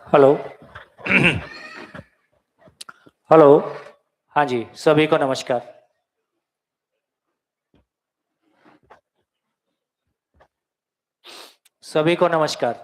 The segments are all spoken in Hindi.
हेलो। हेलो। हाँ जी, सभी को नमस्कार। सभी को नमस्कार।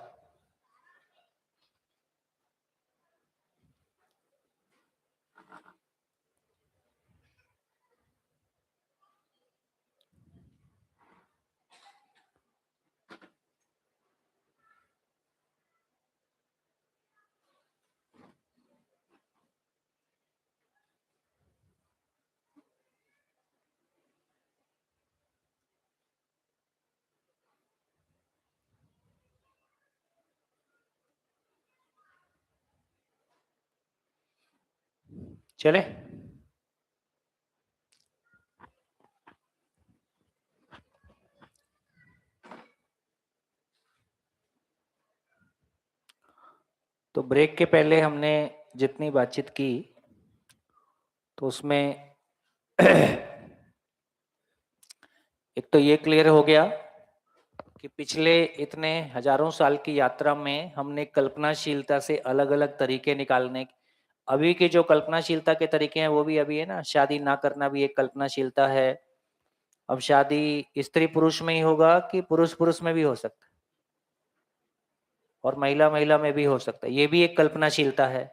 चले। तो ब्रेक के पहले हमने जितनी बातचीत की तो उसमें एक तो ये क्लियर हो गया कि पिछले इतने हजारों साल की यात्रा में हमने कल्पनाशीलता से अलग अलग तरीके निकालने, अभी के जो कल्पनाशीलता के तरीके हैं वो भी अभी है ना, शादी ना करना भी एक कल्पनाशीलता है। अब शादी स्त्री पुरुष में ही होगा कि पुरुष पुरुष में भी हो सकता है, और महिला महिला में भी हो सकता है, ये भी एक कल्पनाशीलता है।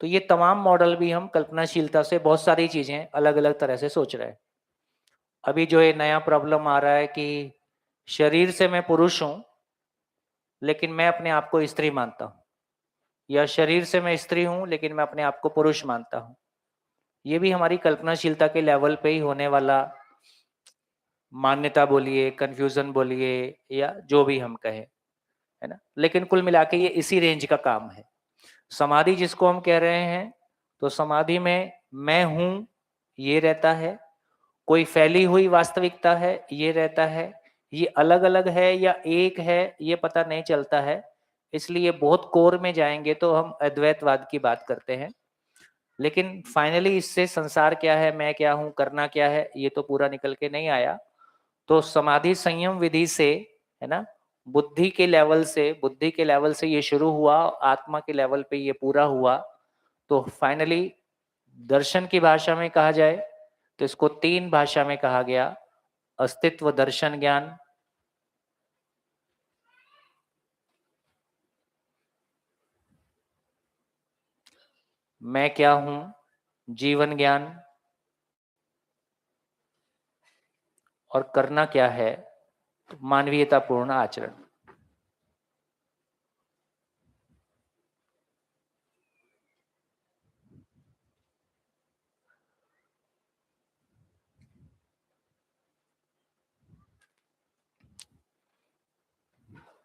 तो ये तमाम मॉडल भी हम कल्पनाशीलता से बहुत सारी चीजें अलग अलग तरह से सोच रहे हैं। अभी जो ये नया प्रॉब्लम आ रहा है कि शरीर से मैं पुरुष हूं लेकिन मैं अपने आप को स्त्री मानता हूं, या शरीर से मैं स्त्री हूं लेकिन मैं अपने आप को पुरुष मानता हूं। ये भी हमारी कल्पनाशीलता के लेवल पे ही होने वाला मान्यता बोलिए, कंफ्यूजन बोलिए, या जो भी हम कहें, है ना। लेकिन कुल मिला के ये इसी रेंज का काम है। समाधि जिसको हम कह रहे हैं, तो समाधि में मैं हूं ये रहता है, कोई फैली हुई वास्तविकता है ये रहता है, ये अलग अलग है या एक है ये पता नहीं चलता है। इसलिए बहुत कोर में जाएंगे तो हम अद्वैतवाद की बात करते हैं, लेकिन फाइनली इससे संसार क्या है, मैं क्या हूं, करना क्या है, ये तो पूरा निकल के नहीं आया। तो समाधि संयम विधि से, है ना, बुद्धि के लेवल से ये शुरू हुआ, आत्मा के लेवल पे ये पूरा हुआ। तो फाइनली दर्शन की भाषा में कहा जाए तो इसको तीन भाषा में कहा गया: अस्तित्व दर्शन ज्ञान, मैं क्या हूं जीवन ज्ञान, और करना क्या है मानवीयतापूर्ण आचरण।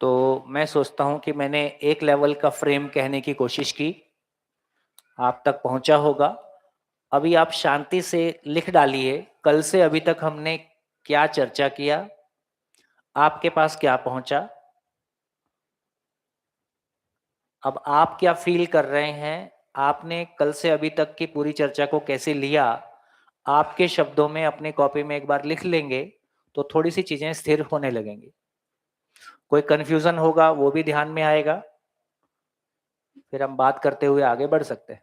तो मैं सोचता हूं कि मैंने एक लेवल का फ्रेम कहने की कोशिश की, आप तक पहुंचा होगा। अभी आप शांति से लिख डालिए कल से अभी तक हमने क्या चर्चा किया, आपके पास क्या पहुंचा, अब आप क्या फील कर रहे हैं, आपने कल से अभी तक की पूरी चर्चा को कैसे लिया, आपके शब्दों में अपने कॉपी में एक बार लिख लेंगे तो थोड़ी सी चीजें स्थिर होने लगेंगी। कोई कंफ्यूजन होगा वो भी ध्यान में आएगा, फिर हम बात करते हुए आगे बढ़ सकते हैं।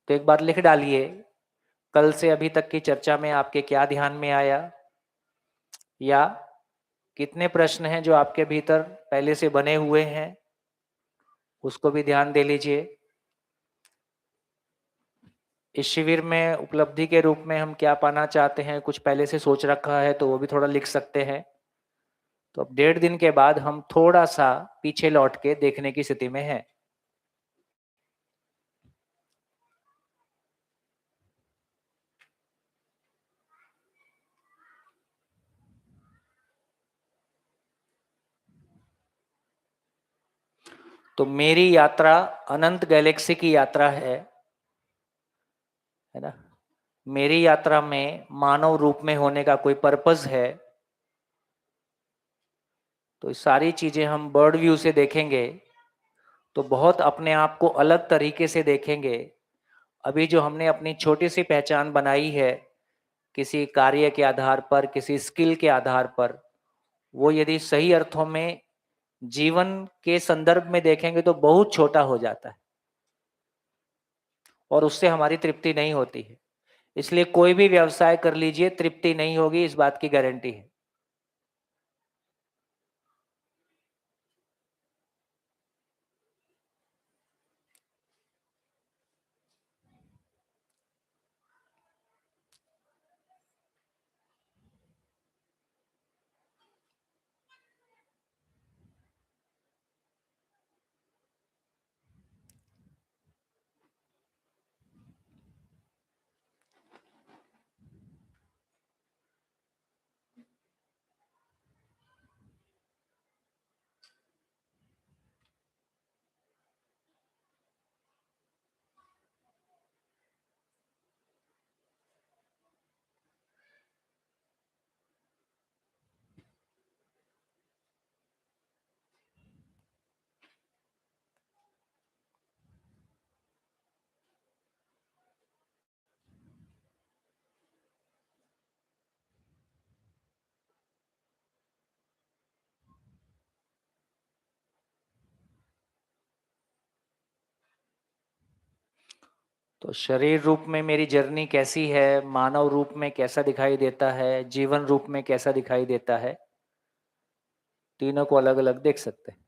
तो एक बार लिख डालिए कल से अभी तक की चर्चा में आपके क्या ध्यान में आया, या कितने प्रश्न हैं जो आपके भीतर पहले से बने हुए हैं, उसको भी ध्यान दे लीजिए। इस शिविर में उपलब्धि के रूप में हम क्या पाना चाहते हैं, कुछ पहले से सोच रखा है तो वो भी थोड़ा लिख सकते हैं। तो अब 1.5 दिन के बाद हम थोड़ा सा पीछे लौट के देखने की स्थिति में हैं। तो मेरी यात्रा अनंत गैलेक्सी की यात्रा है ना। मेरी यात्रा में मानव रूप में होने का कोई पर्पस है, तो सारी चीजें हम बर्ड व्यू से देखेंगे तो बहुत अपने आप को अलग तरीके से देखेंगे। अभी जो हमने अपनी छोटी सी पहचान बनाई है किसी कार्य के आधार पर, किसी स्किल के आधार पर, वो यदि सही अर्थों में जीवन के संदर्भ में देखेंगे तो बहुत छोटा हो जाता है और उससे हमारी तृप्ति नहीं होती है। इसलिए कोई भी व्यवसाय कर लीजिए, तृप्ति नहीं होगी, इस बात की गारंटी है। तो शरीर रूप में मेरी जर्नी कैसी है, मानव रूप में कैसा दिखाई देता है, जीवन रूप में कैसा दिखाई देता है, तीनों को अलग अलग देख सकते हैं।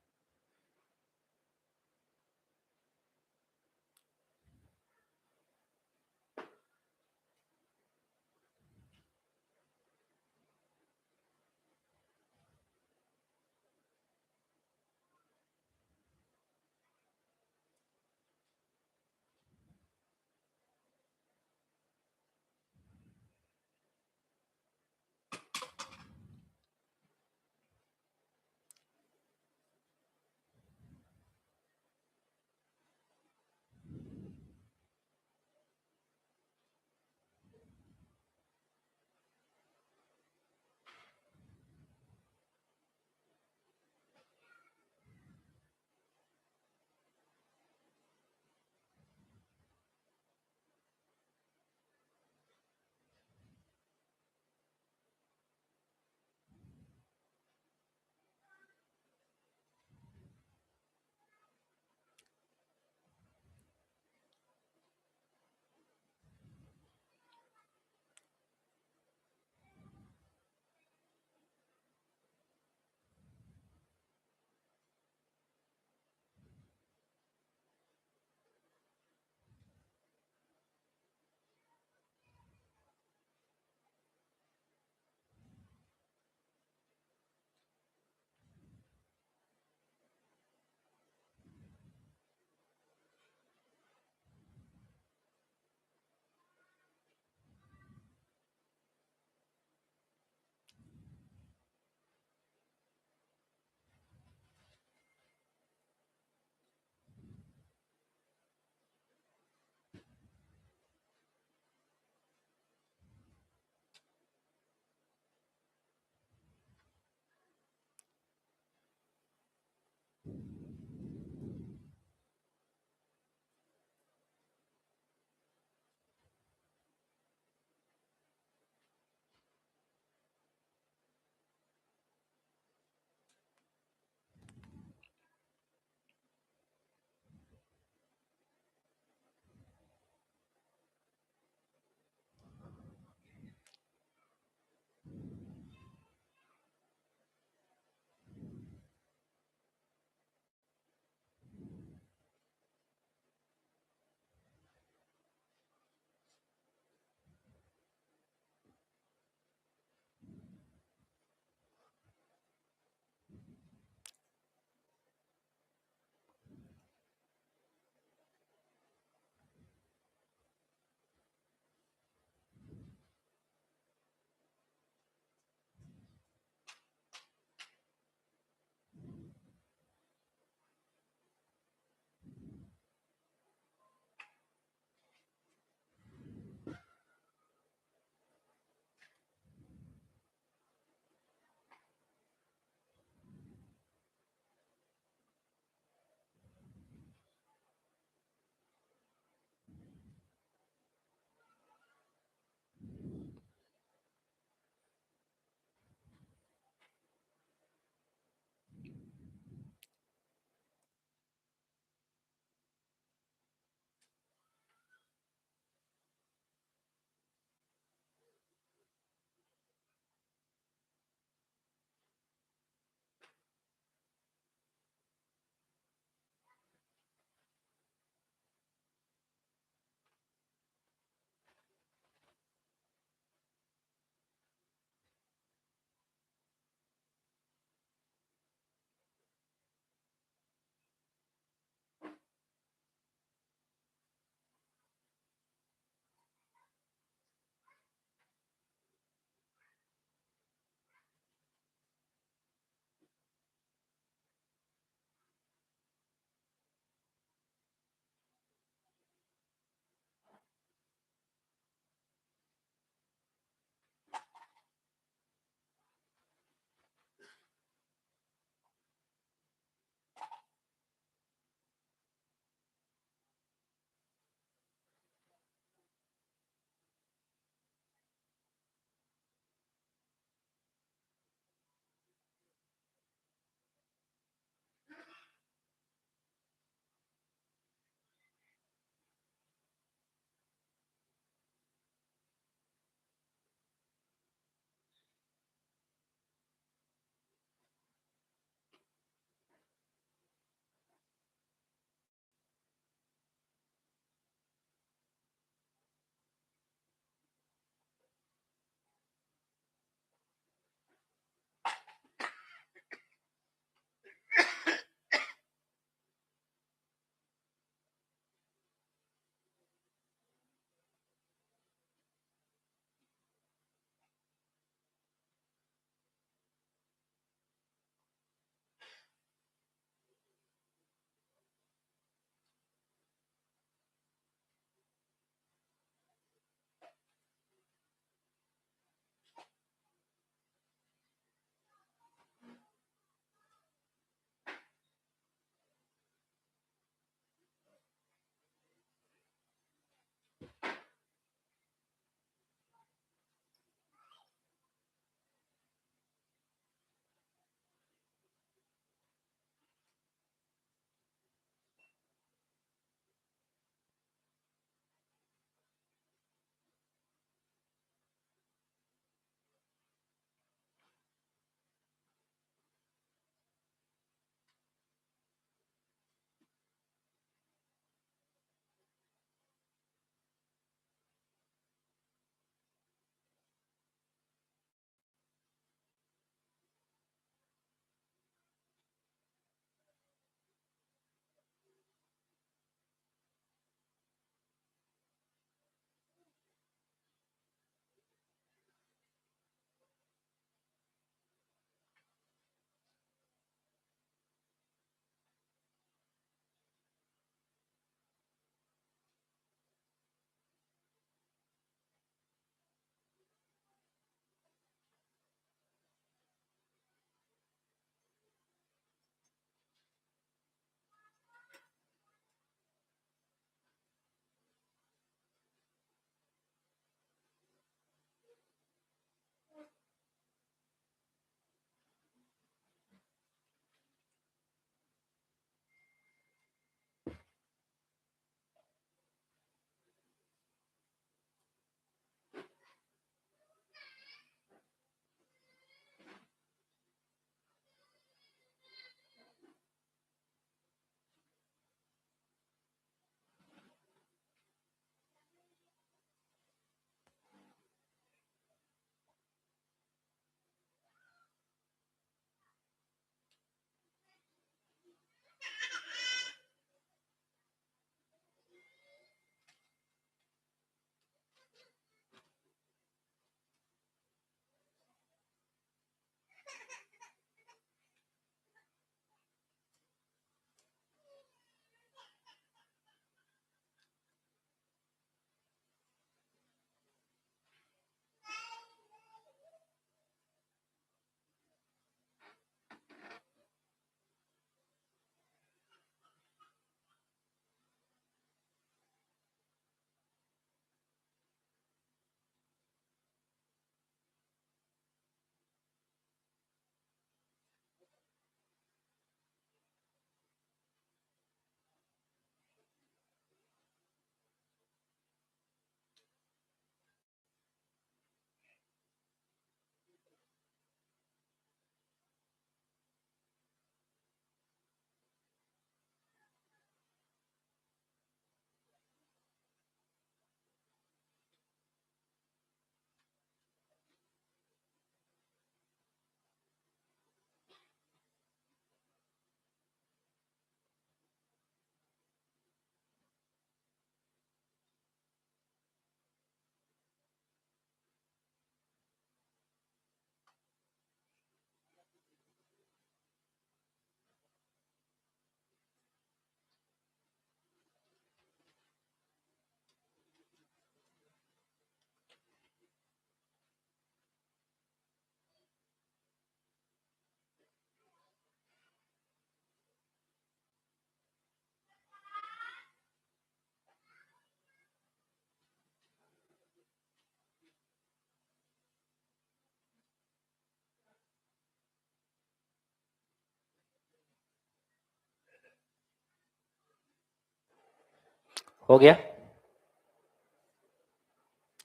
हो गया?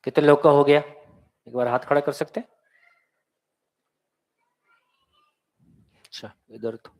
कितने लोग का हो गया? एक बार हाथ खड़ा कर सकते हैं? अच्छा, इधर तो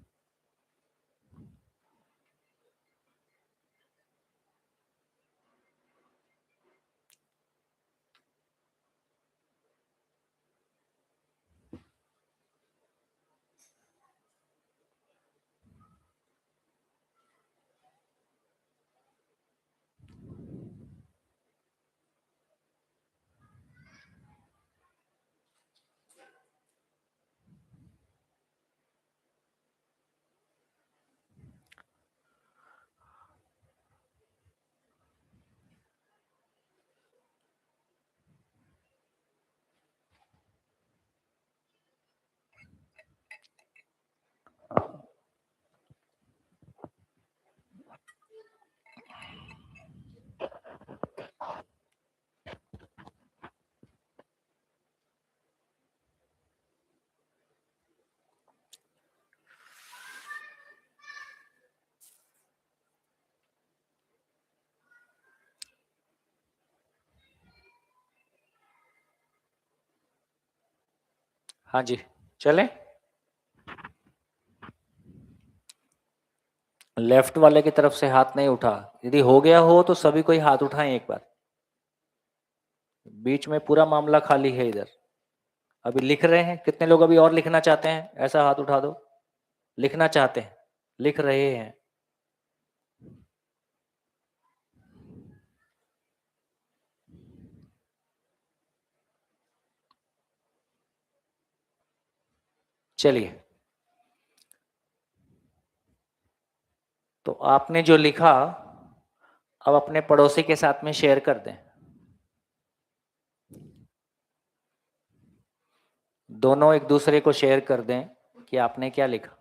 हाँ जी, चलें? लेफ्ट वाले की तरफ से हाथ नहीं उठा। यदि हो गया हो तो सभी कोई हाथ उठाएं एक बार। बीच में पूरा मामला खाली है इधर। अभी लिख रहे हैं, कितने लोग अभी और लिखना चाहते हैं? ऐसा हाथ उठा दो। लिखना चाहते हैं, लिख रहे हैं। चलिए, तो आपने जो लिखा अब अपने पड़ोसी के साथ में शेयर कर दें। दोनों एक दूसरे को शेयर कर दें कि आपने क्या लिखा।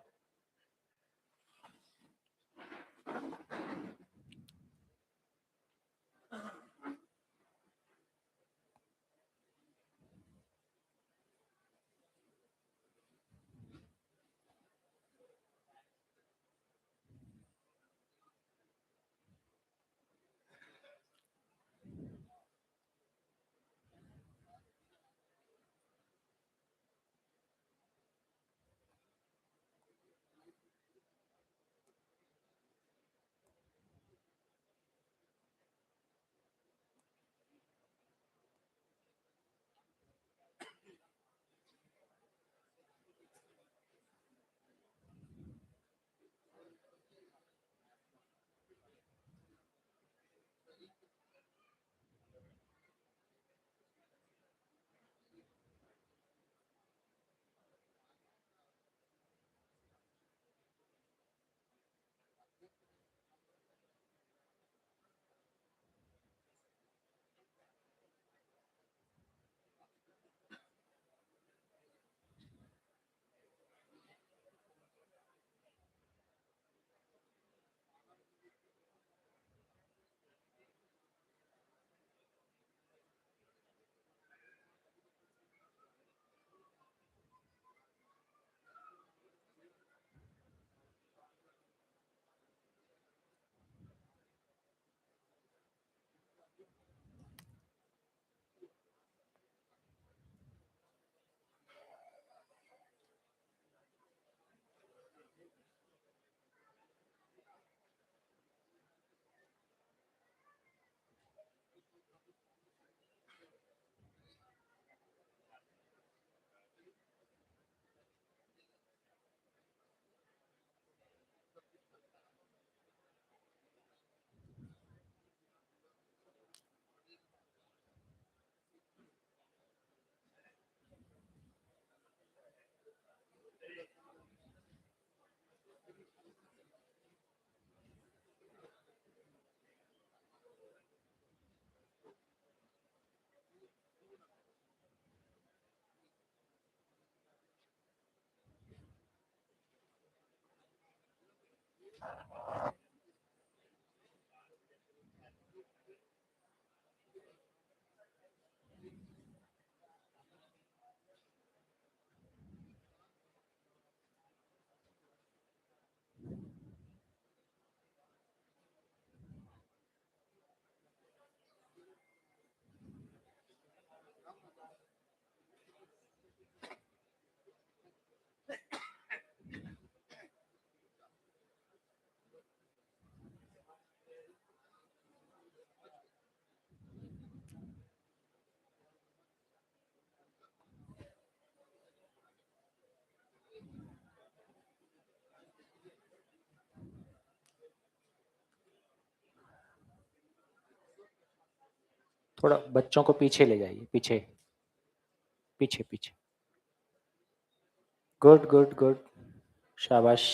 थोड़ा बच्चों को पीछे ले जाइए, पीछे पीछे पीछे। गुड गुड गुड, शाबाश।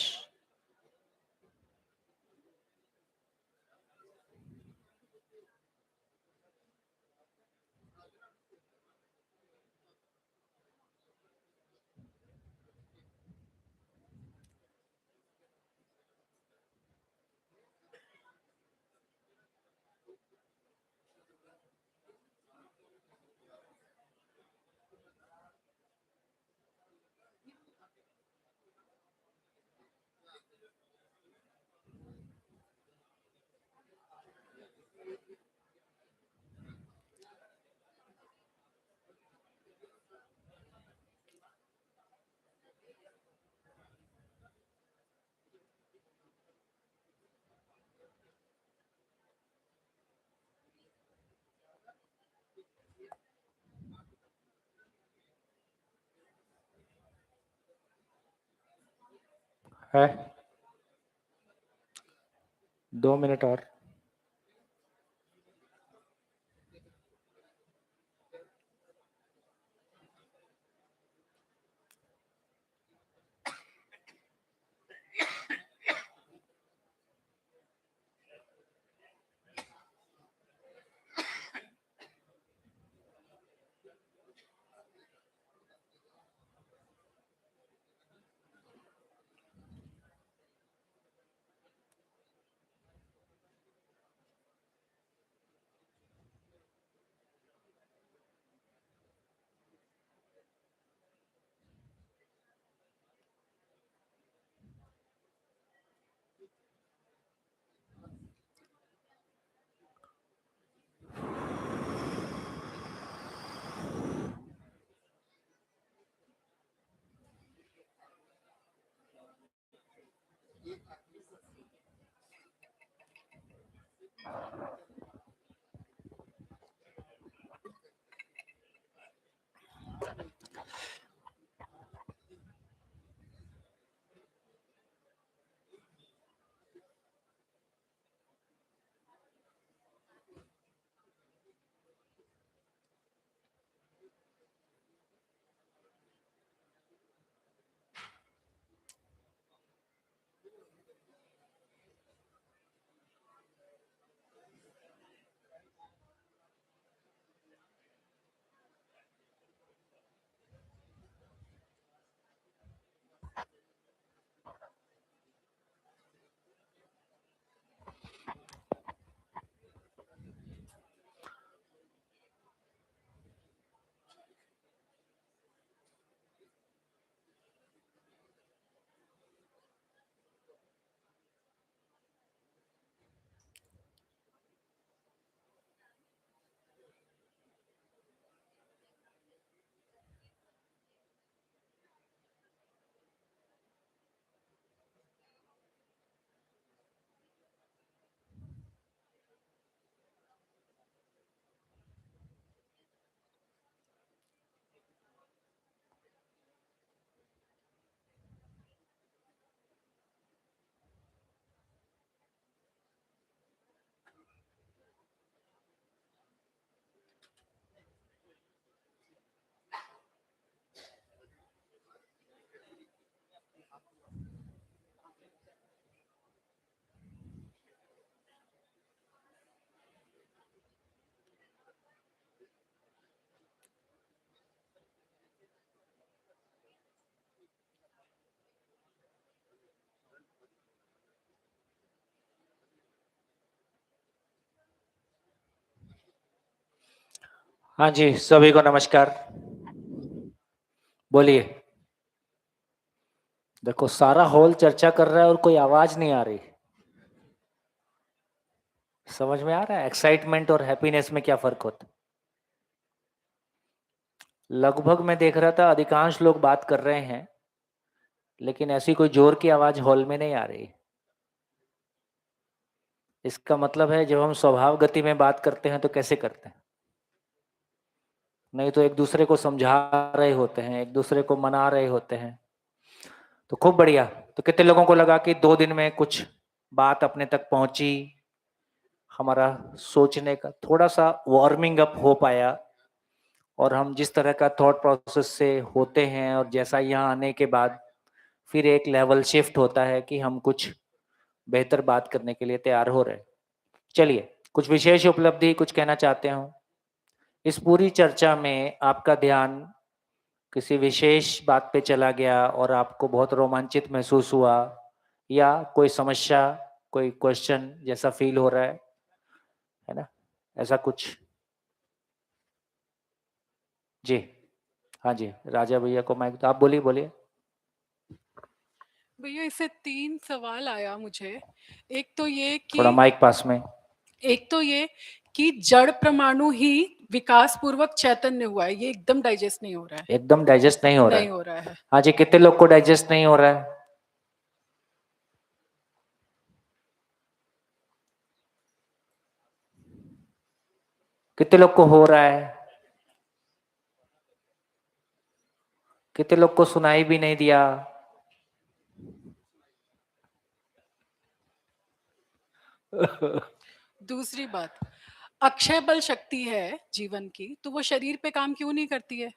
है 2 मिनट और। हाँ जी, सभी को नमस्कार। बोलिए। देखो, सारा हॉल चर्चा कर रहा है और कोई आवाज नहीं आ रही। समझ में आ रहा है एक्साइटमेंट और हैप्पीनेस में क्या फर्क होता है? लगभग मैं देख रहा था अधिकांश लोग बात कर रहे हैं, लेकिन ऐसी कोई जोर की आवाज हॉल में नहीं आ रही। इसका मतलब है जब हम स्वभाव गति में बात करते हैं तो कैसे करते हैं? नहीं तो एक दूसरे को समझा रहे होते हैं, एक दूसरे को मना रहे होते हैं। तो खूब बढ़िया। तो कितने लोगों को लगा कि 2 दिन में कुछ बात अपने तक पहुंची, हमारा सोचने का थोड़ा सा वार्मिंग अप हो पाया, और हम जिस तरह का थॉट प्रोसेस से होते हैं और जैसा यहाँ आने के बाद फिर एक लेवल शिफ्ट होता है कि हम कुछ बेहतर बात करने के लिए तैयार हो रहे हैं। चलिए, कुछ विशेष उपलब्धि कुछ कहना चाहते हो? इस पूरी चर्चा में आपका ध्यान किसी विशेष बात पे चला गया और आपको बहुत रोमांचित महसूस हुआ, या कोई समस्या, कोई क्वेश्चन जैसा फील हो रहा है ना, ऐसा कुछ? जी, हाँ जी, राजा भैया को माइक, तो आप बोलिए बोलिए। भैया इससे 3 सवाल आया मुझे। एक तो ये थोड़ा कि माइक पास में। एक तो ये कि जड़ परमाणु ही विकास पूर्वक चैतन्य हुआ है, ये एकदम डाइजेस्ट नहीं हो रहा है। एकदम डाइजेस्ट नहीं हो रहा नहीं है? हो रहा है। हाँ जी, कितने लोग को डाइजेस्ट नहीं हो रहा है? कितने लोग को हो रहा है? कितने लोग को सुनाई भी नहीं दिया? दूसरी बात, अक्षय बल शक्ति है जीवन की, तो वो शरीर पे काम क्यों नहीं करती है?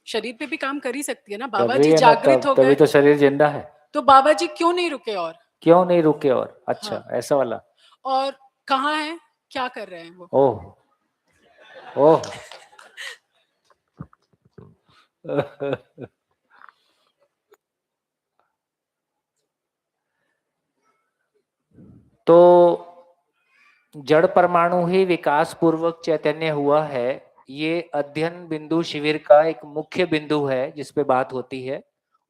शरीर पे भी काम कर ही सकती है ना। कर बाबा रही जी है ना, जागृत तब हो तभी गए, तो शरीर जिंदा है। तो बाबा जी क्यों नहीं रुके? और क्यों नहीं रुके? और अच्छा, हाँ, ऐसा वाला। और कहाँ है, क्या कर रहे हैं वो? ओह, ओह। तो जड़ परमाणु ही विकास पूर्वक चैतन्य हुआ है, ये अध्ययन बिंदु शिविर का एक मुख्य बिंदु है जिस पे बात होती है।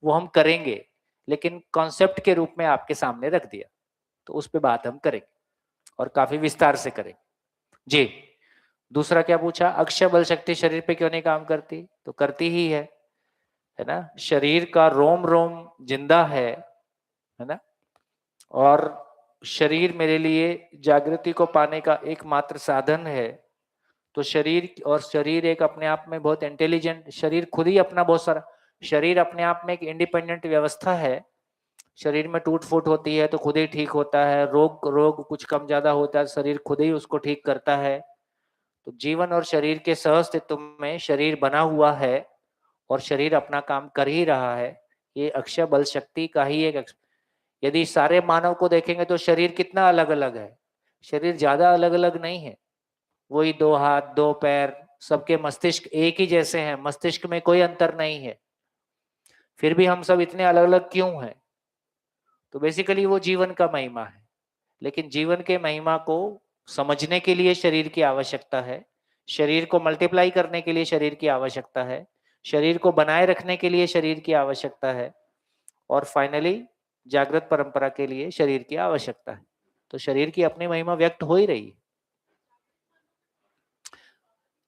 वो हम करेंगे, लेकिन कॉन्सेप्ट के रूप में आपके सामने रख दिया, तो उस पे बात हम करेंगे और काफी विस्तार से करेंगे। जी, दूसरा क्या पूछा? अक्षय बल शक्ति शरीर पे क्यों नहीं काम करती? तो करती ही है ना। शरीर का रोम रोम जिंदा है ना। और शरीर मेरे लिए जागृति को पाने का एकमात्र साधन है। तो शरीर, और शरीर एक अपने आप में बहुत इंटेलिजेंट, शरीर खुद ही अपना बहुत सारा, शरीर अपने आप में एक इंडिपेंडेंट व्यवस्था है। शरीर में टूट फूट होती है तो खुद ही ठीक होता है, रोग रोग कुछ कम ज्यादा होता है, शरीर खुद ही उसको ठीक करता है। तो जीवन और शरीर के सहअस्तित्व में शरीर बना हुआ है और शरीर अपना काम कर ही रहा है। ये अक्षय बल शक्ति का ही एक, यदि सारे मानव को देखेंगे तो शरीर कितना अलग अलग है। शरीर ज्यादा अलग अलग नहीं है, वही 2 हाथ 2 पैर, सबके मस्तिष्क एक ही जैसे हैं, मस्तिष्क में कोई अंतर नहीं है। फिर भी हम सब इतने अलग अलग क्यों हैं? तो बेसिकली वो जीवन का महिमा है। लेकिन जीवन के महिमा को समझने के लिए शरीर की आवश्यकता है, शरीर को मल्टीप्लाई करने के लिए शरीर की आवश्यकता है, शरीर को बनाए रखने के लिए शरीर की आवश्यकता है, और फाइनली जागृत परंपरा के लिए शरीर की आवश्यकता है। तो शरीर की अपनी महिमा व्यक्त हो ही रही है।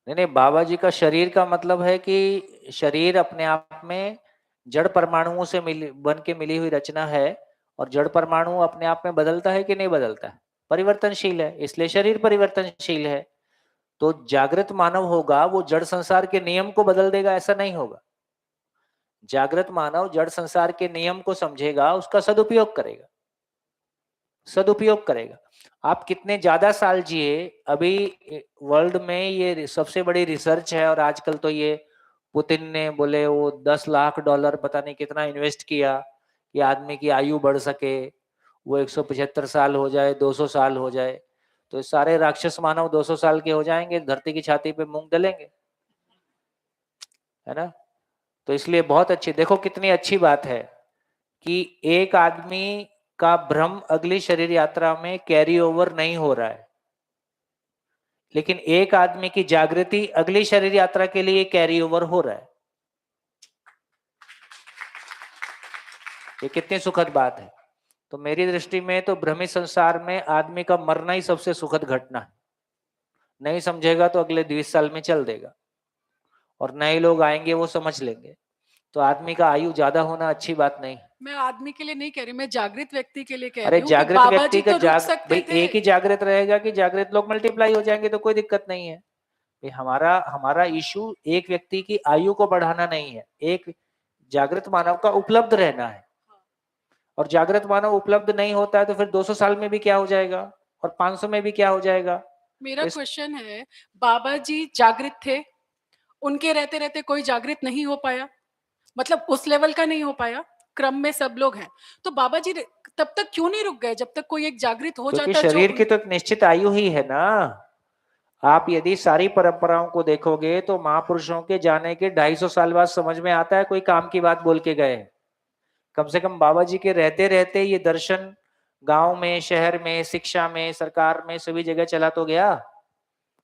नहीं नहीं, बाबा जी का शरीर का मतलब है कि शरीर अपने आप में जड़ परमाणुओं से बन के मिली हुई रचना है, और जड़ परमाणु अपने आप में बदलता है कि नहीं बदलता है? परिवर्तनशील है, इसलिए शरीर परिवर्तनशील है। तो जागृत मानव होगा वो जड़ संसार के नियम को बदल देगा, ऐसा नहीं होगा। जागृत मानव जड़ संसार के नियम को समझेगा, उसका सदुपयोग करेगा, सदुपयोग करेगा। आप कितने ज्यादा साल जिए, अभी वर्ल्ड में ये सबसे बड़ी रिसर्च है, और आजकल तो ये पुतिन ने बोले वो $10 लाख पता नहीं कितना इन्वेस्ट किया कि आदमी की आयु बढ़ सके, वो 175 साल हो जाए, 200 साल हो जाए। तो सारे राक्षस मानव 200 साल के हो जाएंगे, धरती की छाती पे मूंग डलेंगे, है ना। तो इसलिए बहुत अच्छी, देखो कितनी अच्छी बात है कि एक आदमी का भ्रम अगली शरीर यात्रा में कैरी ओवर नहीं हो रहा है, लेकिन एक आदमी की जागृति अगली शरीर यात्रा के लिए कैरी ओवर हो रहा है। ये कितनी सुखद बात है। तो मेरी दृष्टि में तो भ्रमित संसार में आदमी का मरना ही सबसे सुखद घटना है। नहीं समझेगा तो अगले 20 साल में चल देगा, और नए लोग आएंगे वो समझ लेंगे। तो आदमी का आयु ज्यादा होना अच्छी बात नहीं। मैं आदमी के लिए नहीं कह रही, मैं जागृत व्यक्ति के लिए कह अरे रही हूँ कि जागृत बाबा व्यक्ति जी का तो रुक सकते भाई थे। एक ही जागृत रहेगा कि जागृत लोग मल्टीप्लाई हो जाएंगे, तो कोई दिक्कत नहीं है। हमारा हमारा इशू एक व्यक्ति की आयु को बढ़ाना नहीं है, एक जागृत मानव का उपलब्ध रहना है। और जागृत मानव उपलब्ध नहीं होता है तो फिर 200 साल में भी क्या हो जाएगा? और 500 में भी क्या हो जाएगा? मेरा क्वेश्चन है, बाबा जी जागृत थे, उनके रहते रहते कोई जागृत नहीं हो पाया, मतलब उस लेवल का नहीं हो पाया, क्रम में सब लोग हैं, तो बाबा जी तब तक क्यों नहीं रुक गए जब तक कोई एक जागृत हो क्योंकि जाता? शरीर की तो एक निश्चित आयु ही है ना। आप यदि सारी परंपराओं को देखोगे तो महापुरुषों के जाने के 250 साल बाद समझ में आता है कोई काम की बात बोल के गए। कम से कम बाबा जी के रहते रहते ये दर्शन गांव में, शहर में, शिक्षा में, सरकार में, सभी जगह चला तो गया।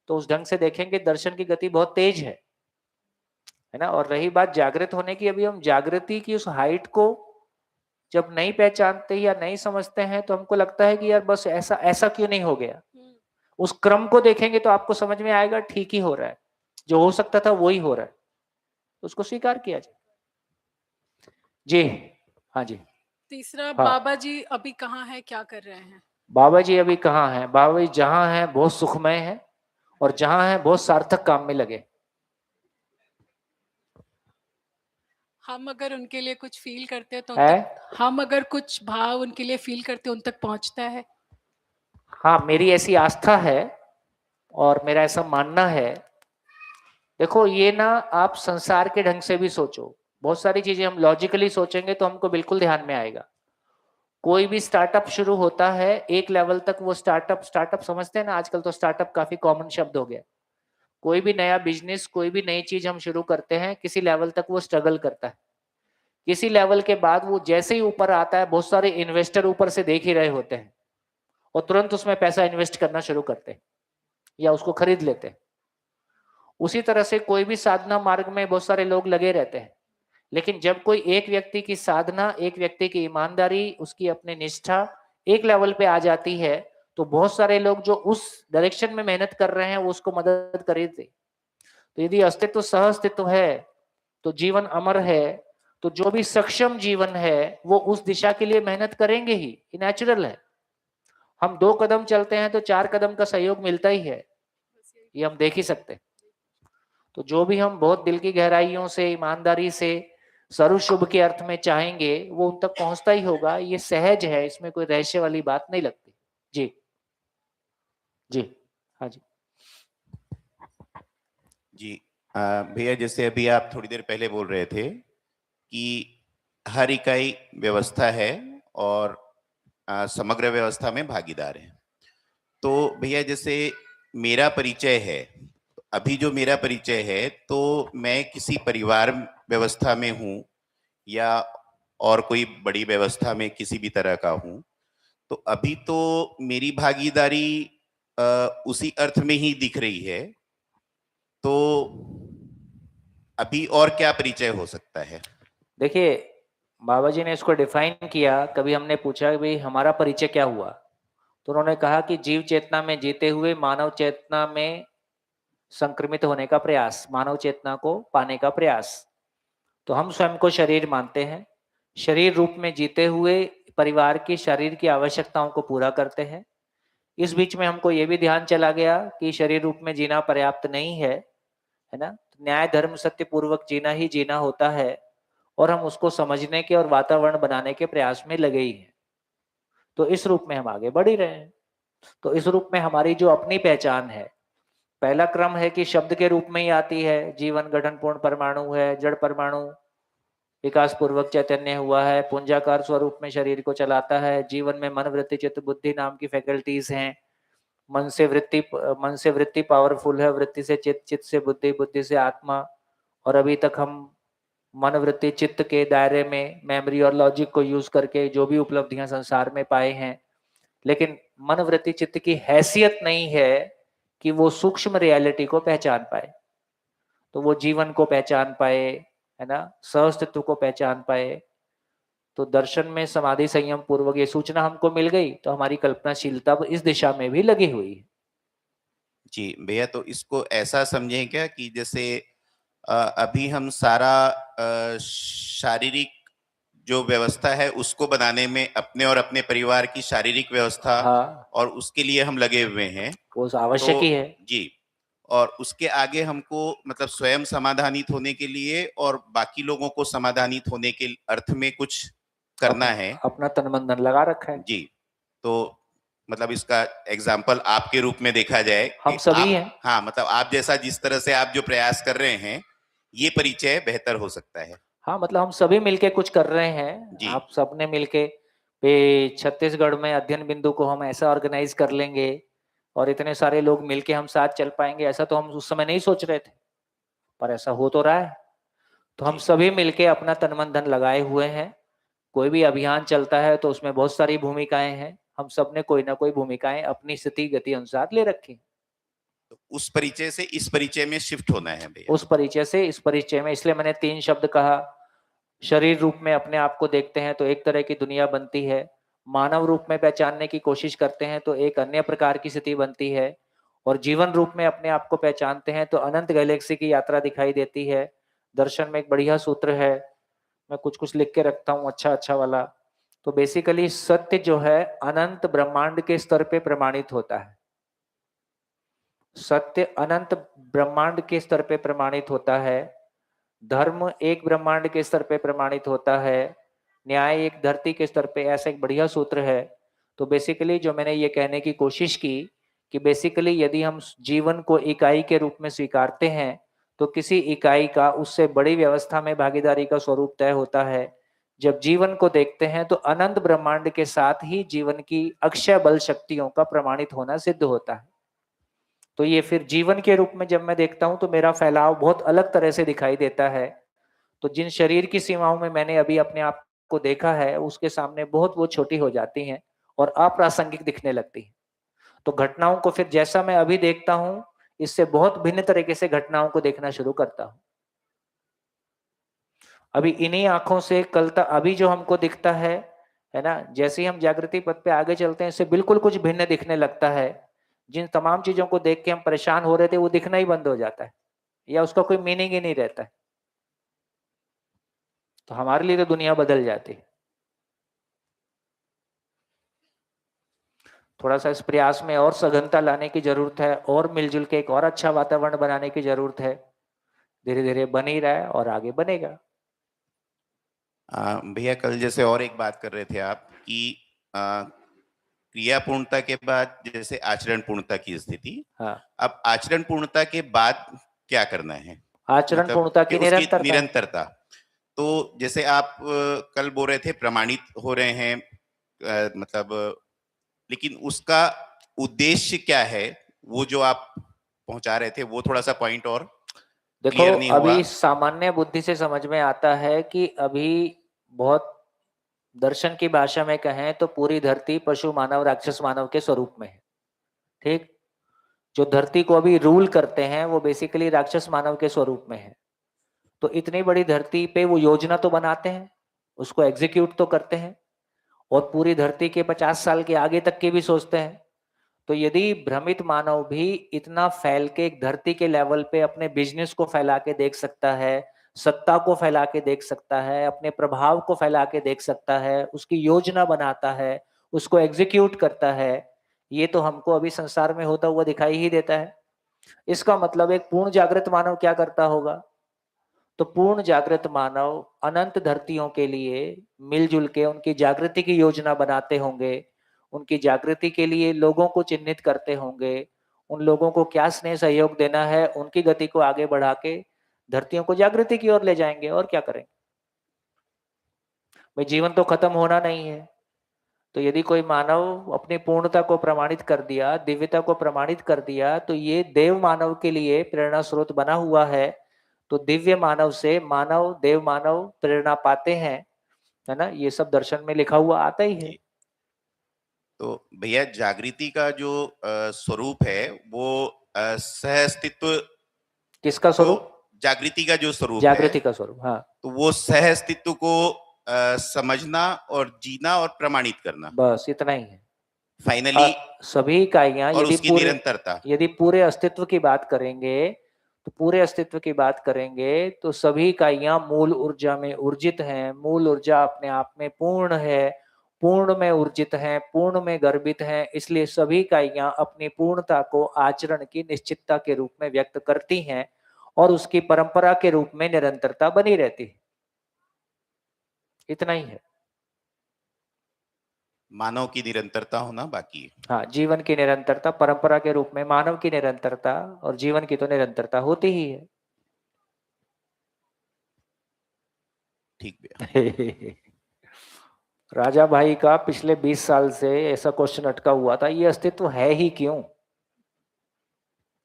तो उस ढंग से देखेंगे दर्शन की गति बहुत तेज है ना। और रही बात जागृत होने की, अभी हम जागृति की उस हाइट को जब नहीं पहचानते या नहीं समझते हैं तो हमको लगता है कि यार बस ऐसा ऐसा क्यों नहीं हो गया। उस क्रम को देखेंगे तो आपको समझ में आएगा ठीक ही हो रहा है, जो हो सकता था वो ही हो रहा है, उसको स्वीकार किया जाए। जी हाँ जी। तीसरा, हाँ, बाबा जी अभी कहाँ है, क्या कर रहे हैं? बाबा जी अभी कहाँ हैं? बाबा जी जहां हैं बहुत सुखमय है, और जहां हैं बहुत सार्थक काम में लगे। हम अगर उनके लिए कुछ फील करते हैं तो है? हम अगर कुछ भाव उनके लिए फील करते हैं, उन तक पहुंचता है? हाँ, मेरी ऐसी आस्था है और मेरा ऐसा मानना है। देखो ये ना, आप संसार के ढंग से भी सोचो, बहुत सारी चीजें हम लॉजिकली सोचेंगे तो हमको बिल्कुल ध्यान में आएगा। कोई भी स्टार्टअप शुरू होता है एक लेवल तक, वो स्टार्टअप स्टार्टअप समझते हैं ना, आजकल तो स्टार्टअप काफी कॉमन शब्द हो गया। कोई भी नया बिजनेस, कोई भी नई चीज हम शुरू करते हैं, किसी लेवल तक वो स्ट्रगल करता है। किसी लेवल के बाद वो जैसे ही ऊपर आता है, बहुत सारे इन्वेस्टर ऊपर से देख ही रहे होते हैं और तुरंत उसमें पैसा इन्वेस्ट करना शुरू करते हैं या उसको खरीद लेते हैं। उसी तरह से कोई भी साधना मार्ग में बहुत सारे लोग लगे रहते हैं, लेकिन जब कोई एक व्यक्ति की साधना, एक व्यक्ति की ईमानदारी, उसकी अपनी निष्ठा एक लेवल पे आ जाती है तो बहुत सारे लोग जो उस डायरेक्शन में मेहनत कर रहे हैं वो उसको मदद करेंगे। तो यदि अस्तित्व सह अस्तित्व है तो जीवन अमर है, तो जो भी सक्षम जीवन है वो उस दिशा के लिए मेहनत करेंगे ही, ये नेचुरल है। हम 2 कदम चलते हैं तो 4 कदम का सहयोग मिलता ही है, ये हम देख ही सकते हैं। तो जो भी हम बहुत दिल की गहराइयों से, ईमानदारी से, सर्व शुभ के अर्थ में चाहेंगे वो उन तक पहुंचता ही होगा, ये सहज है, इसमें कोई रहस्य वाली बात नहीं लगती। जी जी हाँ जी। जी भैया, जैसे अभी आप थोड़ी देर पहले बोल रहे थे कि हर इकाई व्यवस्था है और समग्र व्यवस्था में भागीदार है। तो भैया जैसे मेरा परिचय है, अभी जो मेरा परिचय है, तो मैं किसी परिवार व्यवस्था में हूँ या और कोई बड़ी व्यवस्था में किसी भी तरह का हूँ, तो अभी तो मेरी भागीदारी उसी अर्थ में ही दिख रही है। तो अभी और क्या परिचय हो सकता है? देखिए, बाबा जी ने इसको डिफाइन किया। कभी हमने पूछा कि भाई हमारा परिचय क्या हुआ, तो उन्होंने कहा कि जीव चेतना में जीते हुए मानव चेतना में संक्रमित होने का प्रयास, मानव चेतना को पाने का प्रयास। तो हम स्वयं को शरीर मानते हैं, शरीर रूप में जीते हुए परिवार की शरीर की आवश्यकताओं को पूरा करते हैं। इस बीच में हमको ये भी ध्यान चला गया कि शरीर रूप में जीना पर्याप्त नहीं है ना, न्याय धर्म सत्य पूर्वक जीना ही जीना होता है, और हम उसको समझने के और वातावरण बनाने के प्रयास में लगे ही हैं। तो इस रूप में हम आगे बढ़ ही रहे हैं। तो इस रूप में हमारी जो अपनी पहचान है, पहला क्रम है कि शब्द के रूप में ही आती है। जीवन गठन पूर्ण परमाणु है, जड़ परमाणु विकास पूर्वक चैतन्य हुआ है, पुंजाकार स्वरूप में शरीर को चलाता है। जीवन में मन, वृत्ति, चित्त, बुद्धि नाम की फैकल्टीज हैं। मन से वृत्ति पावरफुल है, वृत्ति से चित्त, चित्त से बुद्धि, बुद्धि से आत्मा। और अभी तक हम मन, वृत्ति, चित्त के दायरे में मेमोरी और लॉजिक को यूज करके जो भी उपलब्धियां संसार में पाए हैं, लेकिन मन, वृत्ति, चित्त की हैसियत नहीं है कि वो सूक्ष्म रियलिटी को पहचान पाए, तो वो जीवन को पहचान पाए, है ना, सहअस्तित्व को पहचान पाए। तो दर्शन में समाधि संयम पूर्वक ये सूचना हमको मिल गई, तो हमारी कल्पनाशीलता इस दिशा में भी लगी हुई है। जी भैया, तो इसको ऐसा समझें क्या कि जैसे अभी हम सारा शारीरिक जो व्यवस्था है उसको बनाने में अपने और अपने परिवार की शारीरिक व्यवस्था, हाँ, और उसके लिए हम लगे हुए हैं। वो आवश्यक ही है जी, और उसके आगे हमको मतलब स्वयं समाधानित होने के लिए और बाकी लोगों को समाधानित होने के अर्थ में कुछ करना है। अपना तन मन धन लगा रखा है। जी, तो मतलब इसका एग्जाम्पल आपके रूप में देखा जाए हम कि सभी आप, हैं। हाँ मतलब आप जैसा जिस तरह से आप जो प्रयास कर रहे हैं ये परिचय बेहतर हो सकता है। हाँ, मतलब हम सभी मिलके कुछ कर रहे हैं। जी। आप सबने मिलके पे छत्तीसगढ़ में अध्ययन बिंदु को हम ऐसा ऑर्गेनाइज कर लेंगे और इतने सारे लोग मिलके हम साथ चल पाएंगे, ऐसा तो हम उस समय नहीं सोच रहे थे, पर ऐसा हो तो रहा है। तो हम जी। सभी मिलके अपना तन मन धन लगाए हुए हैं। कोई भी अभियान चलता है तो उसमें बहुत सारी भूमिकाएं हैं। हम सब ने कोई ना कोई भूमिकाएं अपनी स्थिति गति अनुसार ले रखी। तो उस परिचय से इस परिचय में शिफ्ट होना है भैया। उस परिचय से इस परिचय में, इसलिए मैंने 3 शब्द कहा। शरीर रूप में अपने आप को देखते हैं तो एक तरह की दुनिया बनती है। मानव रूप में पहचानने की कोशिश करते हैं तो एक अन्य प्रकार की स्थिति बनती है। और जीवन रूप में अपने आप को पहचानते हैं तो अनंत गैलेक्सी की यात्रा दिखाई देती है। दर्शन में एक बढ़िया सूत्र है, मैं कुछ-कुछ लिख के रखता हूँ अच्छा-अच्छा वाला। तो बेसिकली सत्य जो है अनंत ब्रह्मांड के स्तर पे प्रमाणित होता है। सत्य अनंत ब्रह्मांड के स्तर पे प्रमाणित होता है। धर्म एक ब्रह्मांड के स्तर पे प्रमाणित होता है। न्याय एक धरती के स्तर पे, ऐसा एक बढ़िया सूत्र है। तो बेसिकली जो मैंने ये कहने की कोशिश की कि बेसिकली यदि हम जीवन को इकाई के रूप में स्वीकारते हैं तो किसी इकाई का उससे बड़ी व्यवस्था में भागीदारी का स्वरूप तय होता है। जब जीवन को देखते हैं तो अनंत ब्रह्मांड के साथ ही जीवन की अक्षय बल शक्तियों का प्रमाणित होना सिद्ध होता है। तो ये फिर जीवन के रूप में जब मैं देखता हूं तो मेरा फैलाव बहुत अलग तरह से दिखाई देता है। तो जिन शरीर की सीमाओं में मैंने अभी अपने आप को देखा है उसके सामने बहुत वो छोटी हो जाती हैं और अप्रासंगिक दिखने लगती हैं। तो घटनाओं को फिर जैसा मैं अभी देखता हूं इससे बहुत भिन्न तरीके से घटनाओं को देखना शुरू करता हूं। अभी इन्हीं आंखों से कल तक अभी जो हमको दिखता है ना, जैसे ही हम जागृति पथ पे आगे चलते हैं इससे बिल्कुल कुछ भिन्न दिखने लगता है। जिन तमाम चीजों को देख के हम परेशान हो रहे थे वो दिखना ही बंद हो जाता है या उसका कोई मीनिंग ही नहीं रहता है। तो हमारे लिए तो दुनिया बदल जाती है। थोड़ा सा इस प्रयास में और सघनता लाने की जरूरत है और मिलजुल के एक और अच्छा वातावरण बनाने की जरूरत है। धीरे धीरे बन ही रहा है और आगे बनेगा। भैया कल जैसे और एक बात कर रहे थे आप कि क्रिया पूर्णता के बाद जैसे आचरण पूर्णता की स्थिति। हाँ। अब आचरण पूर्णता के बाद क्या करना है? आचरण मतलब पूर्णता कि की उसकी निरंतरता। निरंतरता। तो जैसे आप कल बोल रहे थे प्रमाणित हो रहे हैं, मतलब लेकिन उसका उद्देश्य क्या है? वो जो आप पहुंचा रहे थे वो थोड़ा सा पॉइंट और देखो क्लियर नहीं हुआ। अभी सामान्य बुद्धि से समझ में आता है कि अभी बहुत दर्शन की भाषा में कहें तो पूरी धरती पशु मानव राक्षस मानव के स्वरूप में है। ठीक, जो धरती को अभी रूल करते हैं वो बेसिकली राक्षस मानव के स्वरूप में है। तो इतनी बड़ी धरती पे वो योजना तो बनाते हैं, उसको एग्जीक्यूट तो करते हैं और पूरी धरती के 50 साल के आगे तक के भी सोचते हैं। तो यदि भ्रमित मानव भी इतना फैल के एक धरती के लेवल पे अपने बिजनेस को फैला के देख सकता है, सत्ता को फैला के देख सकता है, अपने प्रभाव को फैला के देख सकता है, उसकी योजना बनाता है, उसको एग्जीक्यूट करता है, ये तो हमको अभी संसार में होता हुआ दिखाई ही देता है। इसका मतलब एक पूर्ण जागृत मानव क्या करता होगा? तो पूर्ण जागृत मानव अनंत धरतियों के लिए मिलजुल के उनकी जागृति की योजना बनाते होंगे, उनकी जागृति के लिए लोगों को चिन्हित करते होंगे, उन लोगों को क्या स्नेह सहयोग देना है, उनकी गति को आगे बढ़ा के धरतियों को जागृति की ओर ले जाएंगे और क्या करेंगे। भाई जीवन तो खत्म होना नहीं है। तो यदि कोई मानव अपनी पूर्णता को प्रमाणित कर दिया, दिव्यता को प्रमाणित कर दिया, तो ये देव मानव के लिए प्रेरणा स्रोत बना हुआ है। तो दिव्य मानव से मानव देव मानव प्रेरणा पाते हैं, है ना, ये सब दर्शन में लिखा हुआ आता ही है। तो भैया जागृति का जो स्वरूप है वो सह अस्तित्व किसका को, स्वरूप? जागृति का जो स्वरूप है जागृति का स्वरूप, हाँ। तो वो सह अस्तित्व को समझना और जीना और प्रमाणित करना, बस इतना ही है। फाइनली, सभी इकाइयां और उसकी निरंतरता। यदि पूरे अस्तित्व की बात करेंगे तो पूरे अस्तित्व की बात करेंगे तो सभी इकाइयां मूल ऊर्जा में ऊर्जित हैं। मूल ऊर्जा अपने आप में पूर्ण है, पूर्ण में ऊर्जित है, पूर्ण में गर्भित है। इसलिए सभी इकाइयां अपनी पूर्णता को आचरण की निश्चितता के रूप में व्यक्त करती हैं और उसकी परंपरा के रूप में निरंतरता बनी रहती है। इतना ही है। मानव की निरंतरता होना बाकी है। हाँ, जीवन की निरंतरता, परंपरा के रूप में मानव की निरंतरता और जीवन की तो निरंतरता होती ही है। ठीक भैया। राजा भाई का पिछले 20 साल से ऐसा क्वेश्चन अटका हुआ था, ये अस्तित्व है ही क्यों?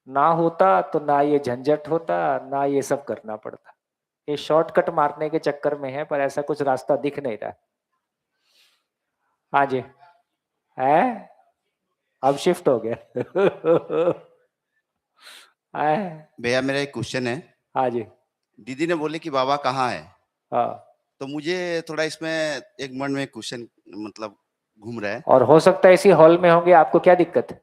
ना होता तो ना ये झंझट होता, ना ये सब करना पड़ता। ये शॉर्टकट मारने के चक्कर में है, पर ऐसा कुछ रास्ता दिख नहीं रहा। हाँ जी, है अब शिफ्ट हो गया। है। भैया मेरा एक क्वेश्चन है। हाँ जी। दीदी ने बोले कि बाबा कहाँ है, हाँ, तो मुझे थोड़ा इसमें एक मन में क्वेश्चन मतलब घूम रहा है। और हो सकता है इसी हॉल में होंगे, आपको क्या दिक्कत है?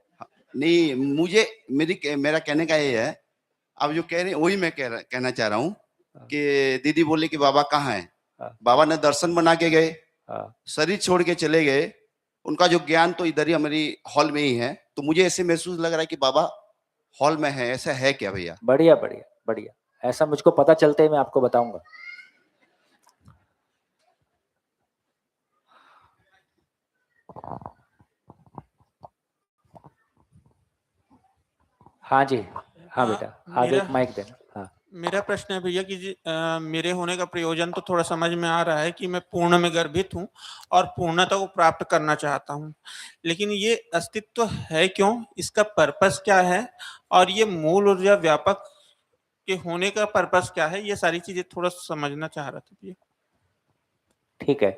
नहीं, मुझे मेरा कहने का ये है, आप जो कह रहे हैं वही मैं कहना चाह रहा हूँ कि दीदी बोले कि बाबा कहाँ है। हाँ। बाबा ने दर्शन बना के गए, हाँ। शरीर छोड़ के चले गए, उनका जो ज्ञान तो इधर ही हमारी हॉल में ही है। तो मुझे ऐसे महसूस लग रहा है कि बाबा हॉल में है, ऐसा है क्या भैया? बढ़िया बढ़िया बढ़िया, ऐसा मुझको पता चलते ही मैं आपको बताऊंगा। हाँ जी, हाँ बेटा, आगे एक माइक देना। हाँ, मेरा प्रश्न है भैया कि मेरे होने का प्रयोजन तो थोड़ा समझ में आ रहा है कि मैं पूर्ण में गर्भित हूँ और पूर्णता को प्राप्त करना चाहता हूँ, लेकिन ये अस्तित्व है क्यों, इसका पर्पस क्या है, और ये मूल ऊर्जा व्यापक के होने का पर्पस क्या है, ये सारी चीजें थोड़ा समझना चाह रहा था भैया। ठीक है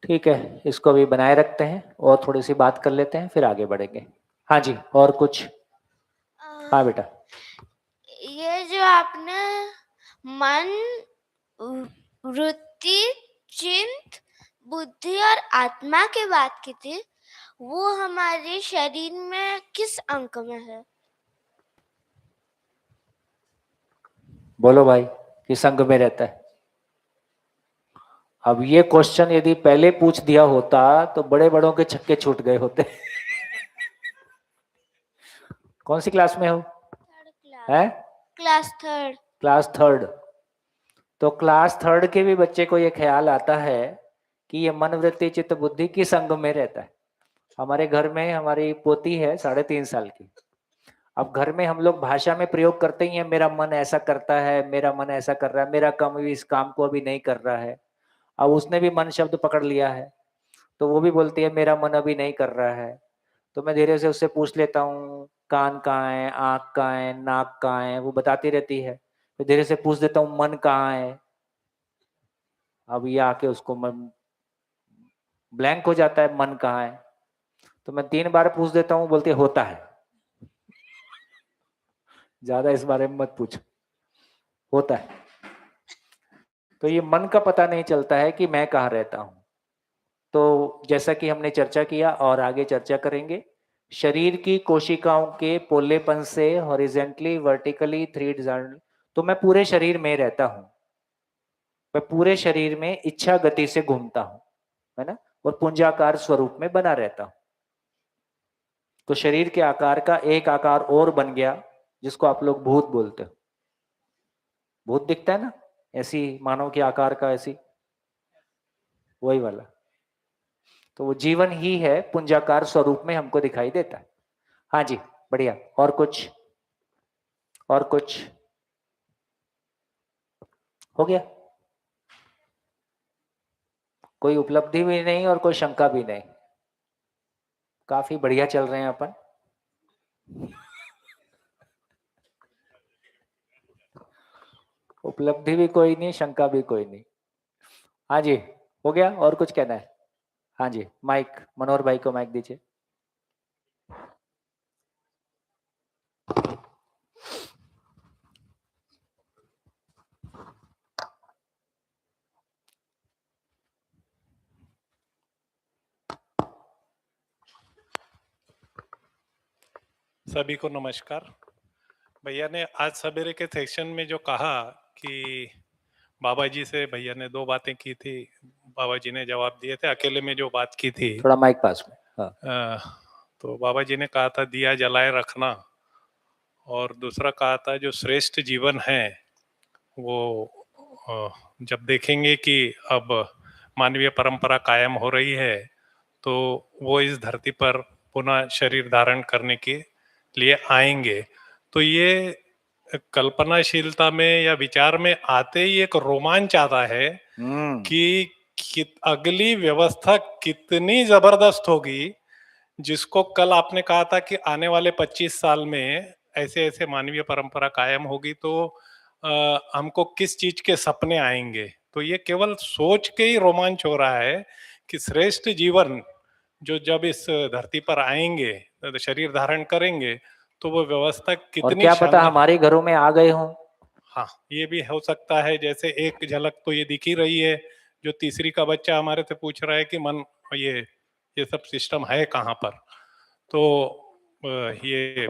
ठीक है, इसको भी बनाए रखते हैं और थोड़ी सी बात कर लेते हैं, फिर आगे बढ़ेंगे। हाँ जी, और कुछ? हाँ बेटा। ये जो आपने मन, वृत्ति, चिंत, बुद्धि और आत्मा की बात की थी, वो हमारे शरीर में किस अंक में है? बोलो भाई, किस अंग में रहता है? अब ये क्वेश्चन यदि पहले पूछ दिया होता तो बड़े बड़ों के छक्के छूट गए होते। कौन सी क्लास में हो? है क्लास थर्ड। Class third. तो क्लास थर्ड के भी बच्चे को ये ख्याल आता है कि ये मन, वृत्ति, चित्त, बुद्धि किस अंग में रहता है। हमारे घर में हमारी पोती है 3.5 साल की। अब घर में हम लोग भाषा में प्रयोग करते ही हैं, मेरा मन ऐसा करता है, मेरा मन ऐसा कर रहा है, मेरा काम भी इस काम को अभी नहीं कर रहा है। अब उसने भी मन शब्द पकड़ लिया है, तो वो भी बोलती है मेरा मन अभी नहीं कर रहा है। तो मैं धीरे से उससे पूछ लेता हूँ, कान कहाँ है, आँख कहाँ है, नाक कहाँ है, वो बताती रहती है। फिर धीरे से पूछ देता हूँ मन कहाँ है। अब ये आके उसको मन ब्लैंक हो जाता है, मन कहाँ है। तो मैं 3 बार पूछ देता हूँ, बोलते होता है। ज्यादा इस बारे में मत पूछो, होता है। तो ये मन का पता नहीं चलता है कि मैं कहाँ रहता हूँ। तो जैसा कि हमने चर्चा किया और आगे चर्चा करेंगे, शरीर की कोशिकाओं के पोलेपन से हॉरिजेंटली, वर्टिकली, 3 डिजाइन, तो मैं पूरे शरीर में रहता हूँ। मैं पूरे शरीर में इच्छा गति से घूमता हूँ, है ना, और पुंजाकार स्वरूप में बना रहता हूँ। तो शरीर के आकार का एक आकार और बन गया, जिसको आप लोग भूत बोलते हो। भूत दिखता है ना, ऐसी मानव के आकार का, ऐसी वही वाला। तो वो जीवन ही है, पुंजाकार स्वरूप में हमको दिखाई देता है। हाँ जी, बढ़िया। और कुछ? और कुछ हो गया? कोई उपलब्धि भी नहीं और कोई शंका भी नहीं, काफी बढ़िया चल रहे हैं अपन। उपलब्धि भी कोई नहीं, शंका भी कोई नहीं। हाँ जी, हो गया? और कुछ कहना है? हाँ जी, माइक मनोहर भाई को माइक दीजिए। सभी को नमस्कार। भैया ने आज सवेरे के सेक्शन में जो कहा कि बाबा जी से भैया ने 2 बातें की थी, बाबा जी ने जवाब दिए थे, अकेले में जो बात की थी, थोड़ा माइक पास में। हाँ। तो बाबा जी ने कहा था दिया जलाए रखना, और दूसरा कहा था जो श्रेष्ठ जीवन है वो जब देखेंगे कि अब मानवीय परंपरा कायम हो रही है, तो वो इस धरती पर पुनः शरीर धारण करने के लिए आएंगे। तो ये कल्पनाशीलता में या विचार में आते ही एक रोमांच आता है कि अगली व्यवस्था कितनी जबरदस्त होगी, जिसको कल आपने कहा था कि आने वाले 25 साल में ऐसे ऐसे मानवीय परंपरा कायम होगी, तो हमको किस चीज के सपने आएंगे। तो ये केवल सोच के ही रोमांच हो रहा है कि श्रेष्ठ जीवन जो जब इस धरती पर आएंगे, शरीर धारण करेंगे, तो वो व्यवस्था और कितनी क्या पता शानदार। हमारे घरों में आ गए हों। हाँ, ये भी हो सकता है। जैसे एक झलक तो ये दिख ही रही है, जो तीसरी का बच्चा हमारे से पूछ रहा है कि मन ये सब सिस्टम है कहाँ पर। तो ये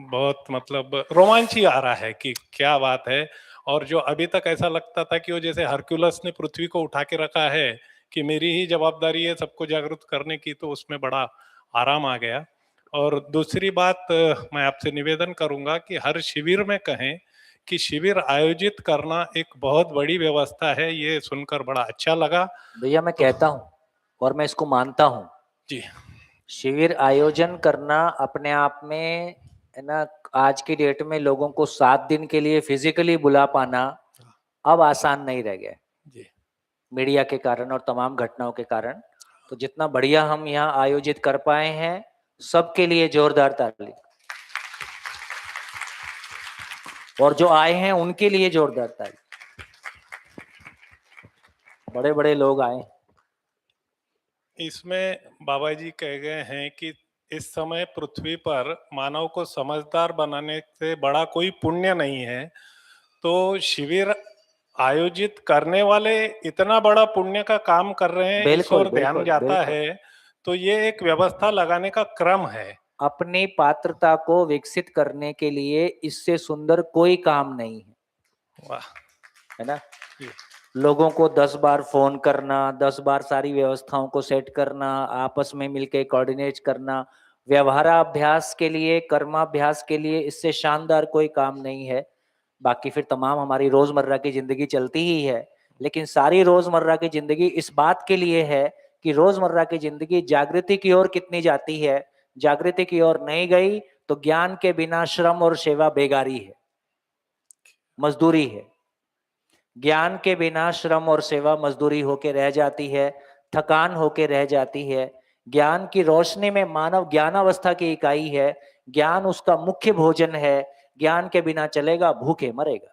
बहुत मतलब रोमांच ही आ रहा है कि क्या बात है। और जो अभी तक ऐसा लगता था कि वो जैसे हरक्यूलस ने पृथ्वी को उठा के रखा है कि मेरी ही जवाबदारी है सबको जागरूक करने की, तो उसमें बड़ा आराम आ गया। और दूसरी बात, मैं आपसे निवेदन करूंगा कि हर शिविर में कहें कि शिविर आयोजित करना एक बहुत बड़ी व्यवस्था है। ये सुनकर बड़ा अच्छा लगा भैया मैं कहता हूँ और मैं इसको मानता हूँ, जी। शिविर आयोजन करना अपने आप में है ना, आज की डेट में लोगों को 7 दिन के लिए फिजिकली बुला पाना अब आसान नहीं रह गया जी। मीडिया के कारण और तमाम घटनाओं के कारण। तो जितना बढ़िया हम यहाँ आयोजित कर पाए हैं, सबके लिए जोरदार ताली। और जो आए हैं उनके लिए जोरदार ताली। बड़े बड़े लोग आए। इसमें बाबा जी कह गए हैं कि इस समय पृथ्वी पर मानव को समझदार बनाने से बड़ा कोई पुण्य नहीं है। तो शिविर आयोजित करने वाले इतना बड़ा पुण्य का काम कर रहे हैं, इस बिल्कुल ओर ध्यान बिल्कुल जाता बिल्कुल। है। तो ये एक व्यवस्था लगाने का क्रम है। अपनी पात्रता को विकसित करने के लिए इससे सुंदर कोई काम नहीं है, वाह। है ना। जी। लोगों को 10 बार फोन करना, 10 बार सारी व्यवस्थाओं को सेट करना, आपस में मिलकर कोऑर्डिनेट करना, व्यवहाराभ्यास के लिए, कर्माभ्यास के लिए इससे शानदार कोई काम नहीं है। बाकी फिर तमाम हमारी रोजमर्रा की जिंदगी चलती ही है, लेकिन सारी रोजमर्रा की जिंदगी इस बात के लिए है कि रोजमर्रा की जिंदगी जागृति की ओर कितनी जाती है। जागृति की ओर नहीं गई तो ज्ञान के बिना श्रम और सेवा बेगारी है, मजदूरी है। ज्ञान के बिना श्रम और सेवा मजदूरी होके रह जाती है, थकान होके रह जाती है। ज्ञान की रोशनी में मानव ज्ञानावस्था की इकाई है, ज्ञान उसका मुख्य भोजन है। ज्ञान के बिना चलेगा भूखे मरेगा।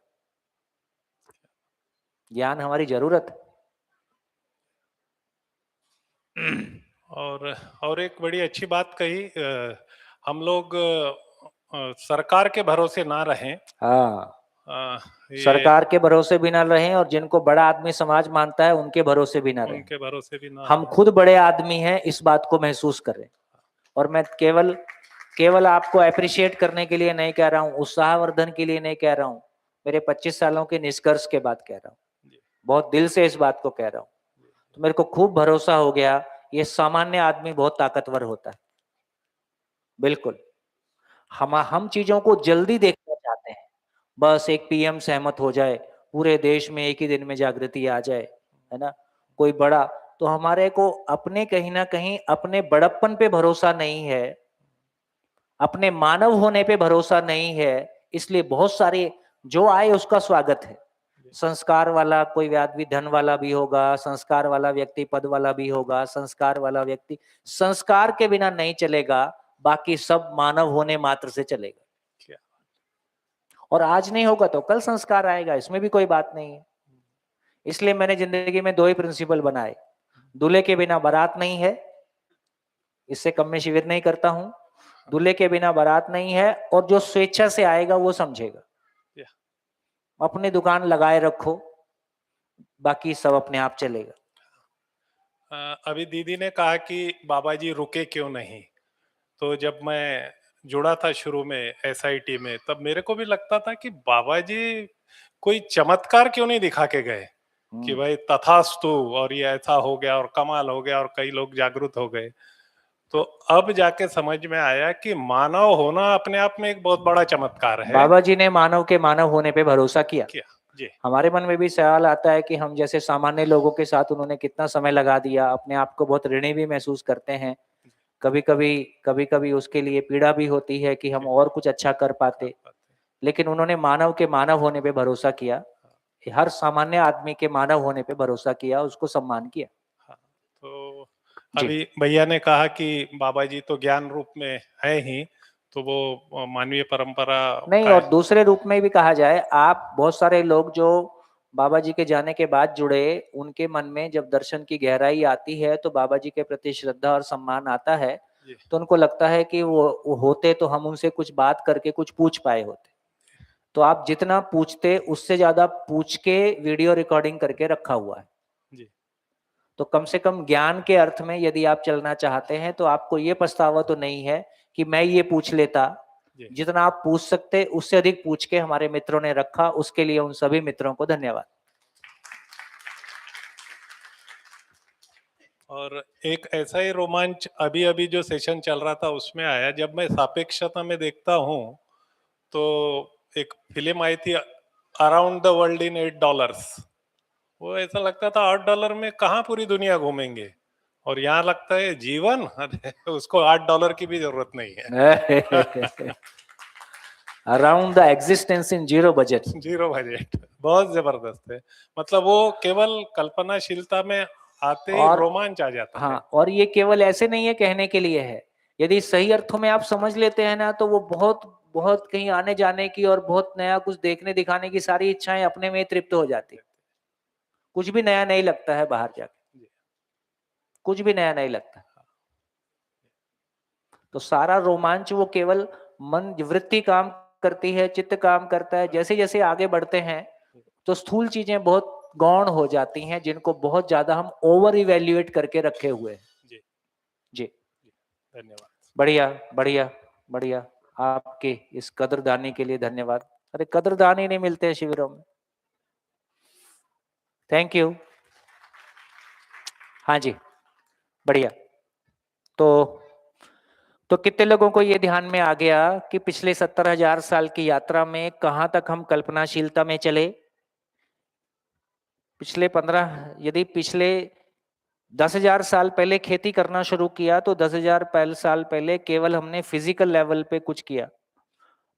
ज्ञान हमारी जरूरत है। और एक बड़ी अच्छी बात कही, हम लोग सरकार के भरोसे ना रहें। हाँ, ये सरकार के भरोसे भी ना रहें और जिनको बड़ा आदमी समाज मानता है उनके भरोसे भी ना रहें। उनके भरोसे भी ना हम रहें। खुद बड़े आदमी हैं, इस बात को महसूस करें। और मैं केवल आपको अप्रिशिएट करने के लिए नहीं कह रहा हूँ, उत्साहवर्धन के लिए नहीं कह रहा हूँ, मेरे 25 सालों के निष्कर्ष के बाद कह रहा हूँ। बहुत दिल से इस बात को कह रहा हूँ। तो मेरे को खूब भरोसा हो गया, ये सामान्य आदमी बहुत ताकतवर होता है। बिल्कुल, हम चीजों को जल्दी देखना चाहते हैं, बस एक पीएम सहमत हो जाए, पूरे देश में एक ही दिन में जागृति आ जाए, है ना, कोई बड़ा। तो हमारे को अपने कहीं ना कहीं अपने बड़प्पन पे भरोसा नहीं है, अपने मानव होने पे भरोसा नहीं है। इसलिए बहुत सारे जो आए उसका स्वागत है। संस्कार वाला कोई आदमी धन वाला भी होगा, संस्कार वाला व्यक्ति पद वाला भी होगा, संस्कार वाला व्यक्ति संस्कार के बिना नहीं चलेगा, बाकी सब मानव होने मात्र से चलेगा। और आज नहीं होगा तो कल संस्कार आएगा, इसमें भी कोई बात नहीं है। इसलिए मैंने जिंदगी में 2 ही प्रिंसिपल बनाए, दूल्हे के बिना बारात नहीं है, इससे कम में शिविर नहीं करता हूं। दूल्हे के बिना बारात नहीं है, और जो स्वेच्छा से आएगा वो समझेगा। अपनी दुकान लगाए रखो, बाकी सब अपने आप चलेगा। अभी दीदी ने कहा कि बाबा जी रुके क्यों नहीं। तो जब मैं जुड़ा था शुरू में एसआईटी में, तब मेरे को भी लगता था कि बाबा जी कोई चमत्कार क्यों नहीं दिखा के गए कि भाई तथास्तु और ये ऐसा हो गया और कमाल हो गया और कई लोग जागरूक हो गए। तो अब जाके समझ में आया कि मानव होना अपने आप में एक बहुत बड़ा चमत्कार है। बाबा जी ने मानव के मानव होने पे भरोसा किया। जी हमारे मन में भी सवाल आता है कि हम जैसे सामान्य लोगों के साथ उन्होंने कितना समय लगा दिया, अपने आप को बहुत ऋणी भी महसूस करते हैं। कभी-कभी उसके लिए पीड़ा भी होती है कि हम जी। और कुछ अच्छा कर पाते। लेकिन उन्होंने मानव के मानव होने पे भरोसा किया। हर सामान्य आदमी के मानव होने पे भरोसा किया, उसको सम्मान किया। हाँ, तो जी। अभी भैया ने कहा कि बाबा जी तो ज्ञान रूप में है ही, तो वो मानवीय परंपरा नहीं, का और दूसरे रूप में भी कहा जाए, आप बहुत सारे लोग जो बाबा जी के जाने के बाद जुड़े, उनके मन में जब दर्शन की गहराई आती है, तो बाबा जी के प्रति श्रद्धा और सम्मान आता है, जी। तो उनको लगता है कि वो होते तो हम उनसे कुछ बात करके कुछ पूछ पाए होते। तो आप जितना पूछते, उससे ज़्यादा पूछ के वीडियो रिकॉर्डिंग करके रखा हुआ है। जी। तो कम से कम ज्ञान के अर्थ में यदि आप चलना चाहते हैं, तो आपको ये पछतावा तो नहीं है कि मैं ये पूछ लेता। जी। जितना आप पूछ सकते, उससे अधिक पूछ के हमारे मित्रों ने रखा, उसके लिए उन सभी मित्रों को धन्यवाद। और एक ऐसा ही रोमांच अभी-अभी जो सेशन चल रहा था उसमें आया, जब मैं सापेक्षता में देखता हूँ, तो एक फिल्म आई थी अराउंड द वर्ल्ड इन $8। वो ऐसा लगता था $8 में कहाँ पूरी दुनिया घूमेंगे, और यहाँ लगता है जीवन अरे उसको $8 की भी जरूरत नहीं है। Around the existence in zero budget. Zero budget बहुत जबरदस्त है। मतलब वो केवल कल्पनाशीलता में आते ही और रोमांच आ जाता है। हाँ, और ये केवल ऐसे नहीं है कहने के लिए है। यदि सही अर्थों में आप समझ लेते हैं ना, तो वो बहुत बहुत कहीं आने जाने की और बहुत नया कुछ देखने दिखाने की सारी इच्छाएं अपने में ही तृप्त हो जाती। कुछ भी नया नहीं लगता है बाहर जाके, कुछ भी नया नहीं लगता। तो सारा रोमांच वो केवल मन वृत्ति काम करती है, चित्त काम करता है। जैसे जैसे आगे बढ़ते हैं, तो स्थूल चीजें बहुत गौण हो जाती हैं, जिनको बहुत ज्यादा हम ओवर इवेल्युएट करके रखे हुए हैं। जी जी, धन्यवाद। बढ़िया बढ़िया बढ़िया। आपके इस कदरदानी के लिए धन्यवाद। अरे कदरदान ही नहीं मिलते हैं शिविरों में। Thank you. हाँ जी, बढ़िया। तो कितने लोगों को ये ध्यान में आ गया कि पिछले 70,000 साल की यात्रा में कहां तक हम कल्पनाशीलता में चले? यदि पिछले 10,000 साल पहले खेती करना शुरू किया, तो 10,000 साल पहले केवल हमने फिजिकल लेवल पे कुछ किया।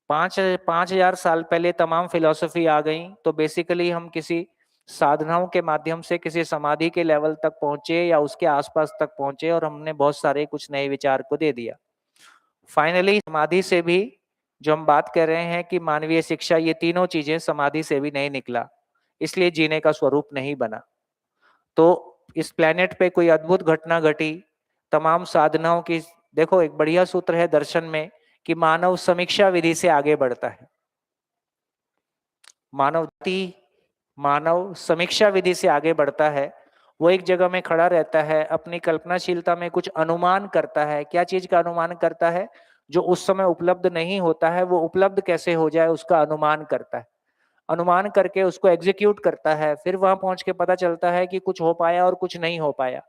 5,000 साल पहले तमाम फिलॉसफी आ गई, तो बेसिकली हम किसी साधनाओं के माध्यम से किसी समाधि के लेवल तक पहुंचे या उसके आसपास तक पहुंचे, और हमने बहुत सारे कुछ नए विचार को दे दिया। फाइनली समाधि से भी जो हम बात कर रहे हैं कि मानवीय शिक्षा, ये तीनों चीजें समाधि से भी नहीं निकला, इसलिए जीने का स्वरूप नहीं बना। तो इस प्लेनेट पे कोई अद्भुत घटना घटी, तमाम साधनाओं की। देखो, एक बढ़िया सूत्र है दर्शन में कि मानव समीक्षा विधि से आगे बढ़ता है। मानव समीक्षा विधि से आगे बढ़ता है। वो एक जगह में खड़ा रहता है, अपनी कल्पनाशीलता में कुछ अनुमान करता है। क्या चीज का अनुमान करता है? जो उस समय उपलब्ध नहीं होता है, वो उपलब्ध कैसे हो जाए, उसका अनुमान करता है। अनुमान करके उसको एग्जीक्यूट करता है। फिर वहां पहुंच के पता चलता है कि कुछ हो पाया और कुछ नहीं हो पाया।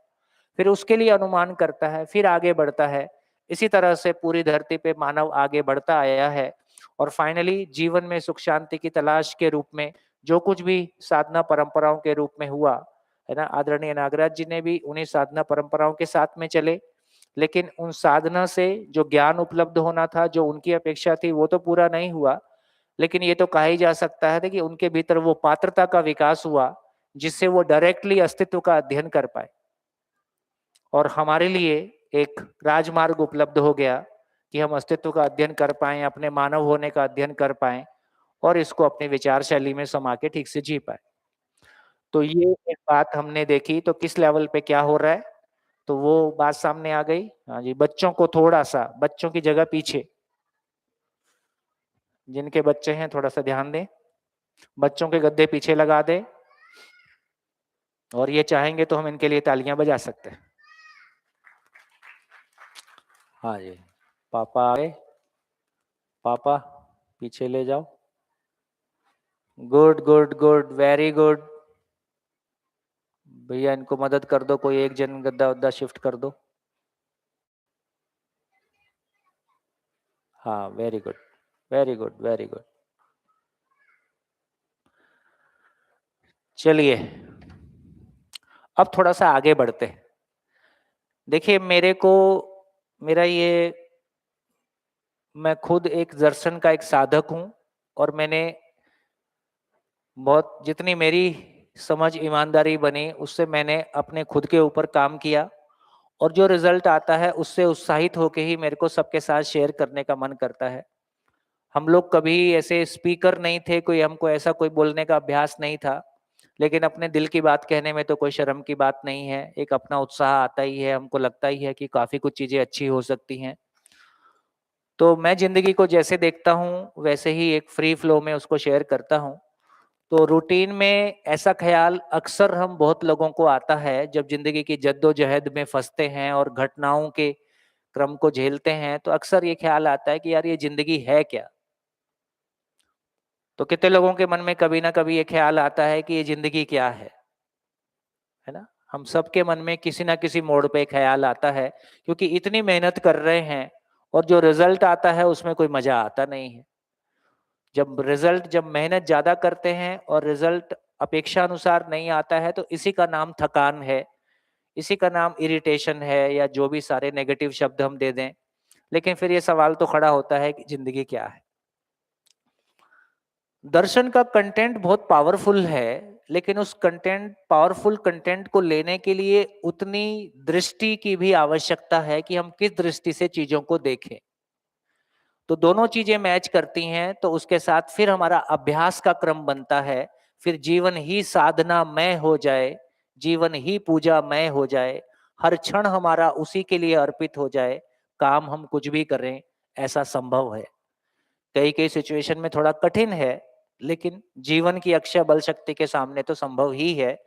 फिर उसके लिए अनुमान करता है, फिर आगे बढ़ता है। इसी तरह से पूरी धरती पे मानव आगे बढ़ता आया है, और फाइनली जीवन में सुख शांति की तलाश के रूप में जो कुछ भी साधना परंपराओं के रूप में हुआ है ना, आदरणीय नागराज जी ने भी उन्हीं साधना परंपराओं के साथ में चले। लेकिन उन साधना से जो ज्ञान उपलब्ध होना था, जो उनकी अपेक्षा थी, वो तो पूरा नहीं हुआ। लेकिन ये तो कहा ही जा सकता है कि उनके भीतर वो पात्रता का विकास हुआ, जिससे वो डायरेक्टली अस्तित्व का अध्ययन कर पाए। और हमारे लिए एक राजमार्ग उपलब्ध हो गया कि हम अस्तित्व का अध्ययन कर पाए, अपने मानव होने का अध्ययन कर पाए, और इसको अपनी विचार शैली में समा के ठीक से जी पाए। तो ये एक बात हमने देखी। तो किस लेवल पे क्या हो रहा है, तो वो बात सामने आ गई। हाँ जी, बच्चों को थोड़ा सा, बच्चों की जगह पीछे, जिनके बच्चे हैं थोड़ा सा ध्यान दें। बच्चों के गद्दे पीछे लगा दें, और ये चाहेंगे तो हम इनके लिए तालियां बजा सकते हैं। हाँ जी, पापा आए, पापा पीछे ले जाओ। Good good good, very good. भैया इनको मदद कर दो, कोई एक जन गद्दा वद्दा शिफ्ट कर दो। हाँ, very good very good very good. चलिए अब थोड़ा सा आगे बढ़ते हैं। देखिए मेरा ये, मैं खुद एक दर्शन का एक साधक हूं और मैंने बहुत, जितनी मेरी समझ ईमानदारी बनी उससे मैंने अपने खुद के ऊपर काम किया और जो रिजल्ट आता है उससे उत्साहित होके ही मेरे को सबके साथ शेयर करने का मन करता है। हम लोग कभी ऐसे स्पीकर नहीं थे, कोई हमको ऐसा कोई बोलने का अभ्यास नहीं था, लेकिन अपने दिल की बात कहने में तो कोई शर्म की बात नहीं है। एक अपना उत्साह आता ही है, हमको लगता ही है कि काफी कुछ चीजें अच्छी हो सकती हैं। तो मैं जिंदगी को जैसे देखता हूँ वैसे ही एक फ्री फ्लो में उसको शेयर करता हूँ। तो रूटीन में ऐसा ख्याल अक्सर हम बहुत लोगों को आता है जब जिंदगी की जद्दोजहद में फंसते हैं और घटनाओं के क्रम को झेलते हैं, तो अक्सर ये ख्याल आता है कि यार ये जिंदगी है क्या। तो कितने लोगों के मन में कभी ना कभी ये ख्याल आता है कि ये जिंदगी क्या है ना। हम सबके मन में किसी ना किसी मोड़ पे ख्याल आता है, क्योंकि इतनी मेहनत कर रहे हैं और जो रिजल्ट आता है उसमें कोई मजा आता नहीं है। जब मेहनत ज्यादा करते हैं और रिजल्ट अपेक्षा अनुसार नहीं आता है तो इसी का नाम थकान है, इसी का नाम इरिटेशन है, या जो भी सारे नेगेटिव शब्द हम दे दें। लेकिन फिर ये सवाल तो खड़ा होता है कि जिंदगी क्या है। दर्शन का कंटेंट बहुत पावरफुल है, लेकिन उस पावरफुल कंटेंट को लेने के लिए उतनी दृष्टि की भी आवश्यकता है कि हम किस दृष्टि से चीजों को देखें। तो दोनों चीजें मैच करती हैं तो उसके साथ फिर हमारा अभ्यास का क्रम बनता है। फिर जीवन ही साधना मय हो जाए, जीवन ही पूजा मय हो जाए, हर क्षण हमारा उसी के लिए अर्पित हो जाए, काम हम कुछ भी करें ऐसा संभव है। कई कई सिचुएशन में थोड़ा कठिन है, लेकिन जीवन की अक्षय बल शक्ति के सामने तो संभव ही है।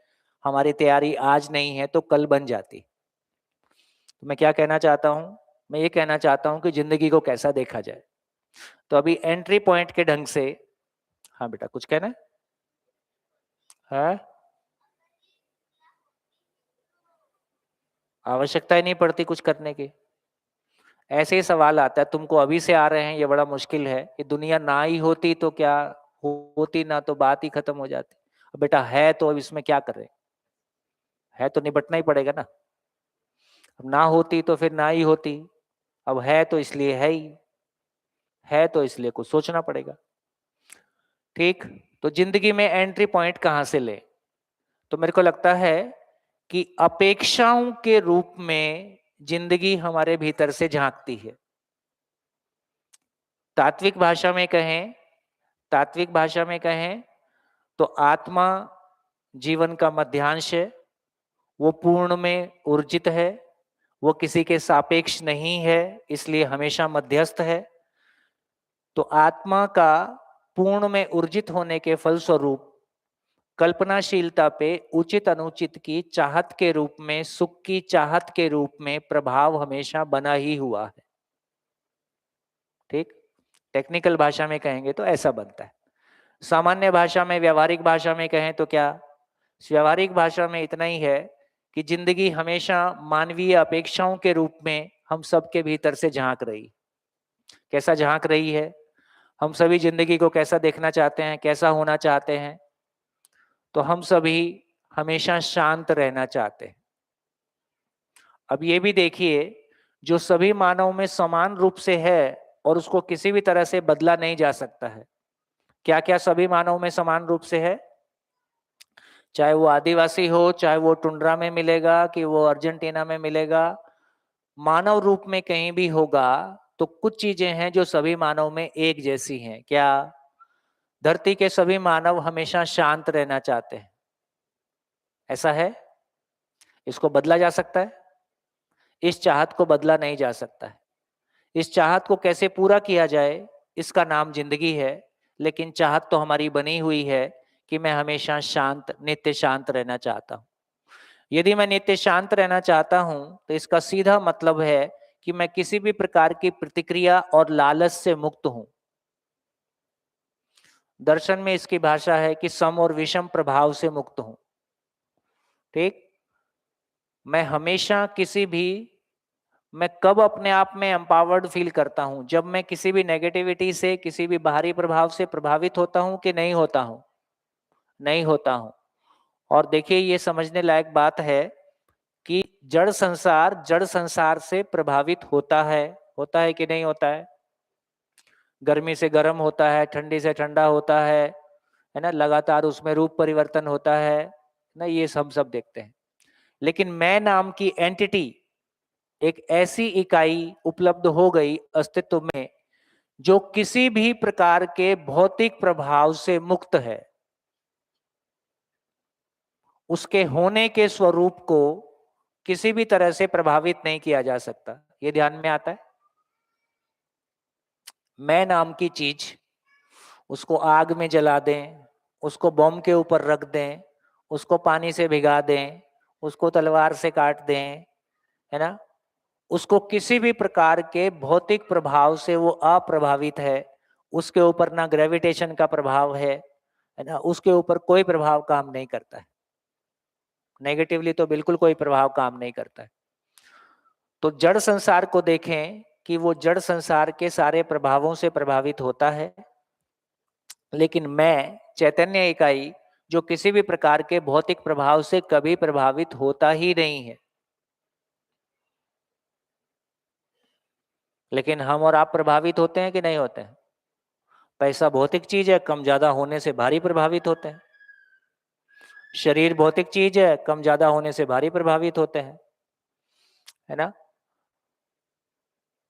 हमारी तैयारी आज नहीं है तो कल बन जाती। तो मैं क्या कहना चाहता हूं, मैं ये कहना चाहता हूं कि जिंदगी को कैसा देखा जाए। तो अभी एंट्री पॉइंट के ढंग से, हाँ बेटा कुछ कहना है? आवश्यकता ही नहीं पड़ती कुछ करने की। ऐसे ही सवाल आता है, तुमको अभी से आ रहे हैं, ये बड़ा मुश्किल है कि दुनिया ना ही होती तो क्या होती, ना तो बात ही खत्म हो जाती। अब बेटा है तो अब इसमें क्या कर रहे, है तो निपटना ही पड़ेगा ना। अब ना होती तो फिर ना ही होती, अब है तो इसलिए है ही, है तो इसलिए कुछ सोचना पड़ेगा। ठीक, तो जिंदगी में एंट्री पॉइंट कहां से ले? तो मेरे को लगता है कि अपेक्षाओं के रूप में जिंदगी हमारे भीतर से झांकती है। तात्विक भाषा में कहें तो आत्मा जीवन का मध्यांश है, वो पूर्ण में ऊर्जित है, वो किसी के सापेक्ष नहीं है, इसलिए हमेशा मध्यस्थ है। तो आत्मा का पूर्ण में ऊर्जित होने के फलस्वरूप कल्पनाशीलता पे उचित अनुचित की चाहत के रूप में, सुख की चाहत के रूप में प्रभाव हमेशा बना ही हुआ है। ठीक, टेक्निकल भाषा में कहेंगे तो ऐसा बनता है। सामान्य भाषा में, व्यवहारिक भाषा में कहें तो क्या? व्यवहारिक भाषा में इतना ही है कि जिंदगी हमेशा मानवीय अपेक्षाओं के रूप में हम सबके भीतर से झांक रही। कैसा झांक रही है? हम सभी जिंदगी को कैसा देखना चाहते हैं, कैसा होना चाहते हैं? तो हम सभी हमेशा शांत रहना चाहते हैं। अब ये भी देखिए, जो सभी मानव में समान रूप से है और उसको किसी भी तरह से बदला नहीं जा सकता है। क्या क्या सभी मानव में समान रूप से है? चाहे वो आदिवासी हो, चाहे वो टुंड्रा में मिलेगा कि वो अर्जेंटीना में मिलेगा, मानव रूप में कहीं भी होगा तो कुछ चीजें हैं जो सभी मानव में एक जैसी हैं। क्या? धरती के सभी मानव हमेशा शांत रहना चाहते हैं, ऐसा है? इसको बदला जा सकता है? इस चाहत को बदला नहीं जा सकता है। इस चाहत को कैसे पूरा किया जाए, इसका नाम जिंदगी है। लेकिन चाहत तो हमारी बनी हुई है कि मैं हमेशा शांत, नित्य शांत रहना चाहता हूं। यदि मैं नित्य शांत रहना चाहता हूं तो इसका सीधा मतलब है कि मैं किसी भी प्रकार की प्रतिक्रिया और लालच से मुक्त हूं। दर्शन में इसकी भाषा है कि सम और विषम प्रभाव से मुक्त हूं। ठीक, मैं हमेशा मैं कब अपने आप में एम्पावर्ड फील करता हूं? जब मैं किसी भी नेगेटिविटी से, किसी भी बाहरी प्रभाव से प्रभावित होता हूं कि नहीं होता हूं? नहीं होता हूं। और देखिए ये समझने लायक बात है कि जड़ संसार से प्रभावित होता है कि नहीं होता है? गर्मी से गर्म होता है, ठंडी से ठंडा होता है ना, लगातार उसमें रूप परिवर्तन होता है ना, ये सब देखते हैं। लेकिन मैं नाम की एंटिटी, एक ऐसी इकाई उपलब्ध हो गई अस्तित्व में जो किसी भी प्रकार के भौतिक प्रभाव से मुक्त है। उसके होने के स्वरूप को किसी भी तरह से प्रभावित नहीं किया जा सकता। ये ध्यान में आता है? मैं नाम की चीज, उसको आग में जला दें, उसको बम के ऊपर रख दें, उसको पानी से भिगा दें, उसको तलवार से काट दें, है ना, उसको किसी भी प्रकार के भौतिक प्रभाव से वो अप्रभावित है। उसके ऊपर ना ग्रेविटेशन का प्रभाव है ना, उसके ऊपर कोई प्रभाव काम नहीं करता है। नेगेटिवली तो बिल्कुल कोई प्रभाव काम नहीं करता है। तो जड़ संसार को देखें कि वो जड़ संसार के सारे प्रभावों से प्रभावित होता है, लेकिन मैं चैतन्य इकाई जो किसी भी प्रकार के भौतिक प्रभाव से कभी प्रभावित होता ही नहीं है। लेकिन हम और आप प्रभावित होते हैं कि नहीं होते हैं? पैसा भौतिक चीज है, कम ज्यादा होने से भारी प्रभावित होते हैं। शरीर भौतिक चीज है, कम ज्यादा होने से भारी प्रभावित होते हैं, है ना।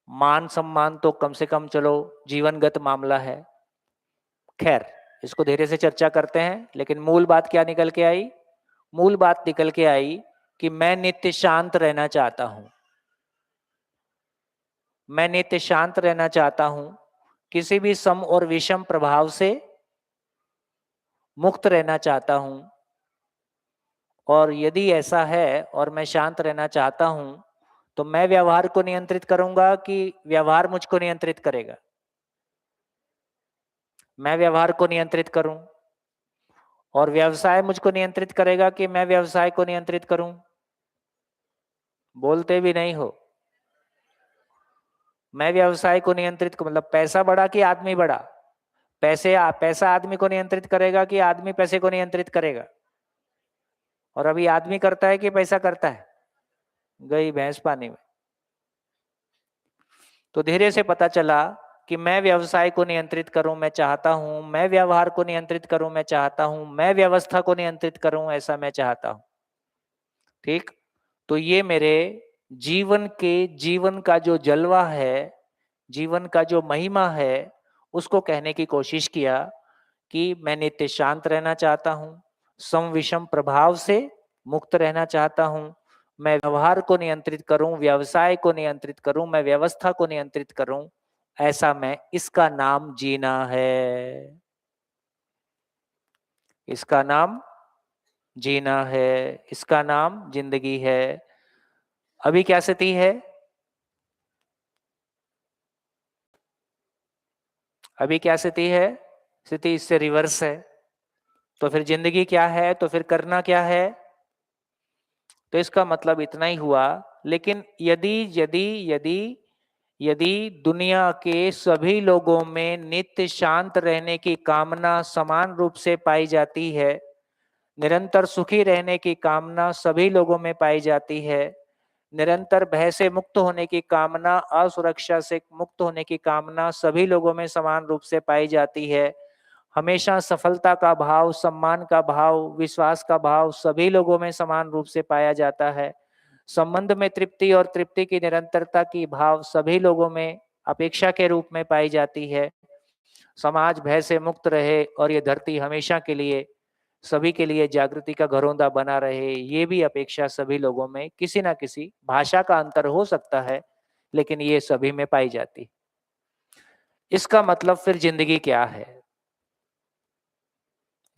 मान सम्मान तो कम से कम चलो जीवनगत मामला है। खैर, इसको धीरे से चर्चा करते हैं। लेकिन मूल बात क्या निकल के आई? मूल बात निकल के आई कि मैं नित्य शांत रहना चाहता हूं। मैं नित्य शांत रहना चाहता हूं, किसी भी सम और विषम प्रभाव से मुक्त रहना चाहता हूं। और यदि ऐसा है और मैं शांत रहना चाहता हूं, तो मैं व्यवहार को नियंत्रित करूंगा कि व्यवहार मुझको नियंत्रित करेगा? मैं व्यवहार को नियंत्रित करूं और व्यवसाय मुझको नियंत्रित करेगा कि मैं व्यवसाय को नियंत्रित करूं? बोलते भी नहीं हो। मैं व्यवसाय को नियंत्रित को मतलब पैसा बड़ा कि आदमी बड़ा? पैसा आदमी को नियंत्रित करेगा कि आदमी पैसे को नियंत्रित करेगा? और अभी आदमी करता है कि पैसा करता है? गई भैंस पानी में। तो धीरे से पता चला कि मैं व्यवसाय को नियंत्रित करूं मैं चाहता हूं, मैं व्यवहार को नियंत्रित करूं मैं चाहता हूं, मैं व्यवस्था को नियंत्रित करूं ऐसा मैं चाहता हूं। ठीक, तो ये मेरे जीवन का जो जलवा है, जीवन का जो महिमा है, उसको कहने की कोशिश किया कि मैं नित्य शांत रहना चाहता हूं, सम विषम प्रभाव से मुक्त रहना चाहता हूं, मैं व्यवहार को नियंत्रित करूं, व्यवसाय को नियंत्रित करूं, मैं व्यवस्था को नियंत्रित करूं, ऐसा मैं, इसका नाम जीना है। इसका नाम जीना है, इसका नाम जिंदगी है। अभी क्या स्थिति है? अभी क्या स्थिति है? स्थिति इससे रिवर्स है। तो फिर जिंदगी क्या है? तो फिर करना क्या है? तो इसका मतलब इतना ही हुआ। लेकिन यदि यदि यदि यदि दुनिया के सभी लोगों में नित्य शांत रहने की कामना समान रूप से पाई जाती है, निरंतर सुखी रहने की कामना सभी लोगों में पाई जाती है, निरंतर भय से मुक्त होने की कामना, असुरक्षा से मुक्त होने की कामना सभी लोगों में समान रूप से पाई जाती है, हमेशा सफलता का भाव, सम्मान का भाव, विश्वास का भाव सभी लोगों में समान रूप से पाया जाता है, संबंध में तृप्ति और तृप्ति की निरंतरता की भाव सभी लोगों में अपेक्षा के रूप में पाई जाती है, समाज भय से मुक्त रहे और ये धरती हमेशा के लिए सभी के लिए जागृति का घरौंदा बना रहे, ये भी अपेक्षा सभी लोगों में, किसी ना किसी भाषा का अंतर हो सकता है लेकिन ये सभी में पाई जाती। इसका मतलब फिर जिंदगी क्या है?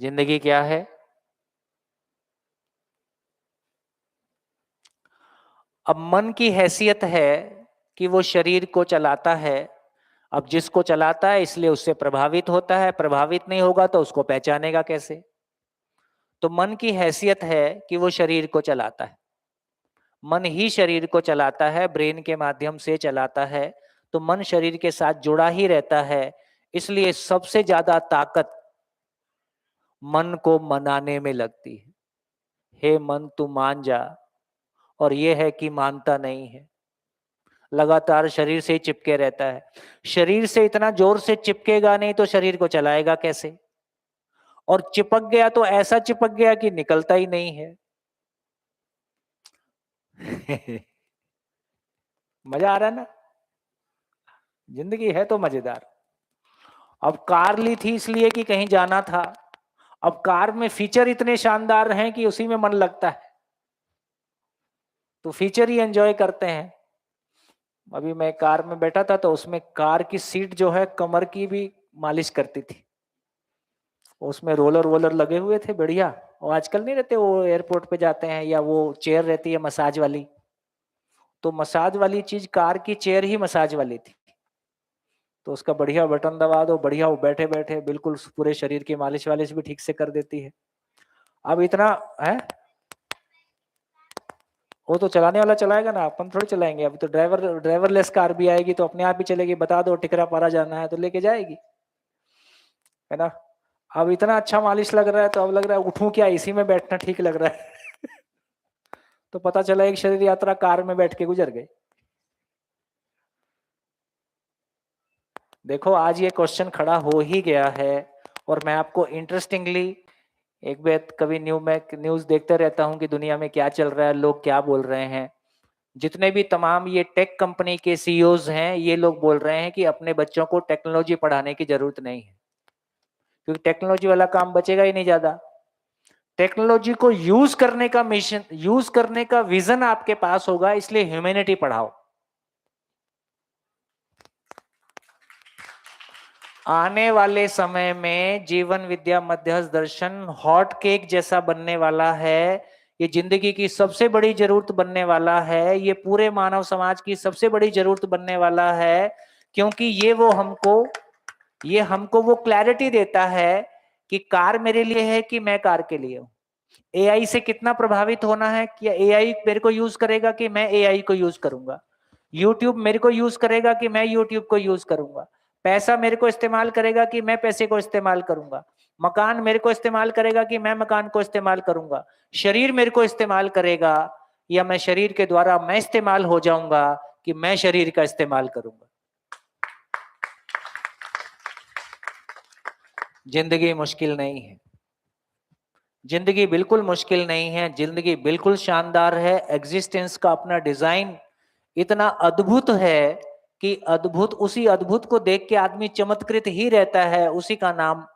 जिंदगी क्या है? अब मन की हैसियत है कि वो शरीर को चलाता है। अब जिसको चलाता है इसलिए उससे प्रभावित होता है, प्रभावित नहीं होगा तो उसको पहचानेगा कैसे? तो मन की हैसियत है कि वो शरीर को चलाता है, मन ही शरीर को चलाता है, ब्रेन के माध्यम से चलाता है, तो मन शरीर के साथ जुड़ा ही रहता है। इसलिए सबसे ज्यादा ताकत मन को मनाने में लगती है। हे मन तू मान जा, और ये है कि मानता नहीं है, लगातार शरीर से ही चिपके रहता है। शरीर से इतना जोर से चिपकेगा नहीं तो शरीर को चलाएगा कैसे, और चिपक गया तो ऐसा चिपक गया कि निकलता ही नहीं है। मजा आ रहा है ना, जिंदगी है तो मजेदार। अब कार ली थी इसलिए कि कहीं जाना था, अब कार में फीचर इतने शानदार हैं कि उसी में मन लगता है, तो फीचर ही एंजॉय करते हैं। अभी मैं कार में बैठा था तो उसमें कार की सीट जो है कमर की भी मालिश करती थी, उसमें रोलर वोलर लगे हुए थे बढ़िया। और आजकल नहीं रहते वो एयरपोर्ट पे जाते हैं, या वो चेयर रहती है मसाज वाली, तो मसाज वाली चीज कार की चेयर ही मसाज वाली थी, तो उसका बढ़िया बटन दबा दो, बढ़िया वो बैठे बैठे बिल्कुल पूरे शरीर की मालिश वालिश भी ठीक से कर देती है। अब इतना है, वो तो चलाने वाला चलाएगा ना, अपन थोड़ी चलाएंगे। अभी तो ड्राइवरलेस कार भी आएगी तो अपने आप ही चलेगी, बता दो टिकरा पारा जाना है तो लेके जाएगी, है ना। अब इतना अच्छा मालिश लग रहा है तो अब लग रहा है उठूं क्या, इसी में बैठना ठीक लग रहा है। तो पता चला एक शरीर यात्रा कार में बैठ के गुजर गई। देखो आज ये क्वेश्चन खड़ा हो ही गया है, और मैं आपको इंटरेस्टिंगली एक बात, कभी न्यूज देखते रहता हूं कि दुनिया में क्या चल रहा है, लोग क्या बोल रहे हैं। जितने भी तमाम ये टेक कंपनी के सीईओज हैं, ये लोग बोल रहे हैं कि अपने बच्चों को टेक्नोलॉजी पढ़ाने की जरूरत नहीं है, क्योंकि टेक्नोलॉजी वाला काम बचेगा ही नहीं ज्यादा। टेक्नोलॉजी को यूज करने का मिशन, यूज करने का विजन आपके पास होगा, इसलिए ह्यूमैनिटी पढ़ाओ। आने वाले समय में जीवन विद्या मध्यस्थ दर्शन हॉट केक जैसा बनने वाला है, ये जिंदगी की सबसे बड़ी जरूरत बनने वाला है, ये पूरे मानव समाज की सबसे बड़ी जरूरत बनने वाला है, क्योंकि ये हमको वो क्लैरिटी देता है कि कार मेरे लिए है कि मैं कार के लिए हूं। एआई से कितना प्रभावित होना है कि एआई मेरे को यूज करेगा कि मैं एआई को यूज करूंगा, यूट्यूब मेरे को यूज करेगा कि मैं यूट्यूब को यूज करूंगा, पैसा मेरे को इस्तेमाल करेगा कि मैं पैसे को इस्तेमाल करूंगा, मकान मेरे को इस्तेमाल करेगा कि मैं मकान को इस्तेमाल करूंगा, शरीर मेरे को इस्तेमाल करेगा या मैं शरीर के द्वारा मैं इस्तेमाल हो जाऊंगा कि मैं शरीर का इस्तेमाल करूंगा। जिंदगी मुश्किल नहीं है, जिंदगी बिल्कुल मुश्किल नहीं है, जिंदगी बिल्कुल शानदार है। एग्जिस्टेंस का अपना डिजाइन इतना अद्भुत है कि अद्भुत, उसी अद्भुत को देख के आदमी चमत्कृत ही रहता है, उसी का नाम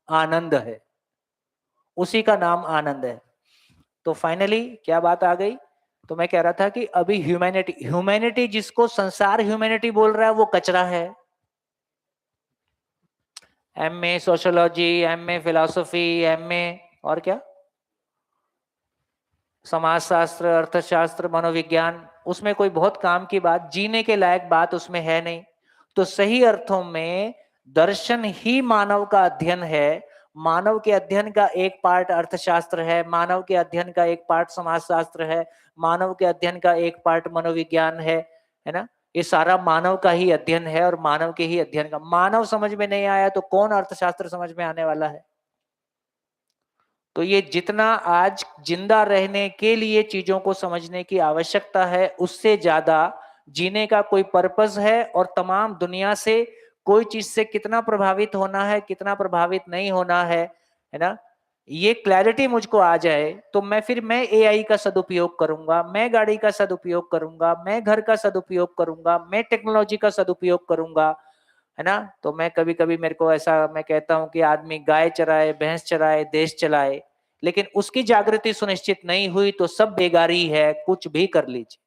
आनंद है, उसी का नाम आनंद है। तो फाइनली क्या बात आ गई, तो मैं कह रहा था कि अभी ह्यूमैनिटी जिसको संसार ह्यूमैनिटी बोल रहा है वो कचरा है। MA sociology, MA philosophy, MA और क्या समाजशास्त्र, अर्थशास्त्र, मनोविज्ञान, उसमें कोई बहुत काम की बात, जीने के लायक बात उसमें है नहीं। तो सही अर्थों में दर्शन ही मानव का अध्ययन है। मानव के अध्ययन का एक पार्ट अर्थशास्त्र है, मानव के अध्ययन का एक पार्ट समाजशास्त्र है, मानव के अध्ययन का एक पार्ट मनोविज्ञान है ना। ये सारा मानव का ही अध्ययन है और मानव के ही अध्ययन का, मानव समझ में नहीं आया तो कौन अर्थशास्त्र समझ में आने वाला है। तो ये जितना आज जिंदा रहने के लिए चीजों को समझने की आवश्यकता है, उससे ज्यादा जीने का कोई पर्पस है, और तमाम दुनिया से कोई चीज से कितना प्रभावित होना है, कितना प्रभावित नहीं होना है ना, ये क्लैरिटी मुझको आ जाए तो मैं एआई का सदुपयोग करूंगा, मैं गाड़ी का सदुपयोग करूंगा, मैं घर का सदुपयोग करूंगा, मैं टेक्नोलॉजी का सदुपयोग करूंगा, है ना। तो मैं कभी कभी मेरे को ऐसा, मैं कहता हूं कि आदमी गाय चराए, भैंस चराए, देश चलाए, लेकिन उसकी जागृति सुनिश्चित नहीं हुई तो सब बेगारी है, कुछ भी कर लीजिए।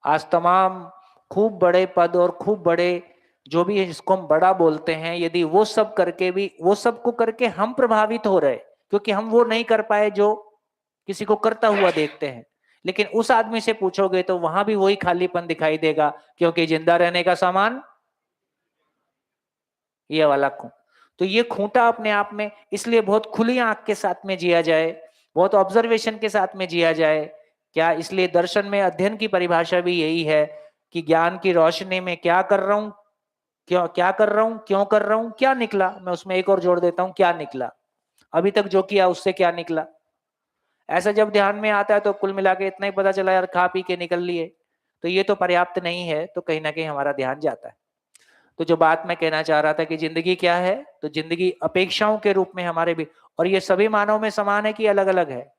आज तमाम खूब बड़े पद और खूब बड़े जो भी है जिसको हम बड़ा बोलते हैं, यदि वो सब करके भी, वो सब को करके हम प्रभावित हो रहे, क्योंकि हम वो नहीं कर पाए जो किसी को करता हुआ देखते हैं। लेकिन उस आदमी से पूछोगे तो वहां भी वही खालीपन दिखाई देगा, क्योंकि जिंदा रहने का सामान ये वाला खूंट। तो ये खूंटा अपने आप में, इसलिए बहुत खुली आंख के साथ में जिया जाए, बहुत ऑब्जर्वेशन के साथ में जिया जाए। क्या, इसलिए दर्शन में अध्ययन की परिभाषा भी यही है कि ज्ञान की रोशनी में क्या कर रहा हूं, क्या कर रहा हूं, क्यों कर रहा हूं, क्या निकला। मैं उसमें एक और जोड़ देता हूं, क्या निकला। अभी तक जो किया उससे क्या निकला। ऐसा जब ध्यान में आता है तो कुल मिला के इतना ही पता चला यार खा पी के निकल लिए, तो ये तो पर्याप्त नहीं है, तो कहीं ना कहीं हमारा ध्यान जाता है। तो जो बात मैं कहना चाह रहा था कि जिंदगी क्या है, तो जिंदगी अपेक्षाओं के रूप में हमारे भी, और ये सभी मानव में समान है कि अलग अलग है।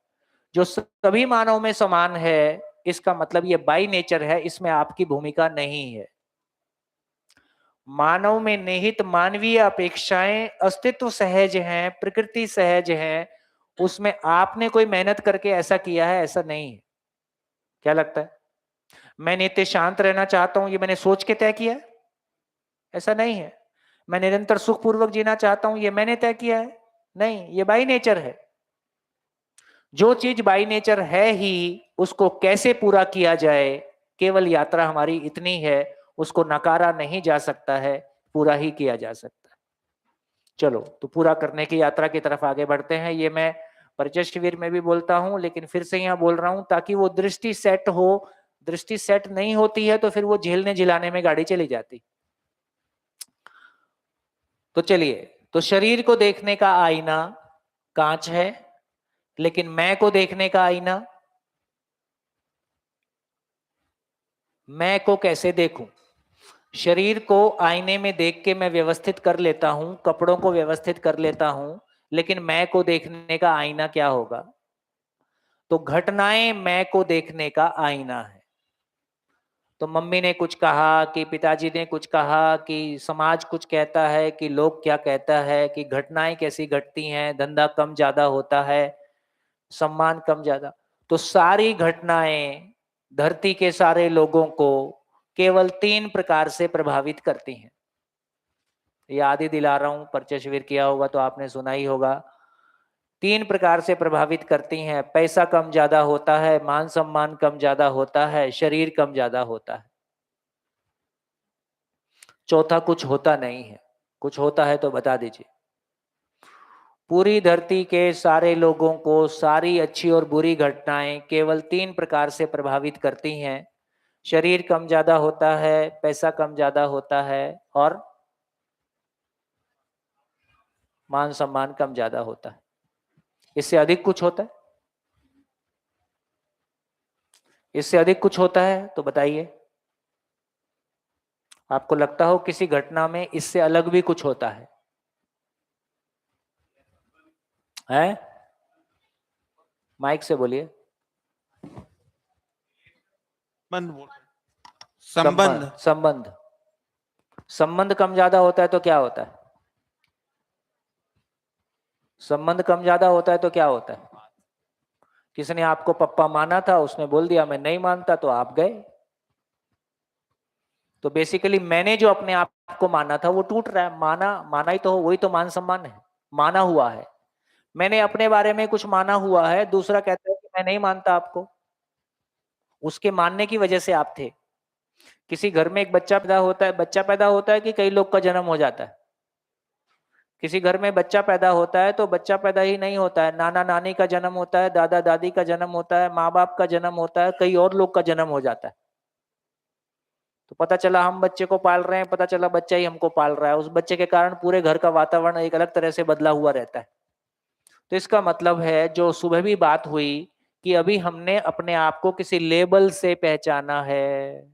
जो सभी मानव में समान है इसका मतलब ये बाई नेचर है, इसमें आपकी भूमिका नहीं है। मानव में निहित मानवीय अपेक्षाएं अस्तित्व सहज हैं, प्रकृति सहज है, उसमें आपने कोई मेहनत करके ऐसा किया है ऐसा नहीं है। क्या लगता है? मैं नित्य शांत रहना चाहता हूं, ये मैंने सोच के तय किया है? ऐसा नहीं है। मैं निरंतर सुखपूर्वक जीना चाहता हूं, ये मैंने तय किया है? नहीं, ये बाई नेचर है। जो चीज बाई नेचर है ही उसको कैसे पूरा किया जाए, केवल यात्रा हमारी इतनी है, उसको नकारा नहीं जा सकता है, पूरा ही किया जा सकता है। चलो तो पूरा करने की यात्रा की तरफ आगे बढ़ते हैं। ये मैं परिचय शिविर में भी बोलता हूं, लेकिन फिर से यहां बोल रहा हूं ताकि वो दृष्टि सेट हो। दृष्टि सेट नहीं होती है तो फिर वो झेलने जिलाने में गाड़ी चली जाती। तो चलिए, तो शरीर को देखने का आईना कांच है, लेकिन मैं को देखने का आईना, मैं को कैसे देखूं? शरीर को आईने में देख के मैं व्यवस्थित कर लेता हूं, कपड़ों को व्यवस्थित कर लेता हूं, लेकिन मैं को देखने का आईना क्या होगा? तो घटनाएं मैं को देखने का आईना है। तो मम्मी ने कुछ कहा कि पिताजी ने कुछ कहा कि समाज कुछ कहता है कि लोग क्या कहता है कि घटनाएं कैसी घटती हैं, धंधा कम ज्यादा होता है, सम्मान कम ज्यादा, तो सारी घटनाएं धरती के सारे लोगों को केवल 3 प्रकार से प्रभावित करती हैं। याद ही दिला रहा हूं, परिचय शिविर किया होगा तो आपने सुना ही होगा। 3 प्रकार से प्रभावित करती हैं। पैसा कम ज्यादा होता है, मान सम्मान कम ज्यादा होता है, शरीर कम ज्यादा होता है। चौथा कुछ होता नहीं है। कुछ होता है तो बता दीजिए। पूरी धरती के सारे लोगों को सारी अच्छी और बुरी घटनाएं केवल 3 प्रकार से प्रभावित करती हैं। शरीर कम ज्यादा होता है, पैसा कम ज्यादा होता है, और मान सम्मान कम ज्यादा होता है। इससे अधिक कुछ होता है? इससे अधिक कुछ होता है तो बताइए। आपको लगता हो किसी घटना में इससे अलग भी कुछ होता है? हैं? माइक से बोलिए। संबंध। संबंध। संबंध कम ज्यादा होता है तो क्या होता है? संबंध कम ज्यादा होता है तो क्या होता है? किसी ने आपको पप्पा माना था, उसने बोल दिया मैं नहीं मानता, तो आप गए। तो बेसिकली मैंने जो अपने आप को माना था वो टूट रहा है। माना ही तो हो, वही तो मान सम्मान है। माना हुआ है, मैंने अपने बारे में कुछ माना हुआ है, दूसरा कहता है कि मैं नहीं मानता आपको। उसके मानने की वजह से आप थे। किसी घर में एक बच्चा पैदा होता है कि कई लोग का जन्म हो जाता है। किसी घर में बच्चा पैदा होता है तो बच्चा पैदा ही नहीं होता है, नाना नानी का जन्म होता है, दादा दादी का जन्म होता है, माँ बाप का जन्म होता है, कई और लोग का जन्म हो जाता है। तो पता चला हम बच्चे को पाल रहे हैं, पता चला बच्चा ही हमको पाल रहा है। उस बच्चे के कारण पूरे घर का वातावरण एक अलग तरह से बदला हुआ रहता है। तो इसका मतलब है, जो सुबह भी बात हुई कि अभी हमने अपने आप को किसी लेबल से पहचाना है।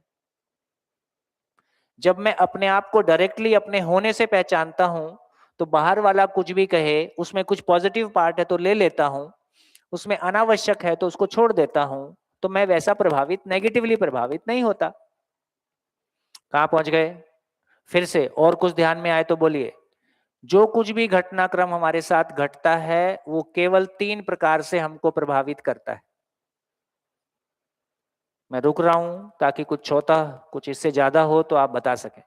जब मैं अपने आप को डायरेक्टली अपने होने से पहचानता हूं तो बाहर वाला कुछ भी कहे उसमें कुछ पॉजिटिव पार्ट है तो ले लेता हूं, उसमें अनावश्यक है तो उसको छोड़ देता हूं। तो मैं वैसा नेगेटिवली प्रभावित नहीं होता। कहां पहुंच गए? फिर से और कुछ ध्यान में आए तो बोलिए। जो कुछ भी घटनाक्रम हमारे साथ घटता है वो केवल 3 प्रकार से हमको प्रभावित करता है। मैं रुक रहा हूं ताकि कुछ छोटा, कुछ इससे ज्यादा हो तो आप बता सकें।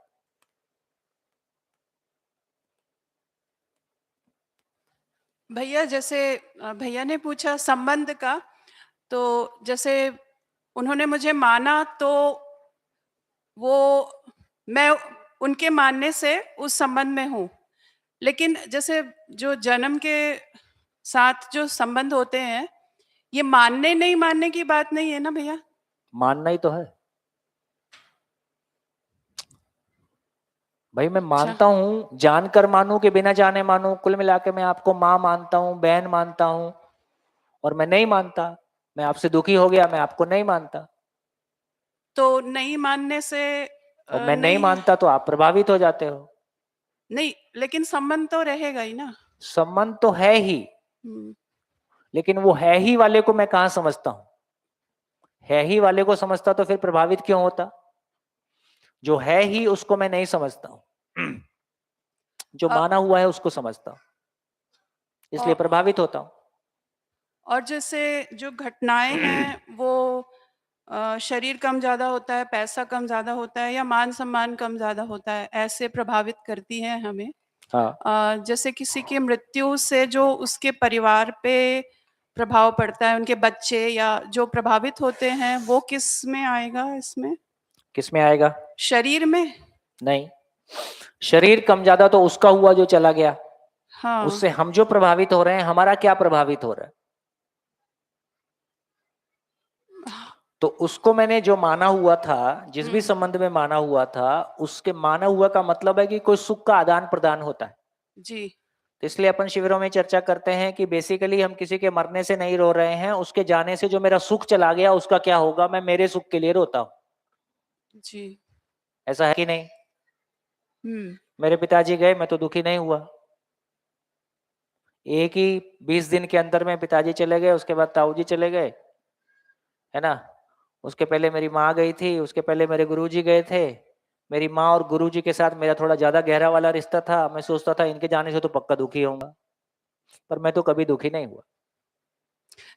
भैया जैसे भैया ने पूछा संबंध का, तो जैसे उन्होंने मुझे माना तो वो मैं उनके मानने से उस संबंध में हूँ। लेकिन जैसे जो जन्म के साथ जो संबंध होते हैं, ये मानने नहीं मानने की बात नहीं है ना भैया? मानना ही तो है। भाई मैं मानता हूँ, जानकर मानूं कि बिना जाने मानूं, कुल मिला के मैं आपको माँ मानता हूँ, बहन मानता हूँ, और मैं नहीं मानता, मैं आपसे दुखी हो गया, मैं आपको नहीं मानता, तो नहीं मानने से और मैं नहीं नहीं मानता तो आप प्रभावित हो जाते हो। नहीं, लेकिन संबंध तो रहेगा ही ना। संबंध तो है ही, हम्म, लेकिन वो है ही वाले को मैं कहाँ समझता हूँ? है ही वाले को समझता तो फिर प्रभावित क्यों होता? जो है ही उसको मैं नहीं समझता हूँ, जो अ- माना हुआ है उसको समझता हूँ, इसलिए और प्रभावित होता हूँ। और जैसे जो घटनाएं हैं वो शरीर कम ज्यादा होता है, पैसा कम ज्यादा होता है, या मान सम्मान कम ज्यादा होता है, ऐसे प्रभावित करती हैं हमें। हाँ, जैसे किसी की मृत्यु से जो उसके परिवार पे प्रभाव पड़ता है, उनके बच्चे या जो प्रभावित होते हैं, वो किस में आएगा इसमें? किस में आएगा? शरीर में? नहीं, शरीर कम ज्यादा तो उसका हुआ जो चला गया, हाँ। उससे हम जो प्रभावित हो रहे हैं, हमारा क्या प्रभावित हो रहा है? तो उसको मैंने जो माना हुआ था, जिस भी संबंध में माना हुआ था, उसके माना हुआ का मतलब है कि कोई सुख का आदान प्रदान होता है। जी। तो इसलिए अपन शिविरों में चर्चा करते हैं कि बेसिकली हम किसी के मरने से नहीं रो रहे हैं, उसके जाने से जो मेरा सुख चला गया उसका क्या होगा, मैं मेरे सुख के लिए रोता हूं। जी। ऐसा है कि नहीं? हम्म। मेरे पिताजी गए, मैं तो दुखी नहीं हुआ। एक ही 20 दिन के अंदर में पिताजी चले गए, उसके बाद ताऊ जी चले गए, है ना। उसके पहले मेरी माँ गई थी, उसके पहले मेरे गुरुजी गए थे। मेरी माँ और गुरुजी के साथ मेरा थोड़ा ज्यादा गहरा वाला रिश्ता था, मैं सोचता था इनके जाने से तो पक्का दुखी होऊंगा, पर मैं तो कभी दुखी नहीं हुआ।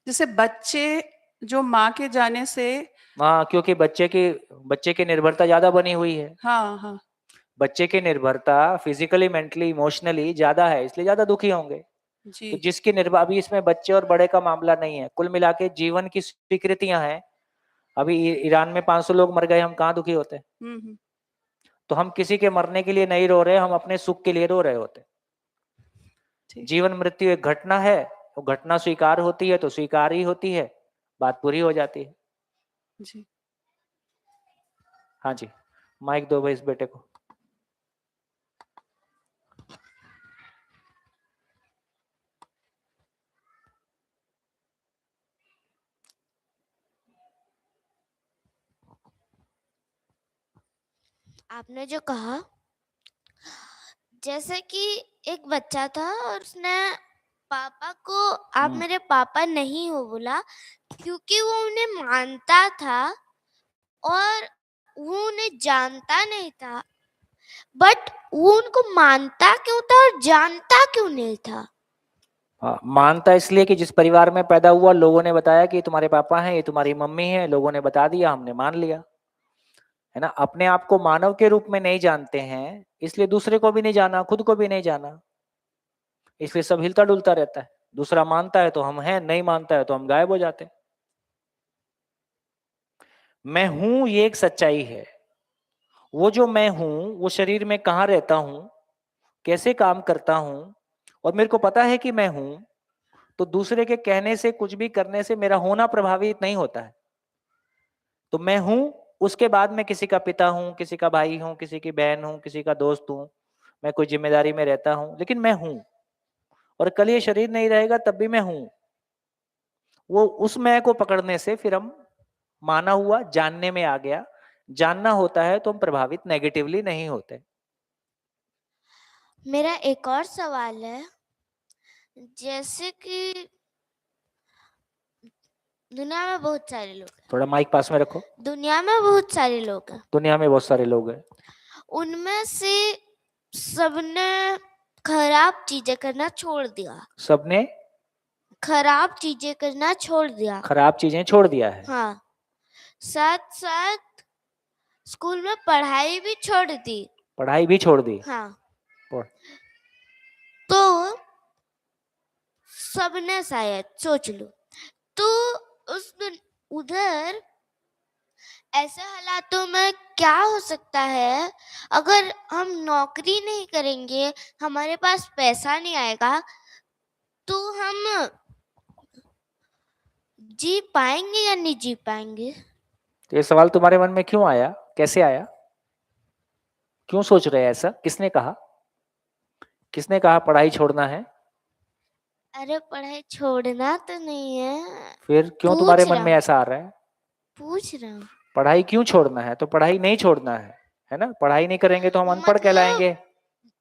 जैसे बच्चे जो माँ के जाने से, हाँ, क्योंकि बच्चे की निर्भरता ज्यादा बनी हुई है। हाँ हाँ, बच्चे की निर्भरता फिजिकली, मेंटली, इमोशनली ज्यादा है, इसलिए ज्यादा दुखी होंगे। जी। तो जिसकी निर्भर, अभी इसमें बच्चे और बड़े का मामला नहीं है, कुल मिला के जीवन की स्वीकृतियां हैं। अभी ईरान में 500 लोग मर गए, हम कहाँ दुखी होते? हम्म। तो हम किसी के मरने के लिए नहीं रो रहे, हम अपने सुख के लिए रो रहे होते। ठीक। जीवन मृत्यु एक घटना है, वो घटना स्वीकार होती है तो स्वीकार ही होती है, बात पूरी हो जाती है। जी। हाँ जी, माइक दो भाई इस बेटे को। आपने जो कहा, जैसे कि एक बच्चा था और उसने पापा को आप मेरे पापा नहीं हो बोला, क्योंकि वो उन्हें मानता था और वो उन्हें जानता नहीं था। बट वो उनको मानता क्यों था और जानता क्यों नहीं था? हाँ, मानता इसलिए कि जिस परिवार में पैदा हुआ, लोगों ने बताया कि तुम्हारे पापा हैं, ये तुम्हारी मम्मी है, लोगों ने बता दिया, हमने मान लिया, है ना। अपने आप को मानव के रूप में नहीं जानते हैं, इसलिए दूसरे को भी नहीं जाना, खुद को भी नहीं जाना, इसलिए सब हिलता डुलता रहता है। दूसरा मानता है तो हम हैं, नहीं मानता है तो हम गायब हो जाते हैं। मैं हूं, ये एक सच्चाई है। वो जो मैं हूं, वो शरीर में कहाँ रहता हूं, कैसे काम करता हूं, और मेरे को पता है कि मैं हूं, तो दूसरे के कहने से, कुछ भी करने से मेरा होना प्रभावित नहीं होता है। तो मैं हूं, उसके बाद मैं किसी का पिता हूं, किसी का भाई हूं, किसी की बहन हूं, किसी का दोस्त हूं, मैं कोई जिम्मेदारी में रहता हूं, लेकिन मैं हूं। और कल ये शरीर नहीं रहेगा तब भी मैं हूं। वो उस मैं को पकड़ने से फिर हम माना हुआ जानने में आ गया। जानना होता है तो हम प्रभावित नेगेटिवली नहीं होते। मेरा एक और सवाल है, जैसे कि दुनिया में बहुत सारे लोग हैं। थोड़ा माइक पास में रखो। दुनिया में बहुत सारे लोग हैं। दुनिया में बहुत सारे लोग हैं। उनमें से सबने खराब चीजें करना छोड़ दिया। सबने खराब चीजें करना छोड़ दिया। खराब चीजें छोड़ दिया है। हाँ, साथ साथ स्कूल में पढ़ाई भी छोड़ दी। पढ़ाई भी छोड़ दी। हाँ, पढ़- तो सबने शायद सोच लो, तो उस उधर ऐसे हालातों में क्या हो सकता है? अगर हम नौकरी नहीं करेंगे, हमारे पास पैसा नहीं आएगा, तो हम जी पाएंगे या नहीं जी पाएंगे? तो ये सवाल तुम्हारे मन में क्यों आया, कैसे आया? क्यों सोच रहे हैं ऐसा? किसने कहा? किसने कहा पढ़ाई छोड़ना है? अरे पढ़ाई छोड़ना तो नहीं है, फिर क्यों पूछ तुम्हारे मन रहा में हूँ, ऐसा आ रहा है? पूछ रहा हूँ। पढ़ाई क्यों छोड़ना है? तो पढ़ाई नहीं छोड़ना है ना? पढ़ाई नहीं करेंगे तो हम अनपढ़ मतलब कहलाएंगे।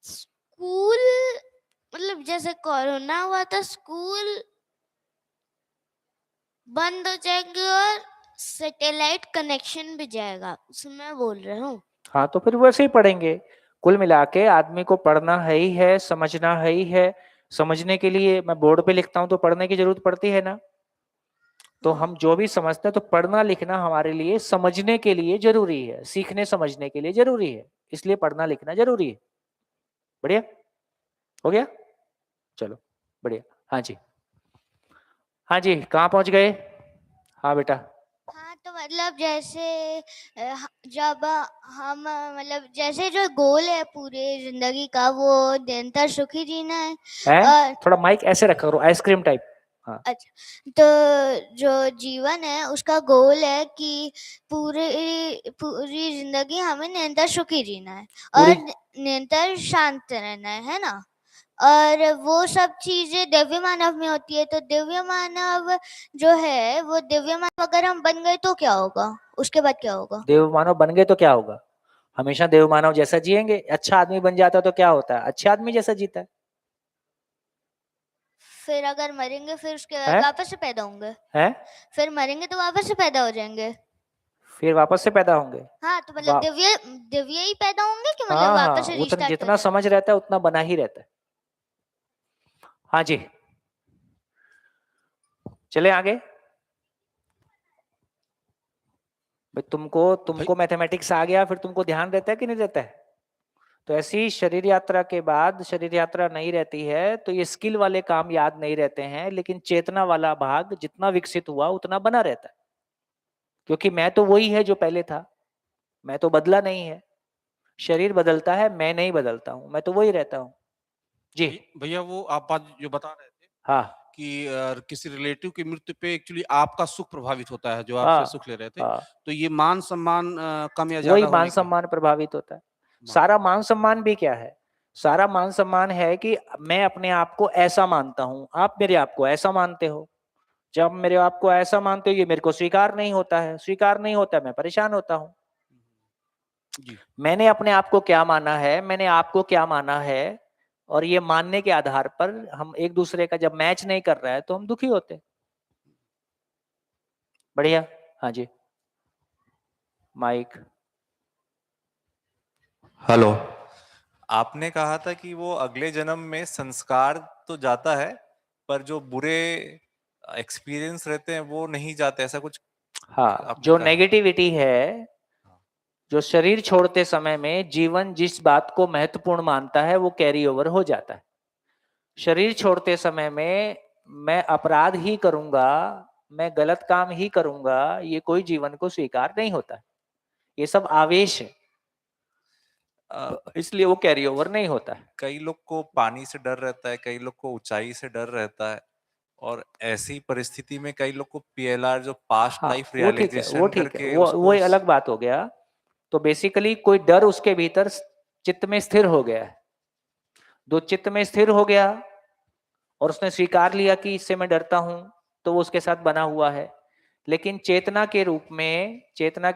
स्कूल, मतलब जैसे कोरोना हुआ था, स्कूल बंद हो जाएंगे और सैटेलाइट कनेक्शन भी जाएगा, उसमें बोल रहा हूँ। हाँ, तो फिर वैसे ही पढ़ेंगे। कुल मिला के आदमी को पढ़ना है ही है, समझना है ही है। समझने के लिए मैं बोर्ड पे लिखता हूँ तो पढ़ने की जरूरत पड़ती है ना? तो हाँ। हम जो भी समझते हैं तो पढ़ना लिखना हमारे लिए समझने के लिए जरूरी है, सीखने समझने के लिए जरूरी है, इसलिए पढ़ना लिखना जरूरी है। बढ़िया, हो गया? चलो बढ़िया। हाँ जी, हाँ जी, कहाँ पहुंच गए? हाँ बेटा। हाँ तो मतलब जैसे जब हम मतलब जैसे जो गोल है पूरे जिंदगी का, वो निरंतर सुखी जीना है। और थोड़ा माइक ऐसे रखा करो, आइसक्रीम टाइप। हाँ, अच्छा, तो जो जीवन है उसका गोल है कि पूरी जिंदगी हमें निरंतर सुखी जीना है और पूरी निरंतर शांत रहना है ना? और वो सब चीजें दिव्य मानव में होती है। तो दिव्य मानव जो है, वो दिव्य मानव अगर हम बन गए तो क्या होगा, उसके बाद क्या होगा? देव मानव बन गए तो क्या होगा? हमेशा देव मानव जैसा जिएंगे। अच्छा आदमी बन जाता तो क्या होता है? अच्छे आदमी जैसा जीता है। फिर अगर मरेंगे फिर उसके बाद है? वापस से पैदा होंगे? है? फिर मरेंगे तो वापस से पैदा हो जाएंगे? फिर वापस से पैदा होंगे। हाँ, तो मतलब दिव्य दिव्य ही पैदा होंगे कि मतलब हाँ वापस से हाँ, उतना रिस्टार्ट कर जितना जाएंगे? समझ रहता है उतना बना ही रहता है। हाँ जी, चले आगे। भाई तुमको मैथमेटिक्स आ गया, फिर तुमको ध्यान रहता है कि नहीं रहता है? तो ऐसी शरीर यात्रा के बाद शरीर यात्रा नहीं रहती है तो ये स्किल वाले काम याद नहीं रहते हैं, लेकिन चेतना वाला भाग जितना विकसित हुआ उतना बना रहता है। क्योंकि मैं तो वही है जो पहले था, मैं तो बदला नहीं है। शरीर बदलता है, मैं नहीं बदलता हूं, मैं तो वही रहता हूं। जी भैया वो आप बात जो बता रहे थे हाँ कि किसी रिलेटिव की मृत्यु पे एक्चुअली आपका सुख प्रभावित होता है, जो आपसे हाँ सुख ले रहे थे, हाँ, तो ये मान सम्मान कम या वही ज्यादा मान होने के सम्मान प्रभावित होता है। मान- सारा मान सम्मान भी क्या है? सारा मान सम्मान है कि मैं अपने आप को ऐसा मानता हूं, आप मेरे आप को ऐसा मानते हो। जब मेरे आप को ऐसा मानते हो, ये मेरे को स्वीकार नहीं होता है, स्वीकार नहीं होता है, मैं परेशान होता हूं। जी मैंने अपने आप को क्या माना है, मैंने आपको क्या माना है, और ये मानने के आधार पर हम एक दूसरे का जब मैच नहीं कर रहा है तो हम दुखी होते हैं। बढ़िया। हाँ जी, माइक। हेलो। आपने कहा था कि वो अगले जन्म में संस्कार तो जाता है, पर जो बुरे एक्सपीरियंस रहते हैं वो नहीं जाते, ऐसा कुछ हाँ, आपने जो कहा। नेगेटिविटी है, जो शरीर छोड़ते समय में जीवन जिस बात को महत्वपूर्ण मानता है वो कैरी ओवर हो जाता है। शरीर छोड़ते समय में मैं अपराध ही करूंगा, मैं गलत काम ही करूंगा, ये कोई जीवन को स्वीकार नहीं होता। ये सब आवेश है, इसलिए वो कैरी ओवर नहीं होता है। कई लोग को पानी से डर रहता है, कई लोग को ऊंचाई से डर रहता है, और ऐसी परिस्थिति में कई लोग को पीएलआर जो पास्ट हाँ, लाइफ वो ठीक है, वो रियलाइजेशन ठीक है, करके वो उसको अलग बात हो गया। तो बेसिकली कोई डर उसके भीतर चित्त में स्थिर हो गया है। दो चित्त में स्थिर हो गया और उसने स्वीकार लिया कि इससे मैं डरता हूं, तो वो उसके साथ बना हुआ है। लेकिन चेतना के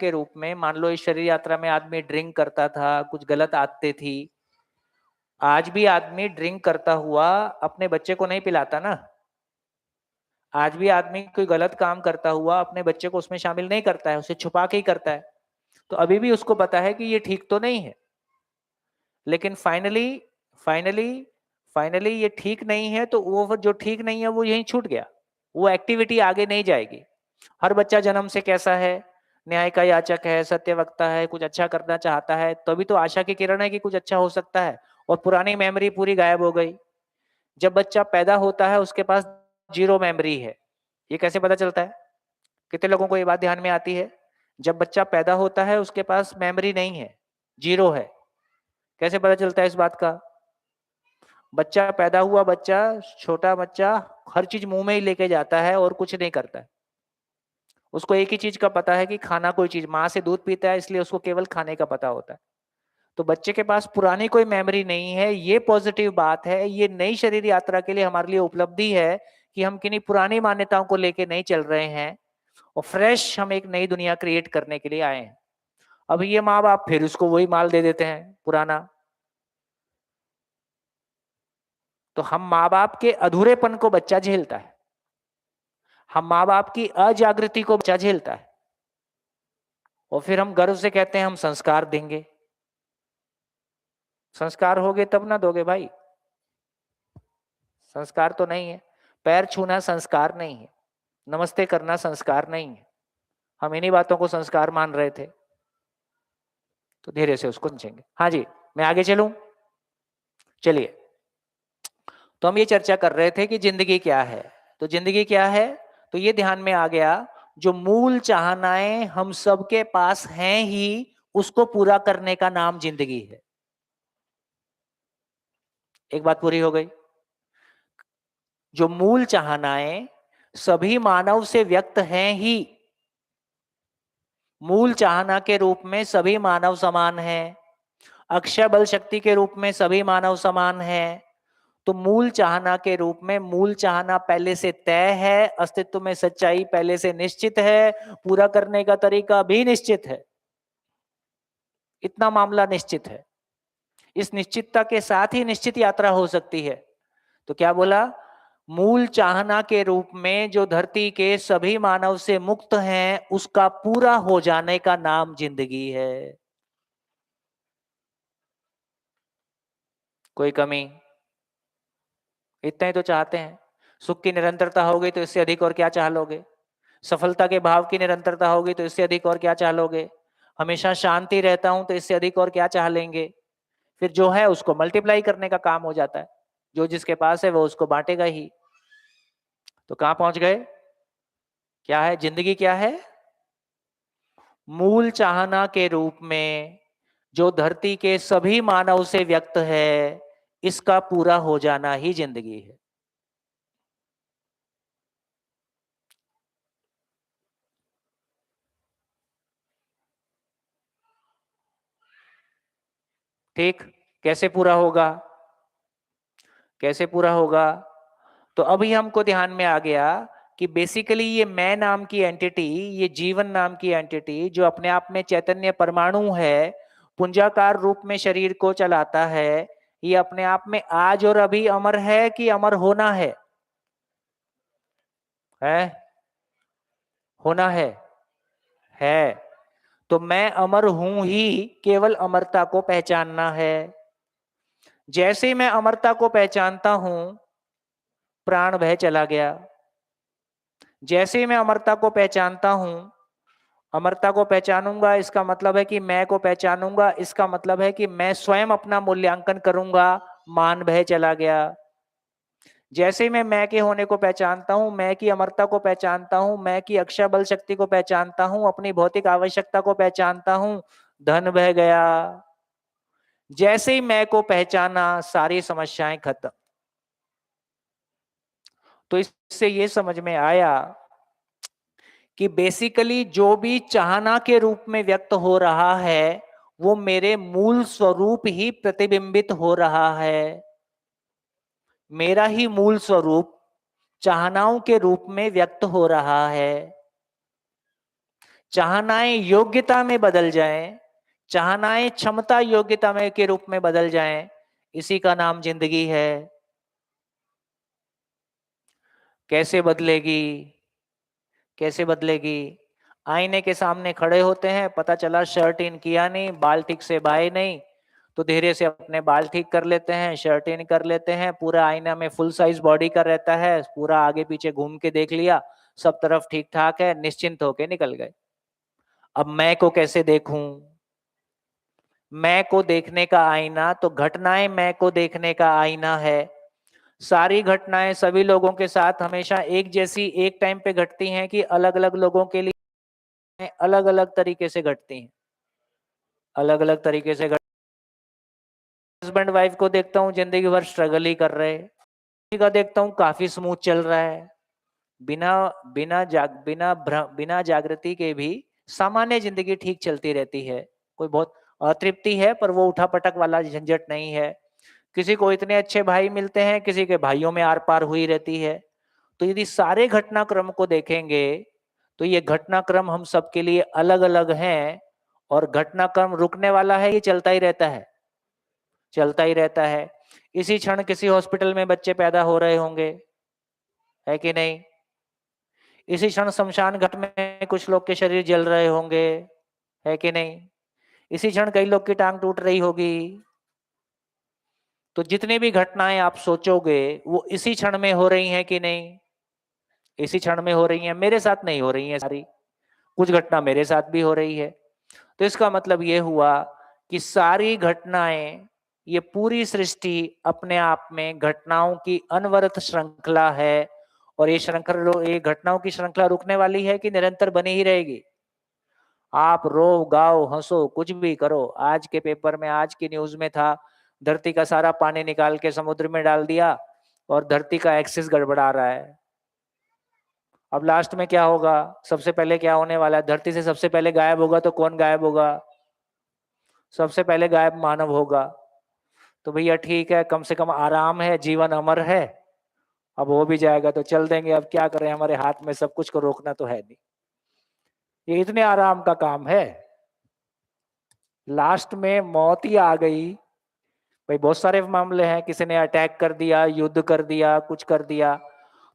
रूप में मान लो इस शरीर यात्रा में आदमी ड्रिंक करता था, कुछ गलत आदतें थी। आज भी आदमी ड्रिंक करता हुआ अपने बच्चे को नहीं पिलाता ना। आज भी आदमी कोई गलत काम करता हुआ अपने बच्चे को उसमें शामिल नहीं करता है, उसे छुपा के ही करता है। तो अभी भी उसको पता है कि ये ठीक तो नहीं है, लेकिन फाइनली फाइनली ये ठीक नहीं है, तो वो जो ठीक नहीं है वो यहीं छूट गया, वो एक्टिविटी आगे नहीं जाएगी। हर बच्चा जन्म से कैसा है? न्याय का याचक है, सत्यवक्ता है, कुछ अच्छा करना चाहता है, तभी तो आशा की किरण है कि कुछ अच्छा हो सकता है। और पुरानी मेमोरी पूरी गायब हो गई। जब बच्चा पैदा होता है उसके पास जीरो मेमोरी है। ये कैसे पता चलता है? कितने लोगों को ये बात ध्यान में आती है? जब बच्चा पैदा होता है उसके पास मेमोरी नहीं है, जीरो है। कैसे पता चलता है इस बात का? बच्चा पैदा हुआ, बच्चा छोटा बच्चा हर चीज मुंह में ही लेके जाता है और कुछ नहीं करता है। उसको एक ही चीज का पता है कि खाना कोई चीज, माँ से दूध पीता है इसलिए उसको केवल खाने का पता होता है। तो बच्चे के पास पुरानी कोई मेमोरी नहीं है, ये पॉजिटिव बात है। ये नई शरीर यात्रा के लिए हमारे लिए उपलब्धि है कि हम किन्हीं पुरानी मान्यताओं को लेके नहीं चल रहे हैं और फ्रेश हम एक नई दुनिया क्रिएट करने के लिए आए हैं। अब ये माँ बाप फिर उसको वही माल दे देते हैं पुराना। तो हम माँ बाप के अधूरेपन को बच्चा झेलता है, हम माँ बाप की अजागृति को बच्चा झेलता है, और फिर हम गर्व से कहते हैं हम संस्कार देंगे। संस्कार होगे तब ना दोगे भाई, संस्कार तो नहीं है। पैर छूना संस्कार नहीं है, नमस्ते करना संस्कार नहीं है। हम इन्हीं बातों को संस्कार मान रहे थे, तो धीरे से उसको समझेंगे। हाँ जी, मैं आगे चलूं? चलिए, तो हम ये चर्चा कर रहे थे कि जिंदगी क्या है। तो जिंदगी क्या है, तो ये ध्यान में आ गया, जो मूल चाहनाएं हम सबके पास हैं ही, उसको पूरा करने का नाम जिंदगी है। एक बात पूरी हो गई। जो मूल चाहनाएं सभी मानव से व्यक्त हैं ही, मूल चाहना के रूप में सभी मानव समान हैं, अक्षय बल शक्ति के रूप में सभी मानव समान हैं। तो मूल चाहना के रूप में, मूल चाहना पहले से तय है, अस्तित्व में सच्चाई पहले से निश्चित है, पूरा करने का तरीका भी निश्चित है। इतना मामला निश्चित है। इस निश्चितता के साथ ही निश्चित यात्रा हो सकती है। तो क्या बोला? मूल चाहना के रूप में जो धरती के सभी मानव से मुक्त हैं, उसका पूरा हो जाने का नाम जिंदगी है। कोई कमी? इतना ही तो चाहते हैं। सुख की निरंतरता हो गई तो इससे अधिक और क्या चाह लोगे? सफलता के भाव की निरंतरता होगी तो इससे अधिक और क्या चाह लोगे? हमेशा शांति रहता हूं तो इससे अधिक और क्या चाह लेंगे? फिर जो है उसको मल्टीप्लाई करने का काम हो जाता है। जो जिसके पास है वो उसको बांटेगा ही। तो कहां पहुंच गए? क्या है जिंदगी? क्या है? मूल चाहना के रूप में जो धरती के सभी मानव से व्यक्त है, इसका पूरा हो जाना ही जिंदगी है। ठीक? कैसे पूरा होगा? कैसे पूरा होगा? तो अभी हमको ध्यान में आ गया कि बेसिकली ये मैं नाम की एंटिटी, ये जीवन नाम की एंटिटी जो अपने आप में चैतन्य परमाणु है, पुंजाकार रूप में शरीर को चलाता है, ये अपने आप में आज और अभी अमर है कि अमर होना है? है? होना है? है। तो मैं अमर हूं ही, केवल अमरता को पहचानना है। जैसे ही मैं अमरता को पहचानता हूं, प्राण भय चला गया। जैसे ही मैं अमरता को पहचानता हूं, अमरता को पहचानूंगा इसका मतलब है कि मैं को पहचानूंगा, इसका मतलब है कि मैं स्वयं अपना मूल्यांकन करूंगा, मान भय चला गया। जैसे ही मैं के होने को पहचानता हूं, मैं की अमरता को पहचानता हूं, मैं की अक्षय बल शक्ति को पहचानता हूं, अपनी भौतिक आवश्यकता को पहचानता हूं, धन बह गया। जैसे ही मैं को पहचाना, सारी समस्याएं खत्म। तो इससे ये समझ में आया कि बेसिकली जो भी चाहना के रूप में व्यक्त हो रहा है, वो मेरे मूल स्वरूप ही प्रतिबिंबित हो रहा है। मेरा ही मूल स्वरूप चाहनाओं के रूप में व्यक्त हो रहा है। चाहनाएं योग्यता में बदल जाएं, चाहनाएं क्षमता योग्यता में के रूप में बदल जाएं, इसी का नाम जिंदगी है। कैसे बदलेगी? कैसे बदलेगी? आईने के सामने खड़े होते हैं, पता चला शर्ट इन किया नहीं, बाल ठीक से बाए नहीं, तो धीरे से अपने बाल ठीक कर लेते हैं, शर्ट इन कर लेते हैं, पूरा आईना में फुल साइज बॉडी का रहता है, पूरा आगे पीछे घूम के देख लिया, सब तरफ ठीक ठाक है, निश्चिंत होके निकल गए। अब मैं को कैसे देखूं? मैं को देखने का आईना तो घटनाएं मैं को देखने का आईना है। सारी घटनाएं सभी लोगों के साथ हमेशा एक जैसी एक टाइम पे घटती हैं कि अलग अलग लोगों के लिए अलग अलग तरीके से घटती हैं? अलग अलग तरीके से हस्बैंड वाइफ को देखता हूँ जिंदगी भर स्ट्रगल ही कर रहे, का देखता हूँ काफी स्मूथ चल रहा है, बिना जागृति के भी सामान्य जिंदगी ठीक चलती रहती है। कोई बहुत अतृप्ति है, पर वो उठापटक वाला झंझट नहीं है। किसी को इतने अच्छे भाई मिलते हैं, किसी के भाइयों में आर पार हुई रहती है। तो यदि सारे घटनाक्रम को देखेंगे तो ये घटनाक्रम हम सबके लिए अलग अलग हैं, और घटनाक्रम रुकने वाला है, ये चलता ही रहता है, चलता ही रहता है। इसी क्षण किसी हॉस्पिटल में बच्चे पैदा हो रहे होंगे, है कि नहीं? इसी क्षण शमशान घाट में कुछ लोग के शरीर जल रहे होंगे, है कि नहीं? इसी क्षण कई लोग की टांग टूट रही होगी। तो जितनी भी घटनाएं आप सोचोगे वो इसी क्षण में हो रही हैं कि नहीं? इसी क्षण में हो रही हैं। मेरे साथ नहीं हो रही हैं सारी, कुछ घटना मेरे साथ भी हो रही है। तो इसका मतलब ये हुआ कि सारी घटनाएं, ये पूरी सृष्टि अपने आप में घटनाओं की अनवरत श्रृंखला है, और ये घटनाओं की श्रृंखला रुकने वाली है कि निरंतर बनी ही रहेगी? आप रो, गाओ, हंसो, कुछ भी करो। आज के पेपर में, आज की न्यूज में था, धरती का सारा पानी निकाल के समुद्र में डाल दिया और धरती का एक्सिस गड़बड़ा रहा है। अब लास्ट में क्या होगा? सबसे पहले क्या होने वाला है? धरती से सबसे पहले गायब होगा तो कौन गायब होगा? सबसे पहले गायब मानव होगा। तो भैया ठीक है, कम से कम आराम है, जीवन अमर है। अब हो भी जाएगा तो चल देंगे, अब क्या करें, हमारे हाथ में सब कुछ को रोकना तो है नहीं। ये इतने आराम का काम है। लास्ट में मौत ही आ गई। भाई बहुत सारे मामले हैं, किसी ने अटैक कर दिया, युद्ध कर दिया, कुछ कर दिया।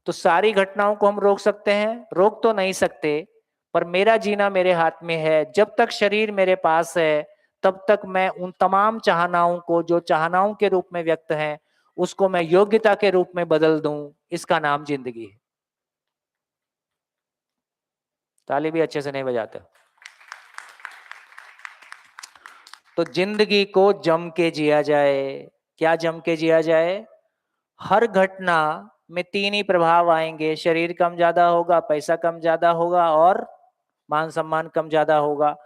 तो सारी घटनाओं को हम रोक सकते हैं? रोक तो नहीं सकते, पर मेरा जीना मेरे हाथ में है। जब तक शरीर मेरे पास है तब तक मैं उन तमाम चाहनाओं को, जो चाहनाओं के रूप में व्यक्त हैं, उसको मैं योग्यता के रूप में बदल दूं। इसका नाम जिंदगी है। ताली भी अच्छे से नहीं बजाते। तो जिंदगी को जम के जिया जाए। क्या जम के जिया जाए? हर घटना में तीन ही प्रभाव आएंगे। शरीर कम ज्यादा होगा, पैसा कम ज्यादा होगा, और मान सम्मान कम ज्यादा होगा।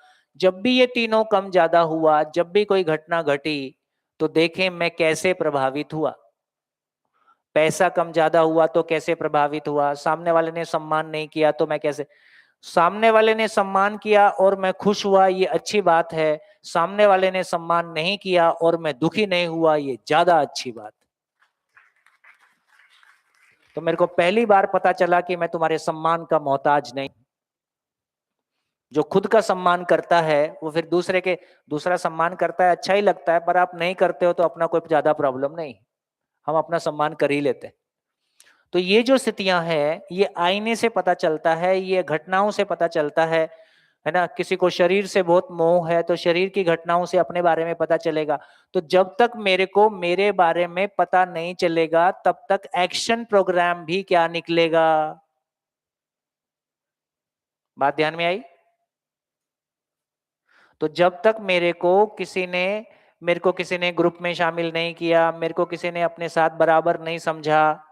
जब भी ये तीनों कम ज्यादा हुआ, जब भी कोई घटना घटी, तो देखें मैं कैसे प्रभावित हुआ। पैसा कम ज्यादा हुआ तो कैसे प्रभावित हुआ? सामने वाले ने सम्मान नहीं किया तो मैं कैसे? सामने वाले ने सम्मान किया और मैं खुश हुआ, ये अच्छी बात है। सामने वाले ने सम्मान नहीं किया और मैं दुखी नहीं हुआ, ये ज्यादा अच्छी बात। तो मेरे को पहली बार पता चला कि मैं तुम्हारे सम्मान का मोहताज नहीं। जो खुद का सम्मान करता है वो फिर दूसरा सम्मान करता है, अच्छा ही लगता है, पर आप नहीं करते हो तो अपना कोई ज्यादा प्रॉब्लम नहीं, हम अपना सम्मान कर ही लेते हैं। तो ये जो स्थितियां हैं, ये आईने से पता चलता है, ये घटनाओं से पता चलता है ना? किसी को शरीर से बहुत मोह है तो शरीर की घटनाओं से अपने बारे में पता चलेगा। तो जब तक मेरे को मेरे बारे में पता नहीं चलेगा तब तक एक्शन प्रोग्राम भी क्या निकलेगा? बात ध्यान में आई? तो जब तक मेरे को किसी ने ग्रुप में शामिल नहीं किया, मेरे को किसी ने अपने साथ बराबर नहीं समझा,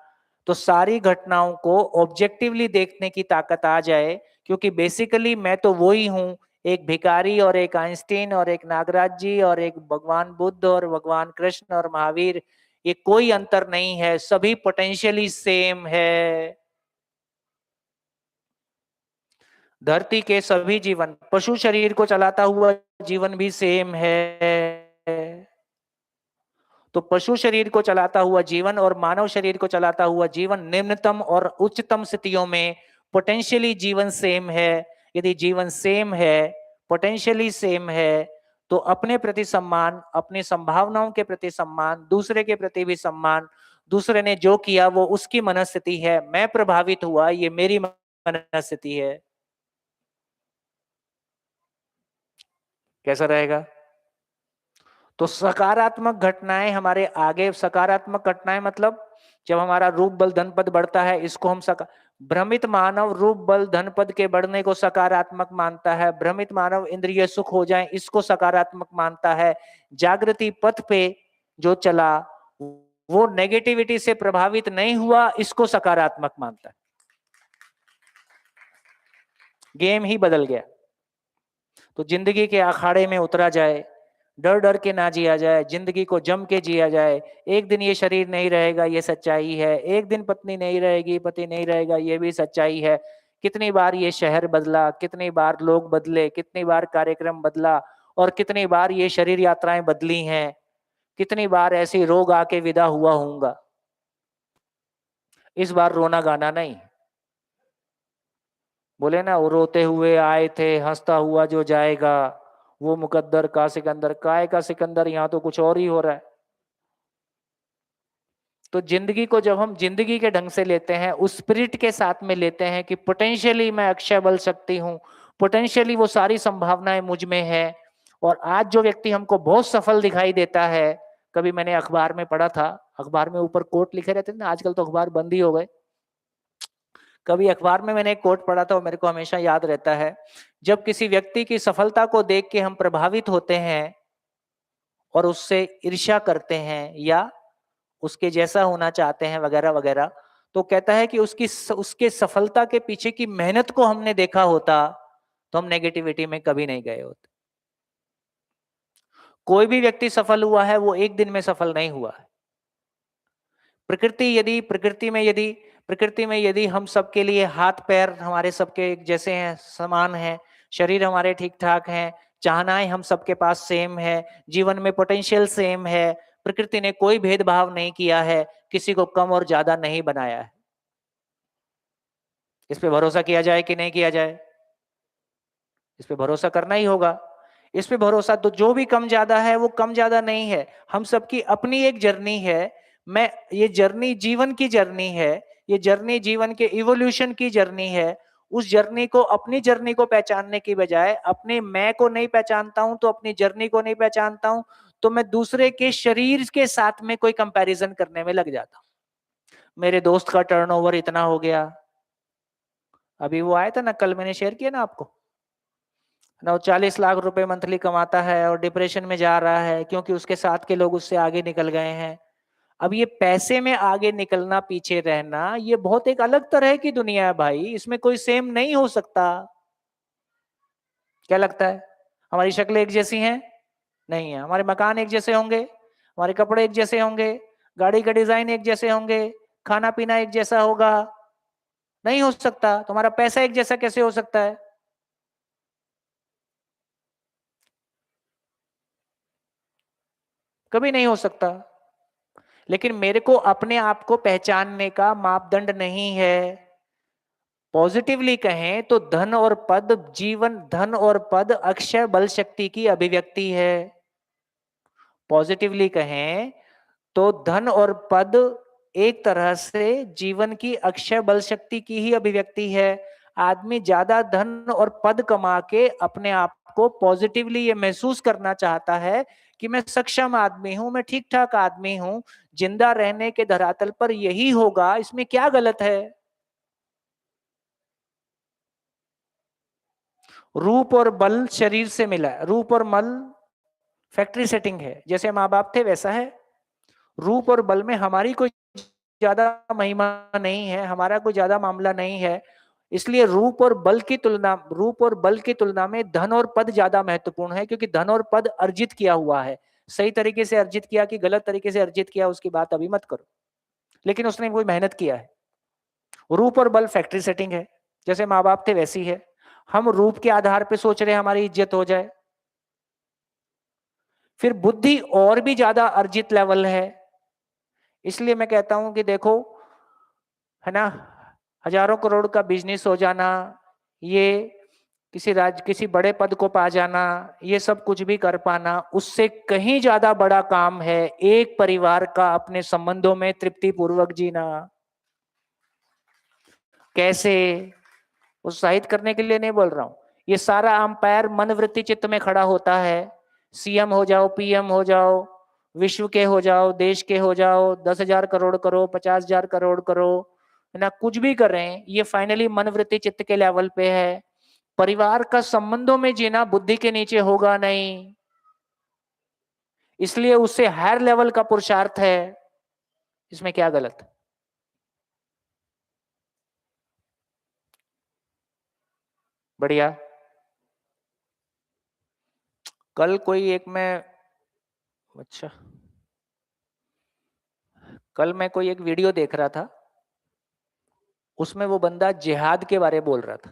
तो सारी घटनाओं को ऑब्जेक्टिवली देखने की ताकत आ जाए, क्योंकि बेसिकली मैं तो वो ही हूं, एक भिखारी और एक आइंस्टीन और एक नागराज जी और एक भगवान बुद्ध और भगवान कृष्ण और महावीर, ये कोई अंतर नहीं है, सभी पोटेंशियली सेम है। धरती के सभी जीवन, पशु शरीर को चलाता हुआ जीवन भी सेम है। तो पशु शरीर को चलाता हुआ जीवन और मानव शरीर को चलाता हुआ जीवन, निम्नतम और उच्चतम स्थितियों में पोटेंशियली जीवन सेम है। यदि जीवन सेम है, पोटेंशियली सेम है, तो अपने प्रति सम्मान, अपनी संभावनाओं के प्रति सम्मान, दूसरे के प्रति भी सम्मान। दूसरे ने जो किया वो उसकी मनस्थिति है, मैं प्रभावित हुआ, ये मेरी मनस्थिति है। कैसा रहेगा? तो सकारात्मक घटनाएं हमारे आगे, सकारात्मक घटनाएं मतलब जब हमारा रूप बल धन पद बढ़ता है, इसको हम भ्रमित मानव रूप बल धन पद के बढ़ने को सकारात्मक मानता है। भ्रमित मानव इंद्रिय सुख हो जाए, इसको सकारात्मक मानता है। जागृति पथ पे जो चला वो नेगेटिविटी से प्रभावित नहीं हुआ, इसको सकारात्मक मानता है। गेम ही बदल गया। तो जिंदगी के अखाड़े में उतरा जाए, डर डर के ना जिया जाए, जिंदगी को जम के जिया जाए। एक दिन ये शरीर नहीं रहेगा, ये सच्चाई है। एक दिन पत्नी नहीं रहेगी, पति नहीं रहेगा, ये भी सच्चाई है। कितनी बार ये शहर बदला, कितनी बार लोग बदले, कितनी बार कार्यक्रम बदला, और कितनी बार ये शरीर यात्राएं बदली हैं, कितनी बार ऐसे रोग आके विदा हुआ होऊंगा। इस बार रोना गाना नहीं। बोले ना, वो रोते हुए आए थे, हंसता हुआ जो जाएगा, वो मुकद्दर का सिकंदर। काय का सिकंदर, यहां तो कुछ और ही हो रहा है। तो जिंदगी को जब हम जिंदगी के ढंग से लेते हैं, उस स्पिरिट के साथ में लेते हैं कि पोटेंशियली मैं अक्षय बल शक्ति हूं, पोटेंशियली वो सारी संभावनाएं मुझ में है। और आज जो व्यक्ति हमको बहुत सफल दिखाई देता है, कभी मैंने अखबार में पढ़ा था, अखबार में ऊपर कोट लिखे रहते थे ना, आजकल तो अखबार बंद ही हो गए। कभी अखबार में मैंने एक कोट पढ़ा था और मेरे को हमेशा याद रहता है, जब किसी व्यक्ति की सफलता को देख के हम प्रभावित होते हैं और उससे ईर्ष्या करते हैं या उसके जैसा होना चाहते हैं वगैरह वगैरह, तो कहता है कि उसके सफलता के पीछे की मेहनत को हमने देखा होता तो हम नेगेटिविटी में कभी नहीं गए होते। कोई भी व्यक्ति सफल हुआ है वो एक दिन में सफल नहीं हुआ है। प्रकृति में यदि हम सबके लिए हाथ पैर हमारे सबके एक जैसे हैं, समान हैं, शरीर हमारे ठीक ठाक हैं, चाहनाएं हम सबके पास सेम है, जीवन में पोटेंशियल सेम है, प्रकृति ने कोई भेदभाव नहीं किया है, किसी को कम और ज्यादा नहीं बनाया है। इस पे भरोसा किया जाए कि नहीं किया जाए? इस पे भरोसा करना ही होगा। इस पे भरोसा, तो जो भी कम ज्यादा है वो कम ज्यादा नहीं है, हम सबकी अपनी एक जर्नी है। ये जर्नी जीवन की जर्नी है, ये जर्नी जीवन के इवोल्यूशन की जर्नी है। उस जर्नी को, अपनी जर्नी को पहचानने की बजाय अपने मैं को नहीं पहचानता हूं, तो अपनी जर्नी को नहीं पहचानता हूं, तो मैं दूसरे के शरीर के साथ में कोई कंपैरिजन करने में लग जाता हूं। मेरे दोस्त का टर्नओवर इतना हो गया, अभी वो आया था ना, कल मैंने शेयर किया ना आपको ना, वो 40 लाख रुपए मंथली कमाता है और डिप्रेशन में जा रहा है क्योंकि उसके साथ के लोग उससे आगे निकल गए हैं। अब ये पैसे में आगे निकलना, पीछे रहना, ये बहुत एक अलग तरह की दुनिया है भाई, इसमें कोई सेम नहीं हो सकता। क्या लगता है? हमारी शक्लें एक जैसी हैं? नहीं है। हमारे मकान एक जैसे होंगे, हमारे कपड़े एक जैसे होंगे, गाड़ी का डिजाइन एक जैसे होंगे, खाना पीना एक जैसा होगा? नहीं हो सकता। तुम्हारा पैसा एक जैसा कैसे हो सकता है? कभी नहीं हो सकता। लेकिन मेरे को अपने आप को पहचानने का मापदंड नहीं है। पॉजिटिवली कहें तो धन और पद, जीवन, धन और पद अक्षय बल शक्ति की अभिव्यक्ति है। पॉजिटिवली कहें तो धन और पद एक तरह से जीवन की अक्षय बल शक्ति की ही अभिव्यक्ति है। आदमी ज्यादा धन और पद कमा के अपने आप को पॉजिटिवली ये महसूस करना चाहता है कि मैं सक्षम आदमी हूं, मैं ठीक ठाक आदमी हूं, जिंदा रहने के धरातल पर यही होगा, इसमें क्या गलत है? रूप और बल शरीर से मिला है, रूप और मल फैक्ट्री सेटिंग है। जैसे माँ बाप थे वैसा है। रूप और बल में हमारी कोई ज्यादा महिमा नहीं है, हमारा कोई ज्यादा मामला नहीं है। इसलिए रूप और बल की तुलना में धन और पद ज्यादा महत्वपूर्ण है, क्योंकि धन और पद अर्जित किया हुआ है। सही तरीके से अर्जित किया कि गलत तरीके से अर्जित किया उसकी बात अभी मत करो, लेकिन उसने कोई मेहनत किया है। रूप और बल फैक्ट्री सेटिंग है। जैसे माँ बाप थे वैसी है। हम रूप के आधार पे सोच रहे हैं हमारी इज्जत हो जाए। फिर बुद्धि और भी ज्यादा अर्जित लेवल है। इसलिए मैं कहता हूं कि देखो, है ना, हजारों करोड़ का बिजनेस हो जाना, ये किसी बड़े पद को पा जाना, ये सब कुछ भी कर पाना, उससे कहीं ज्यादा बड़ा काम है एक परिवार का अपने संबंधों में तृप्ति पूर्वक जीना। कैसे? उत्साहित करने के लिए नहीं बोल रहा हूं। ये सारा अंपायर मन वृत्ति चित्त में खड़ा होता है। सीएम हो जाओ, पीएम हो जाओ, विश्व के हो जाओ, देश के हो जाओ, 10,000 करोड़ करो, 50,000 करोड़ करो, है ना, कुछ भी करें, ये फाइनली मन वृत्ति चित्त के लेवल पे है। परिवार का संबंधों में जीना बुद्धि के नीचे होगा नहीं, इसलिए उससे हायर लेवल का पुरुषार्थ है। इसमें क्या गलत? बढ़िया। कल कोई एक मैं अच्छा कल मैं कोई एक वीडियो देख रहा था, उसमें वो बंदा जिहाद के बारे बोल रहा था,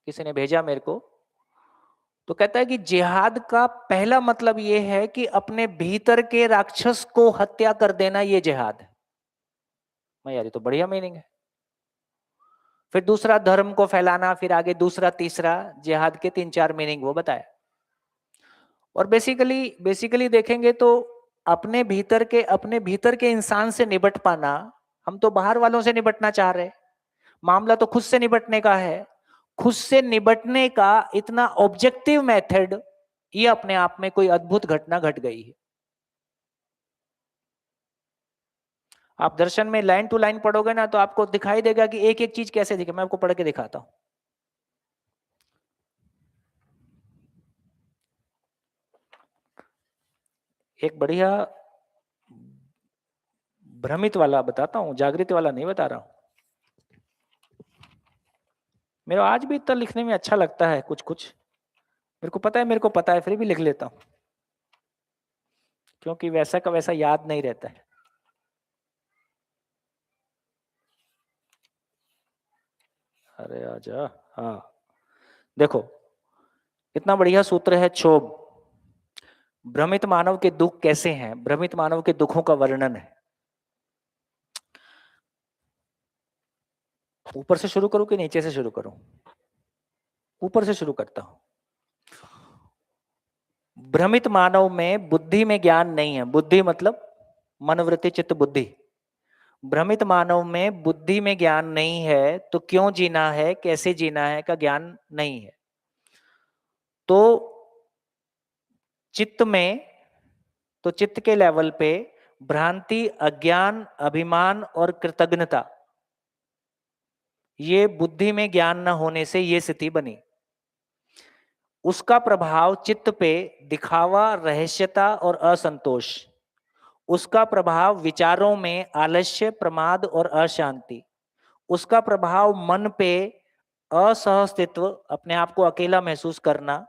किसी ने भेजा मेरे को। तो कहता है कि जिहाद का पहला मतलब ये है कि अपने भीतर के राक्षस को हत्या कर देना, ये जिहाद है। मैं यार ये तो बढ़िया मीनिंग है। फिर दूसरा धर्म को फैलाना, फिर आगे दूसरा तीसरा, जिहाद के 3-4 मीनिंग वो बताया। और बेसिकली देखेंगे तो अपने भीतर के इंसान से निपट पाना, हम तो बाहर वालों से निपटना चाह रहे, मामला तो खुद से निपटने का है। खुद से निपटने का इतना ऑब्जेक्टिव मेथड, ये अपने आप में कोई अद्भुत घटना घट गई है। आप दर्शन में लाइन टू लाइन पढ़ोगे ना तो आपको दिखाई देगा कि एक एक चीज कैसे दिखे। मैं आपको पढ़ के दिखाता हूं। एक बढ़िया भ्रमित वाला बताता हूं, जागृति वाला नहीं बता रहा हूं। मेरा आज भी इतना लिखने में अच्छा लगता है, कुछ कुछ मेरे को पता है फिर भी लिख लेता हूं, क्योंकि वैसा का वैसा याद नहीं रहता है। अरे आजा, हाँ देखो इतना बढ़िया सूत्र है क्षोभ। भ्रमित मानव के दुख कैसे हैं, भ्रमित मानव के दुखों का वर्णन है। ऊपर से शुरू करूं कि नीचे से शुरू करूं? ऊपर से शुरू करता हूं। भ्रमित मानव में बुद्धि में ज्ञान नहीं है। बुद्धि मतलब मनोवृत्ति, चित्त, बुद्धि। भ्रमित मानव में बुद्धि में ज्ञान नहीं है, तो क्यों जीना है, कैसे जीना है का ज्ञान नहीं है। तो चित्त के लेवल पे भ्रांति, अज्ञान, अभिमान और कृतज्ञता, ये बुद्धि में ज्ञान न होने से ये स्थिति बनी। उसका प्रभाव चित्त पे दिखावा, रहस्यता और असंतोष। उसका प्रभाव विचारों में आलस्य, प्रमाद और अशांति। उसका प्रभाव मन पे असहस्तित्व, अपने आप को अकेला महसूस करना,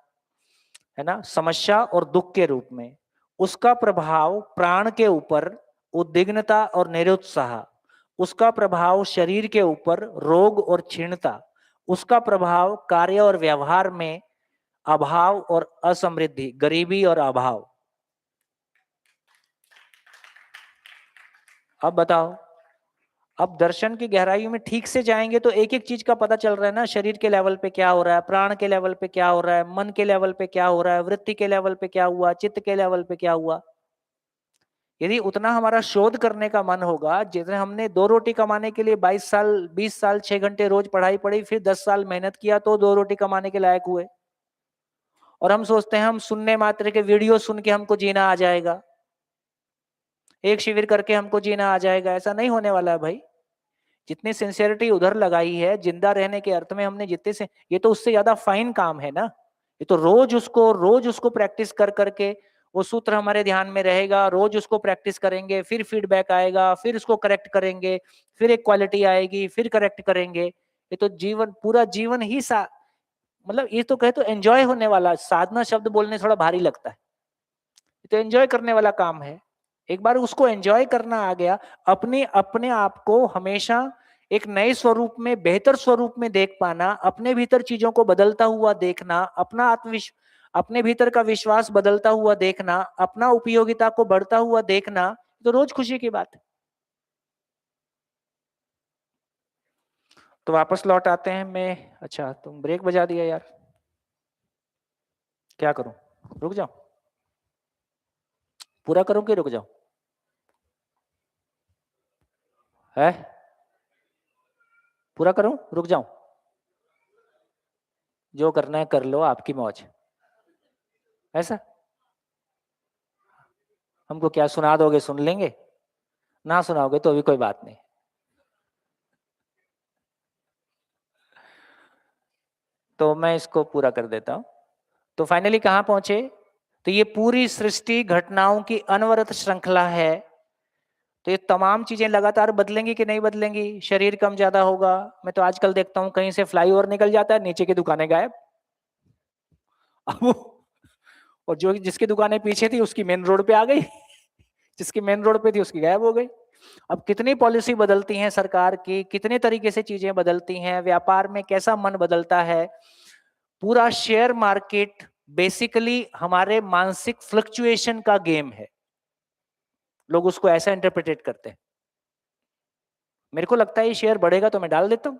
है ना, समस्या और दुख के रूप में। उसका प्रभाव प्राण के ऊपर उद्विग्नता और निरुत्साह। उसका प्रभाव शरीर के ऊपर रोग और क्षीणता। उसका प्रभाव कार्य और व्यवहार में अभाव और असमृद्धि, गरीबी और अभाव। अब बताओ, अब दर्शन की गहराई में ठीक से जाएंगे तो एक एक चीज का पता चल रहा है ना। शरीर के लेवल पे क्या हो रहा है, प्राण के लेवल पे क्या हो रहा है, मन के लेवल पे क्या हो रहा है, वृत्ति के लेवल पे क्या हुआ, चित्त के लेवल पे क्या हुआ। यदि उतना हमारा शोध करने का मन होगा, जितने हमने 2 रोटी कमाने के लिए 22 साल 20 साल 6 घंटे रोज पढ़ाई पढ़ी, फिर 10 साल मेहनत किया तो 2 रोटी कमाने के लायक हुए। और हम सोचते हैं हम सुनने मात्र के वीडियो सुन के हमको जीना आ जाएगा, एक शिविर करके हमको जीना आ जाएगा। ऐसा नहीं होने वाला है भाई। जितनी सिंसियरिटी उधर लगाई है, जिंदा रहने के अर्थ में हमने जितने से, ये तो उससे ज्यादा फाइन काम है ना। ये तो रोज उसको प्रैक्टिस कर करके वो सूत्र हमारे ध्यान में रहेगा, रोज उसको प्रैक्टिस करेंगे, फिर फीडबैक आएगा, फिर उसको करेक्ट करेंगे, फिर एक क्वालिटी आएगी, फिर करेक्ट करेंगे। ये तो जीवन, पूरा जीवन ही मतलब ये तो कहे तो एंजॉय होने वाला। साधना शब्द बोलने थोड़ा भारी लगता है, ये तो एंजॉय करने वाला काम है। एक बार उसको एंजॉय करना आ गया, अपने आप को हमेशा एक नए स्वरूप में, बेहतर स्वरूप में देख पाना, अपने भीतर चीजों को बदलता हुआ देखना, अपने भीतर का विश्वास बदलता हुआ देखना, अपना उपयोगिता को बढ़ता हुआ देखना, तो रोज खुशी की बात है। तो वापस लौट आते हैं। मैं, अच्छा तुम ब्रेक बजा दिया यार, क्या करूं, रुक जाऊं, पूरा करूं कि रुक जाऊं? है पूरा करूं, रुक जाऊं? जो करना है कर लो, आपकी मौज। ऐसा हमको क्या सुना दोगे, सुन लेंगे, ना सुनाओगे तो भी कोई बात नहीं। तो मैं इसको पूरा कर देता हूं। तो फाइनली कहां पहुंचे? तो ये पूरी सृष्टि घटनाओं की अनवरत श्रृंखला है। तो ये तमाम चीजें लगातार बदलेंगी कि नहीं बदलेंगी? शरीर कम ज्यादा होगा। मैं तो आजकल देखता हूं कहीं से फ्लाईओवर निकल जाता है, नीचे की दुकानें गायब। अब और जो जिसकी दुकानें पीछे थी उसकी मेन रोड पे आ गई, जिसकी मेन रोड पे थी उसकी गायब हो गई। अब कितनी पॉलिसी बदलती हैं सरकार की, कितने तरीके से चीजें बदलती हैं, व्यापार में कैसा मन बदलता है। पूरा शेयर मार्केट बेसिकली हमारे मानसिक फ्लक्चुएशन का गेम है। लोग उसको ऐसा इंटरप्रेटेट करते हैं। मेरे को लगता है ये शेयर बढ़ेगा तो मैं डाल देता हूं,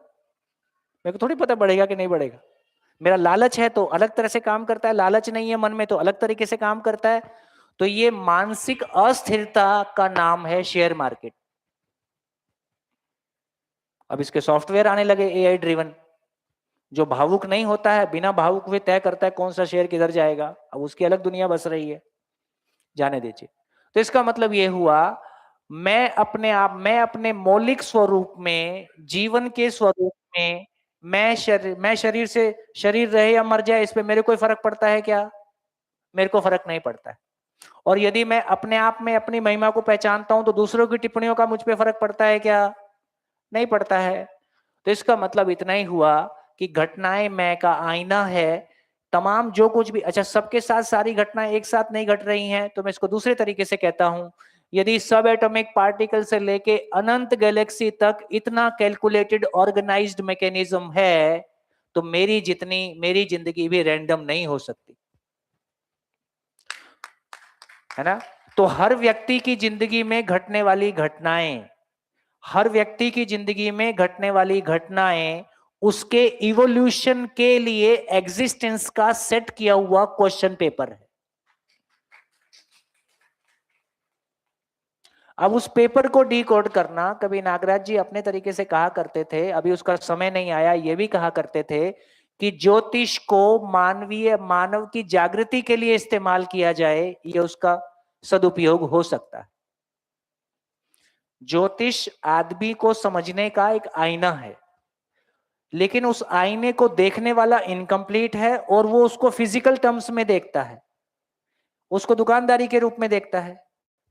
मेरे को थोड़ी पता बढ़ेगा कि नहीं बढ़ेगा। मेरा लालच है तो अलग तरह से काम करता है, लालच नहीं है मन में तो अलग तरीके से काम करता है। तो ये मानसिक अस्थिरता का नाम है शेयर मार्केट। अब इसके सॉफ्टवेयर आने लगे एआई ड्रिवन, जो भावुक नहीं होता है, बिना भावुक हुए तय करता है कौन सा शेयर किधर जाएगा। अब उसकी अलग दुनिया बस रही है, जाने दीजिए। तो इसका मतलब ये हुआ, मैं अपने मौलिक स्वरूप में, जीवन के स्वरूप में, मैं शरीर से, शरीर रहे या मर जाए इस पे मेरे कोई फर्क पड़ता है क्या? मेरे को फर्क नहीं पड़ता है। और यदि मैं अपने आप में अपनी महिमा को पहचानता हूं तो दूसरों की टिप्पणियों का मुझ पे फर्क पड़ता है क्या? नहीं पड़ता है। तो इसका मतलब इतना ही हुआ कि घटनाएं मैं का आईना है। तमाम जो कुछ भी, अच्छा सबके साथ सारी घटनाएं एक साथ नहीं घट रही हैं, तो मैं इसको दूसरे तरीके से कहता हूं, यदि सब एटॉमिक पार्टिकल से लेके अनंत गैलेक्सी तक इतना कैलकुलेटेड ऑर्गेनाइज्ड मैकेनिज्म है, तो मेरी जिंदगी भी रैंडम नहीं हो सकती, है ना? तो हर व्यक्ति की जिंदगी में घटने वाली घटनाएं, हर व्यक्ति की जिंदगी में घटने वाली घटनाएं उसके इवोल्यूशन के लिए एग्जिस्टेंस का सेट किया हुआ क्वेश्चन पेपर है। अब उस पेपर को डिकोड करना, कभी नागराज जी अपने तरीके से कहा करते थे, अभी उसका समय नहीं आया, ये भी कहा करते थे कि ज्योतिष को मानव की जागृति के लिए इस्तेमाल किया जाए, ये उसका सदुपयोग हो सकता है। ज्योतिष आदमी को समझने का एक आईना है, लेकिन उस आईने को देखने वाला इनकम्प्लीट है और वो उसको फिजिकल टर्म्स में देखता है, उसको दुकानदारी के रूप में देखता है,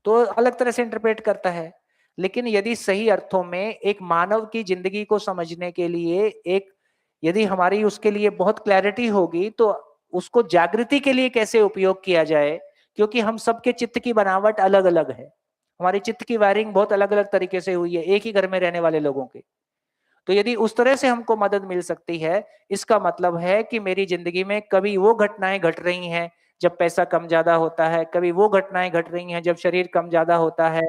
तो अलग तरह से इंटरप्रेट करता है। लेकिन यदि सही अर्थों में एक मानव की जिंदगी को समझने के लिए यदि हमारी उसके लिए बहुत क्लैरिटी होगी, तो उसको जागृति के लिए कैसे उपयोग किया जाए, क्योंकि हम सबके चित्त की बनावट अलग अलग है, हमारे चित्त की वायरिंग बहुत अलग अलग तरीके से हुई है एक ही घर में रहने वाले लोगों के। तो यदि उस तरह से हमको मदद मिल सकती है, इसका मतलब है कि मेरी जिंदगी में कभी वो घटनाएं घट रही हैं जब पैसा कम ज्यादा होता है, कभी वो घटनाएं घट रही हैं जब शरीर कम ज्यादा होता है,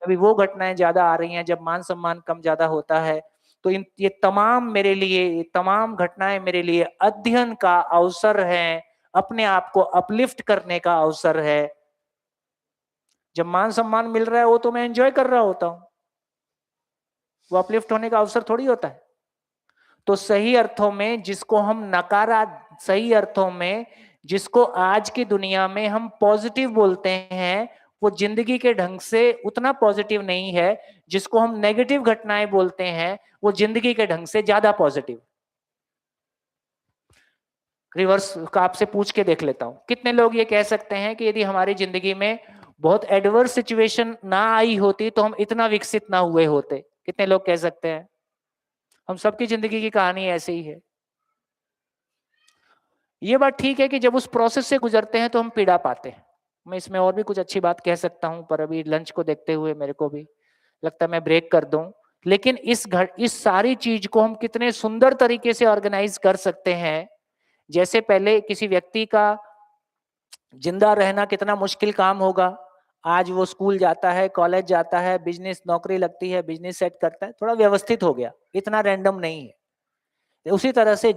कभी वो घटनाएं ज्यादा आ रही हैं जब मान सम्मान कम ज्यादा होता है। तो ये तमाम घटनाएं मेरे लिए अध्ययन का अवसर है, अपने आप को अपलिफ्ट करने का अवसर है। जब मान सम्मान मिल रहा है वो तो मैं एंजॉय कर रहा होता हूं, वो अपलिफ्ट होने का अवसर थोड़ी होता है। तो सही अर्थों में जिसको आज की दुनिया में हम पॉजिटिव बोलते हैं, वो जिंदगी के ढंग से उतना पॉजिटिव नहीं है। जिसको हम नेगेटिव घटनाएं बोलते हैं, वो जिंदगी के ढंग से ज्यादा पॉजिटिव। रिवर्स का आपसे पूछ के देख लेता हूं, कितने लोग ये कह सकते हैं कि यदि हमारी जिंदगी में बहुत एडवर्स सिचुएशन ना आई होती तो हम इतना विकसित ना हुए होते? कितने लोग कह सकते हैं? हम सबकी जिंदगी की कहानी ऐसे ही है। ये बात ठीक है कि जब उस प्रोसेस से गुजरते हैं तो हम पीड़ा पाते हैं। मैं इसमें और भी कुछ अच्छी बात कह सकता हूं, पर अभी लंच को देखते हुए मेरे को भी लगता है मैं ब्रेक कर दूं। लेकिन इस सारी चीज को हम कितने सुंदर तरीके से ऑर्गेनाइज कर सकते हैं। जैसे पहले किसी व्यक्ति का जिंदा रहना कितना मुश्किल काम होगा, आज वो स्कूल जाता है, कॉलेज जाता है, बिजनेस नौकरी लगती है, बिजनेस सेट करता है, थोड़ा व्यवस्थित हो गया, इतना रैंडम नहीं है। उसी तरह से